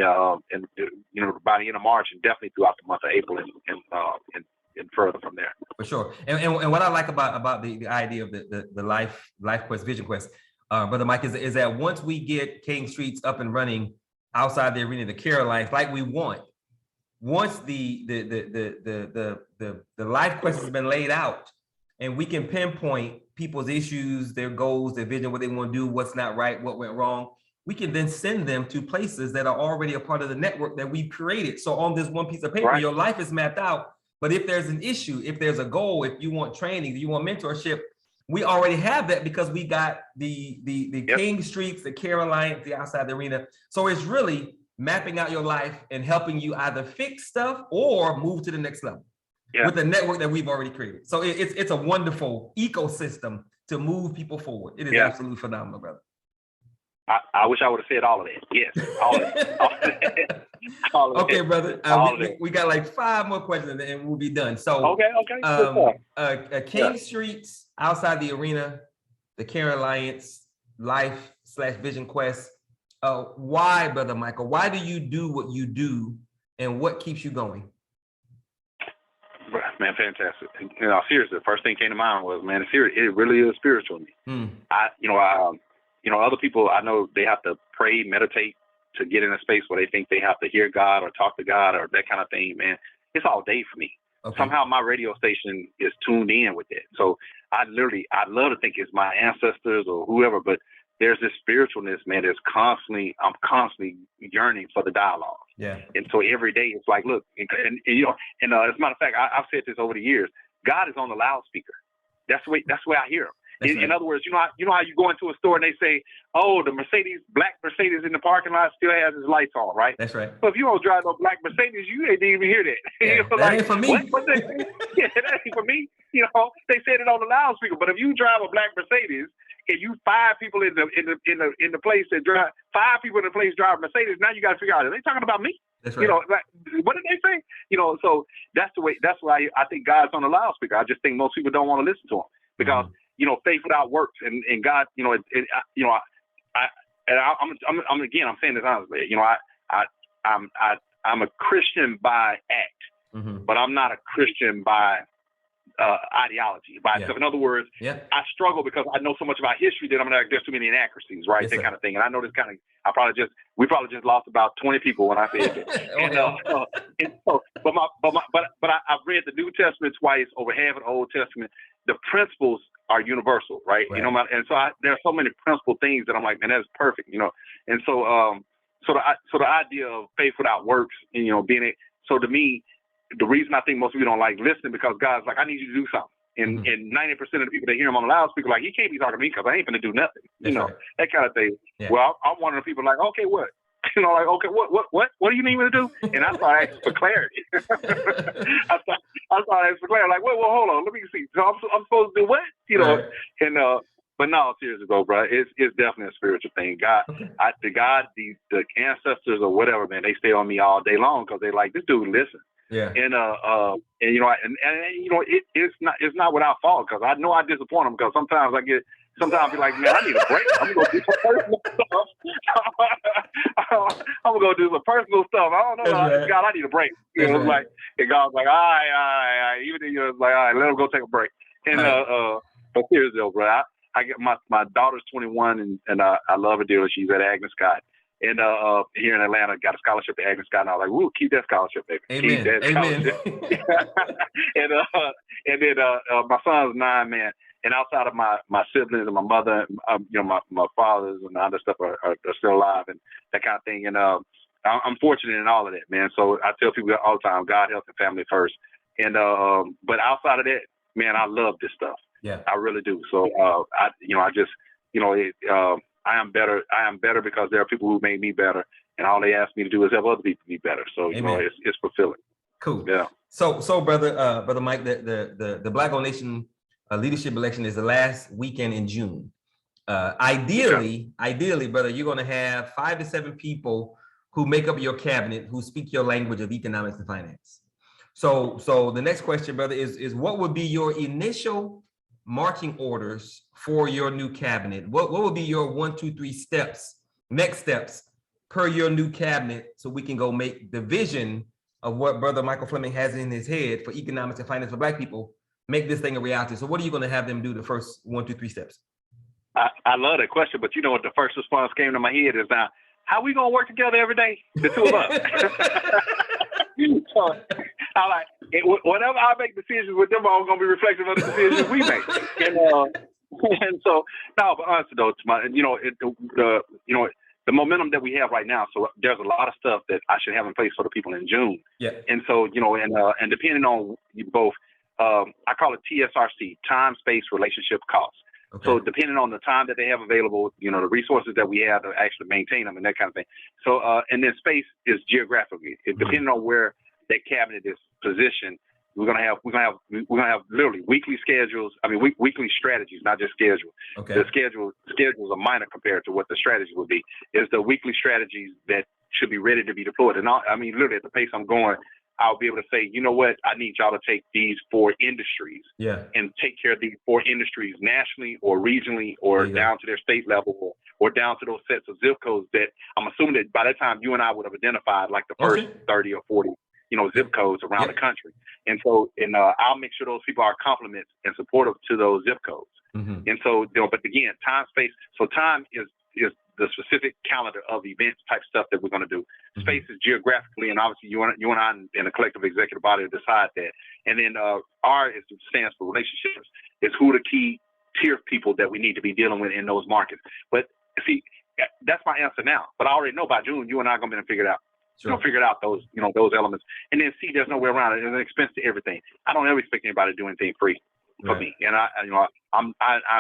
the end of March, and definitely throughout the month of April and further from there. For sure. And what I like about the idea of the Life Quest, Vision Quest, Brother Mike, is that once we get King Streets up and running outside the arena, the Carolines, like we want, once the Life Quest has been laid out, and we can pinpoint people's issues, their goals, their vision, what they want to do, what's not right, what went wrong, we can then send them to places that are already a part of the network that we've created. So on this one piece of paper, your life is mapped out. But if there's an issue, if there's a goal, if you want training, if you want mentorship, we already have that because we got the King Streets, the Carolines, the outside the arena. So it's really mapping out your life and helping you either fix stuff or move to the next level with the network that we've already created. So it's a wonderful ecosystem to move people forward. It is absolutely phenomenal, brother. I wish I would have said all of that. Yes, all of it. All of okay, it. Brother. We got like 5 more questions and we'll be done. So King Streets, outside the arena, the Carolines, Life/Vision Quest. Why, Brother Michael? Why do you do what you do, and what keeps you going? Man, fantastic. Seriously, the first thing came to mind was, man, it really is spiritual to me. Other people, I know they have to pray, meditate to get in a space where they think they have to hear God or talk to God or that kind of thing, man. It's all day for me. Okay. Somehow my radio station is tuned in with it. So I'd love to think it's my ancestors or whoever, but there's this spiritualness, man, I'm constantly yearning for the dialogue. Yeah. And so every day it's like, look, and as a matter of fact, I've said this over the years, God is on the loudspeaker. That's the way I hear them. In other words, you know how you go into a store and they say, "Oh, the black Mercedes in the parking lot still has its lights on," right? That's right. But if you don't drive no black Mercedes, you ain't even hear that. Yeah, that ain't for me. What they say? Yeah, that ain't for me. They said it on the loudspeaker. But if you drive a black Mercedes and you 5 people in the place that drive 5 people in the place drive Mercedes, now you got to figure out, are they talking about me? That's right. What did they say? So that's the way. That's why I think God's on the loudspeaker. I just think most people don't want to listen to him because faith without works, and God, I'm saying this honestly. I'm a Christian by act, but I'm not a Christian by ideology. So in other words, I struggle because I know so much about history that I'm like, there's too many inaccuracies, right? That kind of thing. And I know this kind of, we probably just lost about 20 people when I said that. But I've read the New Testament twice, over half of the Old Testament. The principles are universal, right? And so there are so many principal things that I'm like, man, that's perfect, And so, so the idea of faith without works, and so to me, the reason I think most people don't like listening because God's like, I need you to do something. And 90% of the people that hear him on the loudspeaker, like, he can't be talking to me because I ain't going to do nothing. That kind of thing. Yeah. Well, I'm one of the people like, okay, what? Okay, what do you need me to do? And I started asking for clarity. I started asking for clarity. Like, well, hold on, let me see. So I'm supposed to do what? Right. But no, seriously, bro, it's definitely a spiritual thing. God, the ancestors or whatever, man, they stay on me all day long because they like, this dude listen. Yeah. And it's not without fault because I know I disappoint them because sometimes I be like, man, I need a break. I'm gonna go do some personal stuff. I'm gonna go do some personal stuff. I don't know, right. God, I need a break. Right. Like, and God's like, all right. Even it's like, all right, let him go take a break. And but seriously, though, bro, I get my daughter's 21 and I love her dearly. She's at Agnes Scott. And here in Atlanta, got a scholarship at Agnes Scott, and I was like, "Woo, keep that scholarship, baby." Amen. Keep that scholarship. and then my son's 9, man. And outside of my siblings and my mother, my fathers and other stuff are still alive and that kind of thing. And I'm fortunate in all of that, man. So I tell people all the time, God, health, and family first. And but outside of that, man, I love this stuff. Yeah, I really do. So I am better. I am better because there are people who made me better, and all they ask me to do is help other people be better. So it's fulfilling. Cool. Yeah. So brother Mike, the Black Gold Nation leadership election is the last weekend in June. Ideally, brother, you're going to have 5 to 7 people who make up your cabinet who speak your language of economics and finance. So the next question, brother, is what would be your initial marching orders for your new cabinet? What would be your 1, 2, 3 next steps per your new cabinet, so we can go make the vision of what Brother Michael Fleming has in his head for economics and finance for Black people, make this thing a reality? So what are you going to have them do the first 1, 2, 3 steps? I love that question, but you know what the first response came to my head is, now, how we going to work together every day? The two of us. So, I like, whenever I make decisions with them, I'm going to be reflective of the decisions we make. And so, no, but honestly though, the momentum that we have right now, so there's a lot of stuff that I should have in place for the people in June. Yeah. And so, and depending on both, I call it TSRC, time, space, relationship, cost. Okay. So depending on the time that they have available, the resources that we have to actually maintain them and that kind of thing. So, and then space is geographically, depending on where that cabinet is positioned. We're gonna have literally weekly schedules. I mean, weekly strategies, not just schedule. Okay. The schedules are minor compared to what the strategy would be. It's the weekly strategies that should be ready to be deployed. And literally at the pace I'm going, I'll be able to say, you know what, I need y'all to take these 4 industries, and take care of these 4 industries nationally or regionally or down to their state level or down to those sets of zip codes that I'm assuming that by that time you and I would have identified like the first 30 or 40. Zip codes around the country. And so, I'll make sure those people are complements and supportive to those zip codes. Mm-hmm. And so, but again, time, space. So time is the specific calendar of events type stuff that we're going to do. Mm-hmm. Space is geographically, and obviously you and I in a collective executive body decide that. And then R stands for relationships. It's who the key tier people that we need to be dealing with in those markets. But see, that's my answer now. But I already know by June, you and I are going to be able to figure it out. Sure. Figure out those elements. And then C, there's no way around it. There's an expense to everything. I don't ever expect anybody to do anything free. for me. And I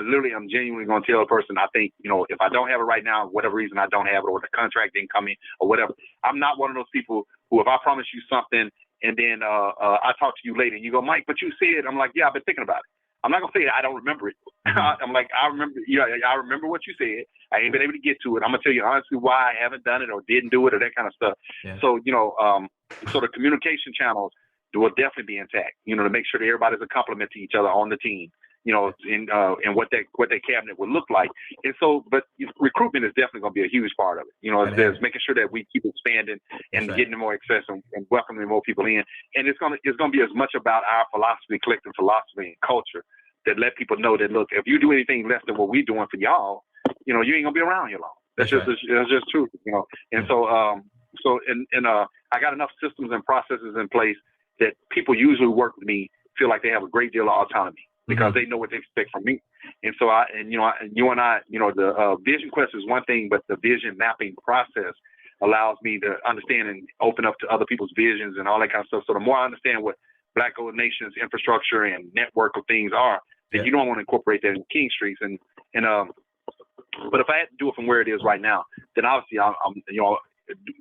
literally am genuinely going to tell a person, I think, if I don't have it right now, whatever reason I don't have it, or the contract didn't come in or whatever, I'm not one of those people who, if I promise you something and then I talk to you later and you go, Mike, but you said, I'm like, yeah, I've been thinking about it. I'm not going to say I don't remember it. I'm like, I remember what you said. I ain't been able to get to it. I'm going to tell you honestly why I haven't done it or didn't do it or that kind of stuff. Yeah. So, so the communication channels will definitely be intact, to make sure that everybody's a compliment to each other on the team, and what that cabinet would look like. And so, but recruitment is definitely going to be a huge part of it. There's making sure that we keep expanding and getting more access and welcoming more people in. And it's going to be as much about our philosophy, collective philosophy and culture, that let people know that, look, if you do anything less than what we're doing for y'all, you ain't gonna be around here long. That's just true, And so, I got enough systems and processes in place that people usually work with me feel like they have a great deal of autonomy because they know what they expect from me. And so you and I, the vision quest is one thing, but the vision mapping process allows me to understand and open up to other people's visions and all that kind of stuff. So the more I understand what Black Gold Nation's infrastructure and network of things are, then you don't want to incorporate that in King Streets. But if I had to do it from where it is right now, then obviously I'm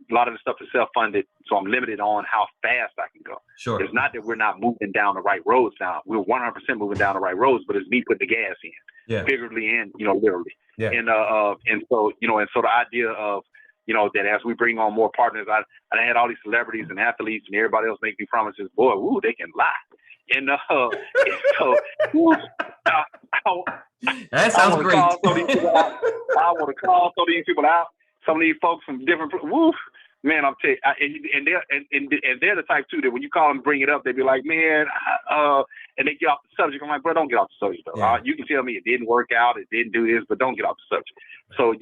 a lot of the stuff is self-funded, so I'm limited on how fast I can go. Sure. It's not that we're not moving down the right roads now. We're 100% moving down the right roads, but it's me putting the gas in, figuratively and literally. Yeah. And so the idea of that as we bring on more partners, I had all these celebrities and athletes and everybody else make me promises. Boy, woo, they can lie. And so that sounds great. I want to call some of these people out. Some of these folks from different, man, I'm telling you, and they're the type too that when you call them, bring it up, they be like, man, and they get off the subject. I'm like, bro, don't get off the subject though. Yeah. You can tell me it didn't work out, it didn't do this, but don't get off the subject. So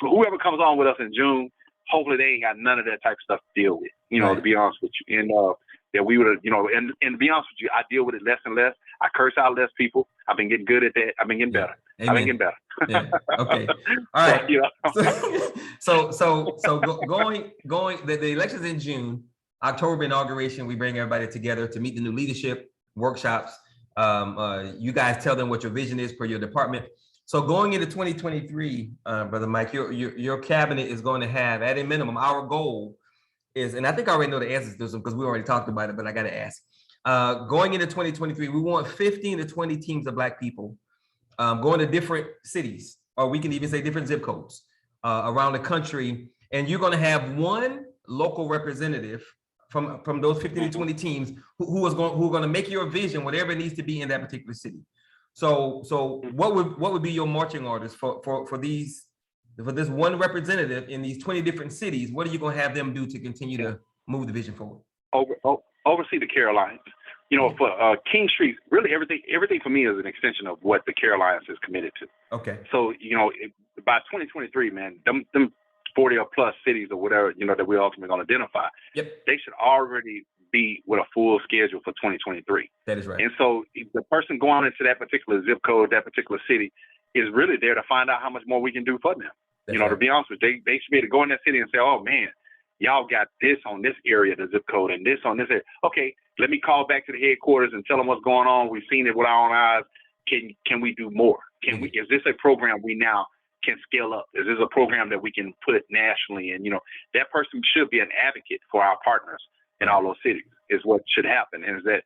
whoever comes on with us in June, hopefully they ain't got none of that type of stuff to deal with. To be honest with you, and that we would, and to be honest with you, I deal with it less and less. I curse out less people. I've been getting good at that. I've been getting better. Amen. I've been getting better. Yeah. Okay. All right. So going. The election's in June. October inauguration. We bring everybody together to meet the new leadership workshops. You guys tell them what your vision is per your department. So going into 2023, Brother Mike, your cabinet is going to have, at a minimum, our goal is, and I think I already know the answers to this because we already talked about it, but I got to ask. Going into 2023, we want 15 to 20 teams of Black people going to different cities, or we can even say different zip codes around the country. And you're going to have one local representative from those 15 to 20 teams who are going to make your vision whatever it needs to be in that particular city. So what would be your marching orders for this one representative in these 20 different cities? What are you going to have them do to continue to move the vision forward? Oversee the Carolinas. For King Street, really everything for me is an extension of what the Carolinas is committed to. Okay. So, by 2023, man, them 40 or plus cities or whatever, that we're ultimately going to identify, they should already be with a full schedule for 2023. That is right. And so the person going into that particular zip code, that particular city, is really there to find out how much more we can do for them. That's right. To be honest with you, they should be able to go in that city and say, oh, man, y'all got this on this area, the zip code, and this on this area. Okay, let me call back to the headquarters and tell them what's going on. We've seen it with our own eyes. Can we do more? Is this a program we now can scale up? Is this a program that we can put nationally? And, that person should be an advocate for our partners in all those cities is what should happen. And is that,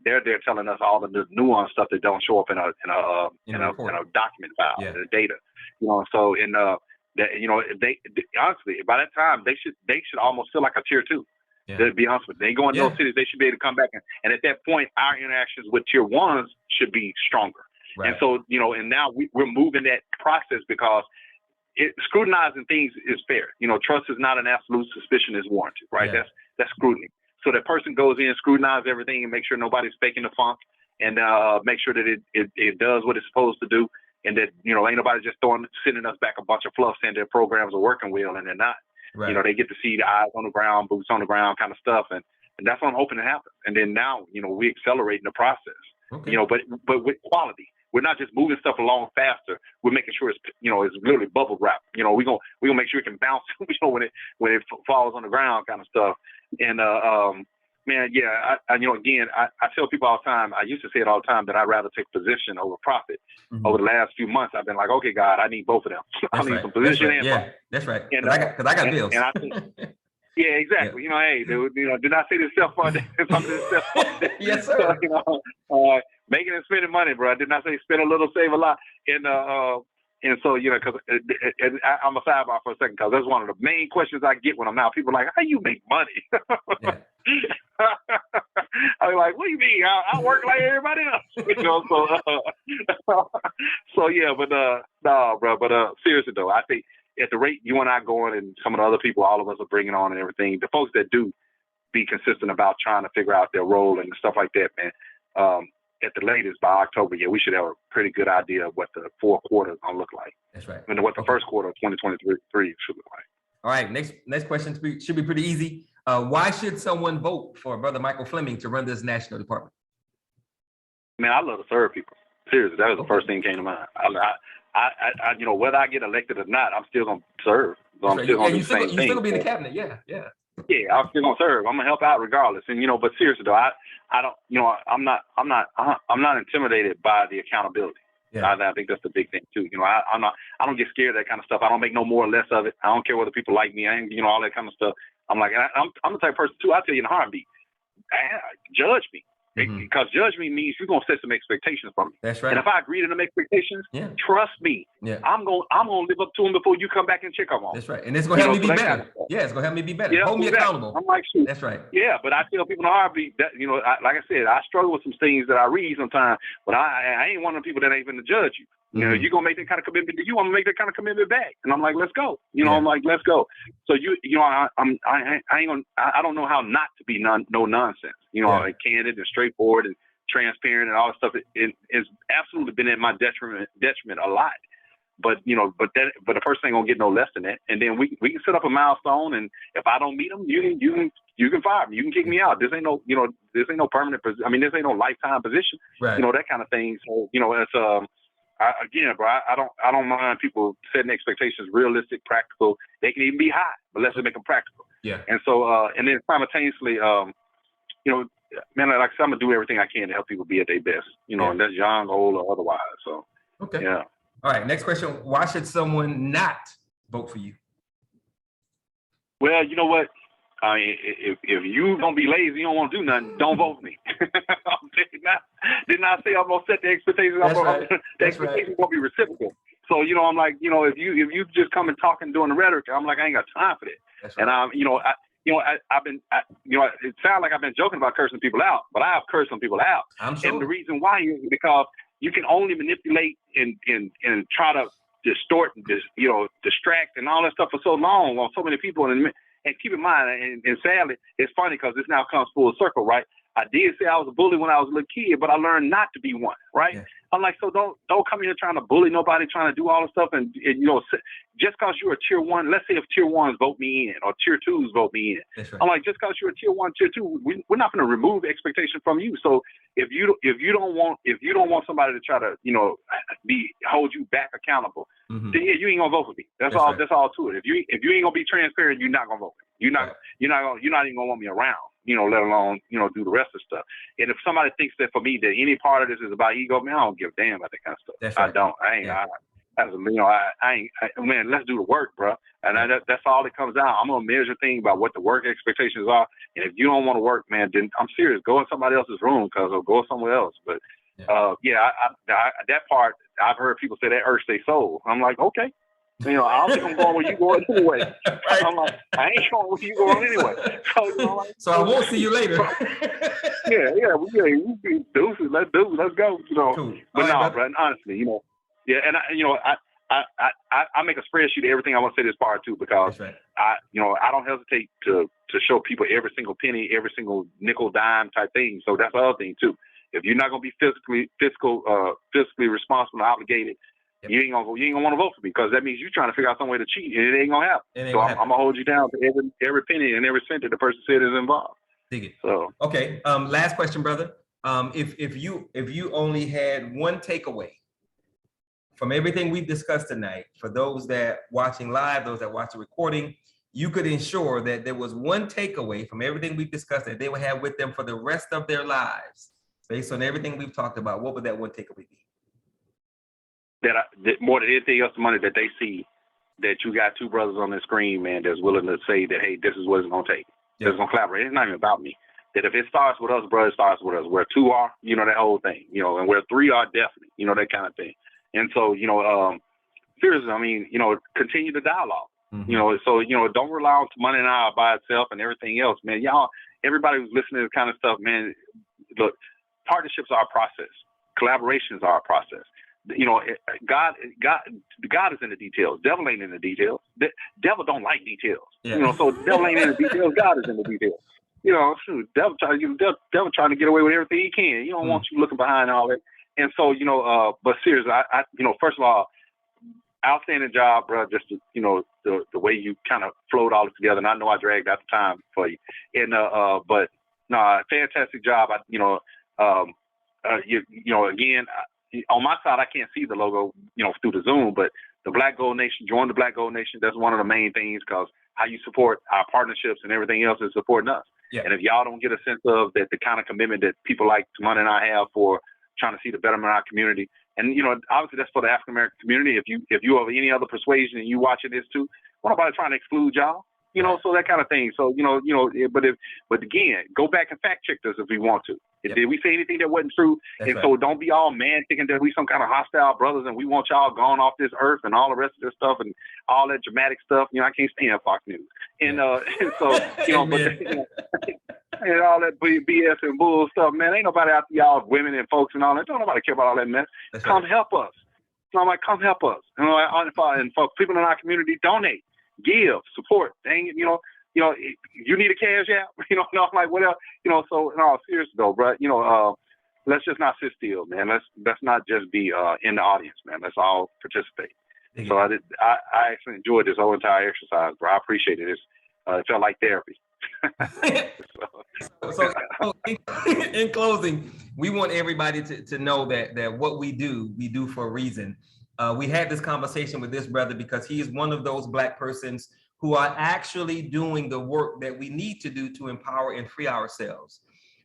they're telling us all the nuanced stuff that don't show up in a document file, in the data, so they honestly, by that time, they should almost feel like a tier 2. Yeah. To be honest with you, they go in those cities, they should be able to come back and at that point, our interactions with tier 1s should be stronger. Right. And so, and now we're moving that process because scrutinizing things is fair. Trust is not an absolute, suspicion is warranted, right? Yeah. That's scrutiny. So that person goes in, scrutinize everything and make sure nobody's faking the funk and make sure that it does what it's supposed to do. And that, ain't nobody just sending us back a bunch of fluff saying their programs are working well and they're not. Right. They get to see the eyes on the ground, boots on the ground kind of stuff. And that's what I'm hoping to happen. And then now, we accelerating the process, okay. But with quality. We're not just moving stuff along faster. We're making sure it's literally bubble wrap. We're gonna make sure it can bounce, when it falls on the ground kind of stuff. And Man, yeah, again, I tell people all the time, I used to say it all the time, that I'd rather take position over profit. Mm-hmm. Over the last few months, I've been like, okay, God, I need both of them. I need some position and profit. That's right. Because I got bills. And I think, yeah, exactly. Yeah. Hey, do not say this self-funded. Some of this self-funded. Yes, sir. So, making and spending money, bro. I did not say spend a little, save a lot. And so, because I'm a sidebar for a second, because that's one of the main questions I get when I'm out. People are like, how you make money? Yeah. I'm like, what do you mean? I work like everybody else. So yeah, but no, bro. But seriously though, I think at the rate you and I going, and some of the other people, all of us are bringing on and everything, the folks that do be consistent about trying to figure out their role and stuff like that, man. At the latest by October, yeah, we should have a pretty good idea of what the fourth quarter is gonna look like. That's right. And what the first quarter of 2023 should look like. All right, next question should be pretty easy. Why should someone vote for Brother Michael Fleming to run this national department? Man, I love to serve people. Seriously, that was the first thing that came to mind. I whether I get elected or not, I'm still gonna serve. So I'm still gonna do the same thing. You're still gonna be in the cabinet, yeah. Yeah, I'm still gonna serve. I'm gonna help out regardless. And but seriously though, I don't, I'm not intimidated by the accountability. Yeah. I think that's the big thing too. I don't get scared of that kind of stuff. I don't make no more or less of it. I don't care whether people like me. I ain't, all that kind of stuff. I'm like, I'm the type of person too. I tell you in a heartbeat, judge me. Because judge me means you're gonna set some expectations from me. That's right. And if I agree to them expectations, trust me, I'm gonna live up to them before you come back and check them on. That's right. And it's gonna help me be better. Kind of it's gonna help me be better. Hold me accountable. I'm like, shoot. That's right. Yeah, but I tell people in a heartbeat that like I said, I struggle with some things that I read sometimes, but I ain't one of the people that ain't gonna judge you. You're gonna make that kind of commitment to you. I'm gonna make that kind of commitment back, and I'm like, let's go. I'm like, let's go. So I don't know how not to be no nonsense. Like candid and straightforward and transparent and all that stuff. It's absolutely been at my detriment a lot. But the person ain't gonna get no less than that. And then we can set up a milestone, and if I don't meet them, you can fire me. You can kick me out. This ain't no permanent. I mean, this ain't no lifetime position. Right. That kind of thing. So it's again, bro, I don't mind people setting expectations realistic, practical. They can even be high, but let's just make them practical. Yeah. And so, and then simultaneously, man, like I said, I'm gonna do everything I can to help people be at their best. And that's young, old, or otherwise. So. Okay. Yeah. All right. Next question: why should someone not vote for you? Well, you know what? I mean, if you gonna be lazy, you don't want to do nothing, don't vote for me. Did not say I'm gonna set the expectations. The expectations gonna be reciprocal. So I'm like, if you just come and talk and doing the rhetoric, I'm like, I ain't got time for that. That's right. And I've been, it sounds like I've been joking about cursing people out, but I have cursed some people out. I'm sure. And the reason why is because you can only manipulate and try to distort and distract and all that stuff for so long on so many people. And keep in mind, and sadly, it's funny because this now comes full circle, right? I did say I was a bully when I was a little kid, but I learned not to be one, right? Yeah. I'm like, so don't come here trying to bully nobody, trying to do all this stuff, and just because you're a tier one, let's say if tier ones vote me in or tier twos vote me in, right. I'm like, just because you're a tier one, tier two, we're not going to remove expectation from you. So if you don't want somebody to try to hold you back accountable, then yeah, you ain't gonna vote for me. That's all. Right. That's all to it. If you ain't gonna be transparent, you're not gonna vote for me. You're not even gonna want me around. Let alone, do the rest of the stuff. And if somebody thinks that for me that any part of this is about ego, man, I don't give a damn about that kind of stuff. That's right. I don't. I ain't. Yeah. Man, let's do the work, bro. And that's all that comes out. I'm gonna measure things by what the work expectations are. And if you don't want to work, man, then I'm serious. Go in somebody else's room, or go somewhere else. But that part, I've heard people say that irks their soul. I'm like, okay. I don't think I'm going where you going anyway. Right. I'm like, I ain't going where you going anyway. So I won't see you later. We be deuces. Let's go. Cool. But no, bro, honestly, and I make a spreadsheet of everything I want to say this part too, because right. I don't hesitate to show people every single penny, every single nickel, dime type thing. So that's the other thing too. If you're not gonna be fiscally responsible and obligated, you ain't gonna want to vote for me, because that means you're trying to figure out some way to cheat, and it ain't gonna happen. So I'm gonna hold you down to every penny and every cent that the person said is involved. Dig it. So okay. Last question, brother. If you only had one takeaway from everything we've discussed tonight, for those that watching live, those that watch the recording, you could ensure that there was one takeaway from everything we've discussed that they would have with them for the rest of their lives, based on everything we've talked about, what would that one takeaway be? That more than anything else, the money that they see, that you got two brothers on the screen, man, that's willing to say that, hey, this is what it's going to take. Yeah. It's going to collaborate. It's not even about me. That if it starts with us, brother, it starts with us. Where two are, you know, that whole thing, you know, and where three are, definitely, you know, that kind of thing. And so, you know, seriously, I mean, you know, continue the dialogue. Mm-hmm. You know, so, you know, don't rely on money now by itself and everything else, man. Y'all, everybody who's listening to this kind of stuff, man, look, partnerships are a process. Collaborations are a process. You know, God is in the details. Devil ain't in the details. The devil don't like details. Yeah. You know, so the devil ain't in the details. God is in the details. You know, shoot, devil trying to get away with everything he can. He don't want you looking behind all that. And so, you know, but seriously, I you know, first of all, outstanding job, bro. Just you know, the way you kind of flowed all this together. And I know I dragged out the time for you. And but no, fantastic job. You know, again. On my side, I can't see the logo, you know, through the Zoom, but the Black Gold Nation, join the Black Gold Nation. That's one of the main things, because how you support our partnerships and everything else is supporting us. Yeah. And if y'all don't get a sense of that, the kind of commitment that people like Tamani and I have for trying to see the betterment of our community, and, you know, obviously that's for the African-American community. If you have any other persuasion and you watching this too, nobody trying to exclude y'all. You know, so that kind of thing. So, you know, but again, go back and fact check us if we want to. Yep. Did we say anything that wasn't true? That's and right. So don't be all mad thinking that we some kind of hostile brothers and we want y'all gone off this earth and all the rest of this stuff and all that dramatic stuff. You know, I can't stand Fox News. And, and so, you know, but and all that BS and bull stuff, man, ain't nobody out there, y'all women and folks and all that. Don't nobody care about all that mess. That's come right. Help us. So I'm like, come help us. You know, and for people in our community, donate. Give, support. Dang it, you know, you need a cash app, you know, I'm like, what else? You know, so no, seriously though, bro, you know, let's just not sit still, man. Let's not just be in the audience, man. Let's all participate. Yeah. So I actually enjoyed this whole entire exercise, bro. I appreciate it. It felt like therapy. so in closing, we want everybody to know that what we do for a reason. We had this conversation with this brother because he is one of those Black persons who are actually doing the work that we need to do to empower and free ourselves.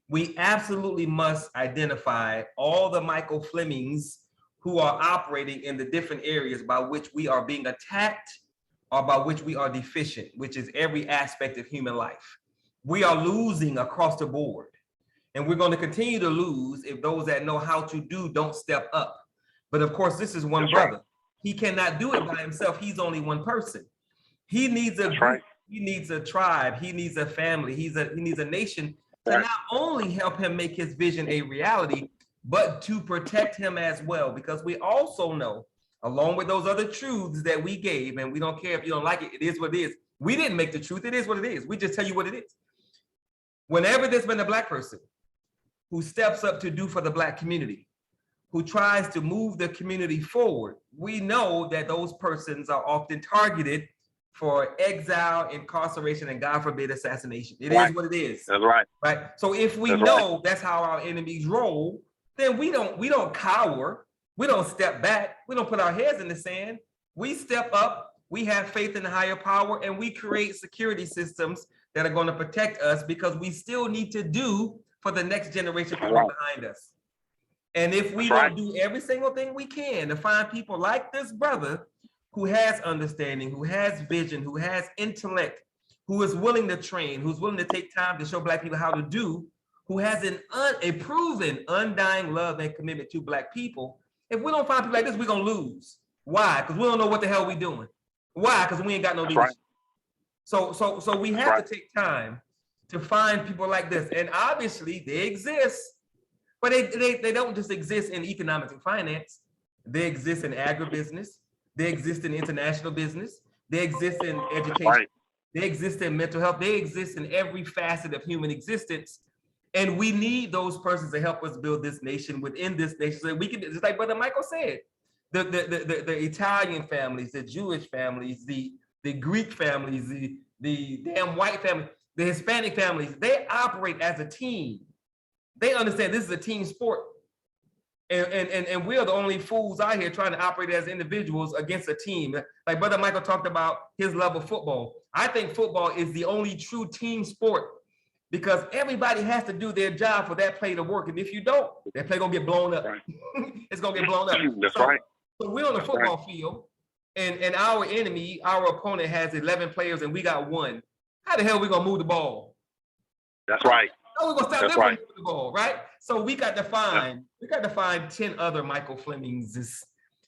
We absolutely must identify all the Michael Flemings who are operating in the different areas by which we are being attacked or by which we are deficient, which is every aspect of human life. We are losing across the board, and we're going to continue to lose if those that know how to do don't step up. But of course, this is one That's brother. Right. He cannot do it by himself. He's only one person. He needs a group. Right. He needs a tribe. He needs a family. He needs a nation to not only help him make his vision a reality, but to protect him as well. Because we also know, along with those other truths that we gave, and we don't care if you don't like it, it is what it is. We didn't make the truth. It is what it is. We just tell you what it is. Whenever there's been a Black person who steps up to do for the Black community, who tries to move the community forward, we know that those persons are often targeted for exile, incarceration, and God forbid, assassination. It right. is what it is. That's right. Right. So if we know that's how our enemies roll, then we don't cower, we don't step back, we don't put our heads in the sand. We step up, we have faith in the higher power, and we create security systems that are going to protect us, because we still need to do for the next generation coming behind us. And if we don't do every single thing we can to find people like this brother who has understanding, who has vision, who has intellect, who is willing to train, who's willing to take time to show Black people how to do, who has a proven undying love and commitment to Black people, if we don't find people like this, we're going to lose. Why? Because we don't know what the hell we're doing. Why? Because we ain't got no leadership. So we have to take time to find people like this. And obviously they exist. But they don't just exist in economics and finance. They exist in agribusiness. They exist in international business. They exist in education. Right. They exist in mental health. They exist in every facet of human existence. And we need those persons to help us build this nation within this nation. So we can, just like Brother Michael said, the Italian families, the Jewish families, the Greek families, the damn white families, the Hispanic families, they operate as a team. They understand this is a team sport. And we are the only fools out here trying to operate as individuals against a team. Like Brother Michael talked about his love of football. I think football is the only true team sport because everybody has to do their job for that play to work. And if you don't, that play gonna get blown up. Right. It's gonna get blown up. That's right. So we're on the football field, and our enemy, our opponent has 11 players and we got 1. How the hell are we gonna move the ball? That's right. How are we gonna stop them from moving the ball, right? So we got to find 10 other Michael Flemings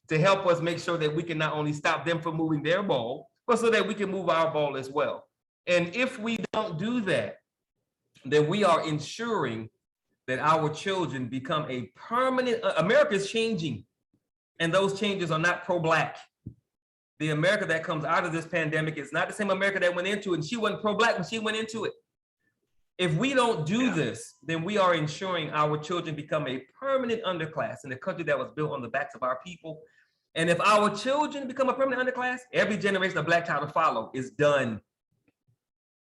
to help us make sure that we can not only stop them from moving their ball, but so that we can move our ball as well. And if we don't do that, then we are ensuring that our children become a permanent. America is changing, and those changes are not pro-Black. The America that comes out of this pandemic is not the same America that went into it, and she wasn't pro-Black when she went into it. If we don't do this, then we are ensuring our children become a permanent underclass in a country that was built on the backs of our people. And if our children become a permanent underclass, every generation of Black child to follow is done.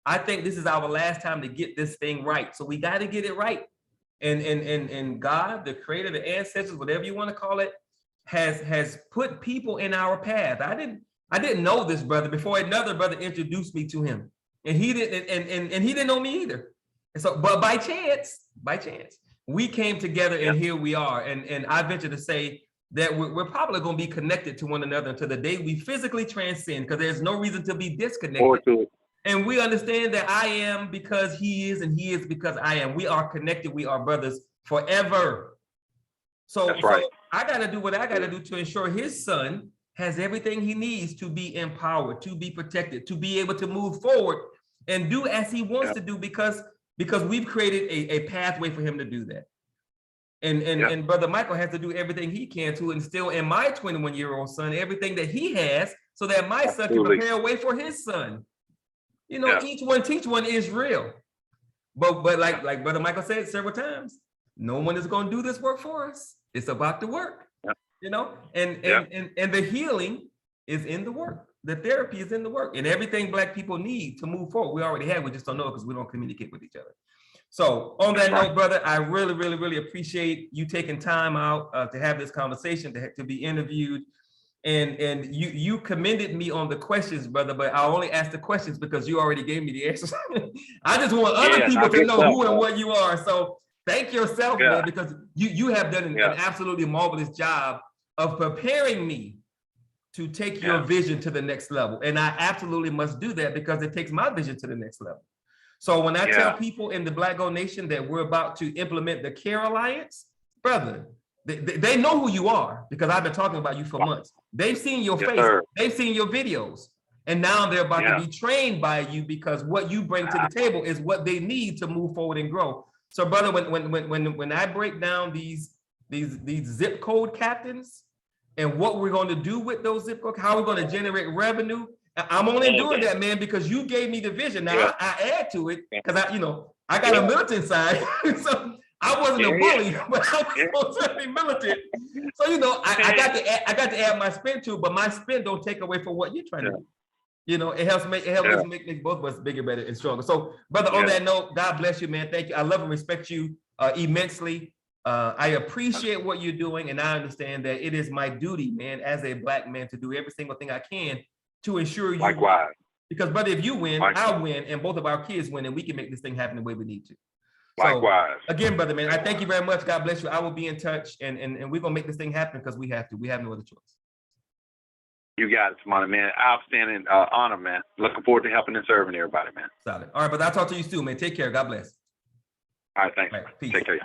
I think this is our last time to get this thing right. So we got to get it right. And God, the creator, the ancestors, whatever you want to call it, has put people in our path. I didn't know this brother before another brother introduced me to him. And he didn't, and he didn't know me either. And so, but by chance, we came together and here we are. And I venture to say that we're probably going to be connected to one another until the day we physically transcend, because there's no reason to be disconnected. And we understand that I am because he is, and he is because I am. We are connected. We are brothers forever. So I got to do what I got to do to ensure his son has everything he needs to be empowered, to be protected, to be able to move forward and do as he wants to do, because we've created a pathway for him to do that. And Brother Michael has to do everything he can to instill in my 21-year-old son everything that he has, so that my son can prepare a way for his son. You know, each one teach one is real. But like Brother Michael said several times, no one is going to do this work for us. It's about the work. You know, and the healing is in the work. The therapy is in the work, and everything Black people need to move forward. We already have, we just don't know because we don't communicate with each other. So on that note, brother, I really, really, really appreciate you taking time out to have this conversation, to be interviewed. And you commended me on the questions, brother, but I only asked the questions because you already gave me the answers. I just want other people to know who and what you are. So thank yourself, man, because you have done an absolutely marvelous job of preparing me to take your vision to the next level. And I absolutely must do that because it takes my vision to the next level. So when I tell people in the Black Gold Nation that we're about to implement the CARE Alliance, brother, they know who you are because I've been talking about you for months. They've seen your face, they've seen your videos, and now they're about to be trained by you because what you bring to the table is what they need to move forward and grow. So brother, when I break down these zip code captains and what we're going to do with those zip codes, how we're going to generate revenue, I'm only doing that, man, because you gave me the vision. Now I add to it because I got a militant side. So I wasn't a bully, but I was certainly militant. So I got to add my spin to it, but my spin don't take away from what you're trying to do. You know, it helps us make both of us bigger, better, and stronger. So, brother, on that note, God bless you, man. Thank you. I love and respect you immensely. I appreciate what you're doing, and I understand that it is my duty, man, as a Black man, to do every single thing I can to ensure you. Likewise. Because, brother, if you win, I win, and both of our kids win, and we can make this thing happen the way we need to. Likewise. So, again, brother, man, I thank you very much. God bless you. I will be in touch, and we're going to make this thing happen because we have to. We have no other choice. You got it, Smiley, man. Outstanding honor, man. Looking forward to helping and serving everybody, man. Solid. All right, brother, I'll talk to you soon, man. Take care. God bless. All right, thanks. All right, peace. Take care, y'all.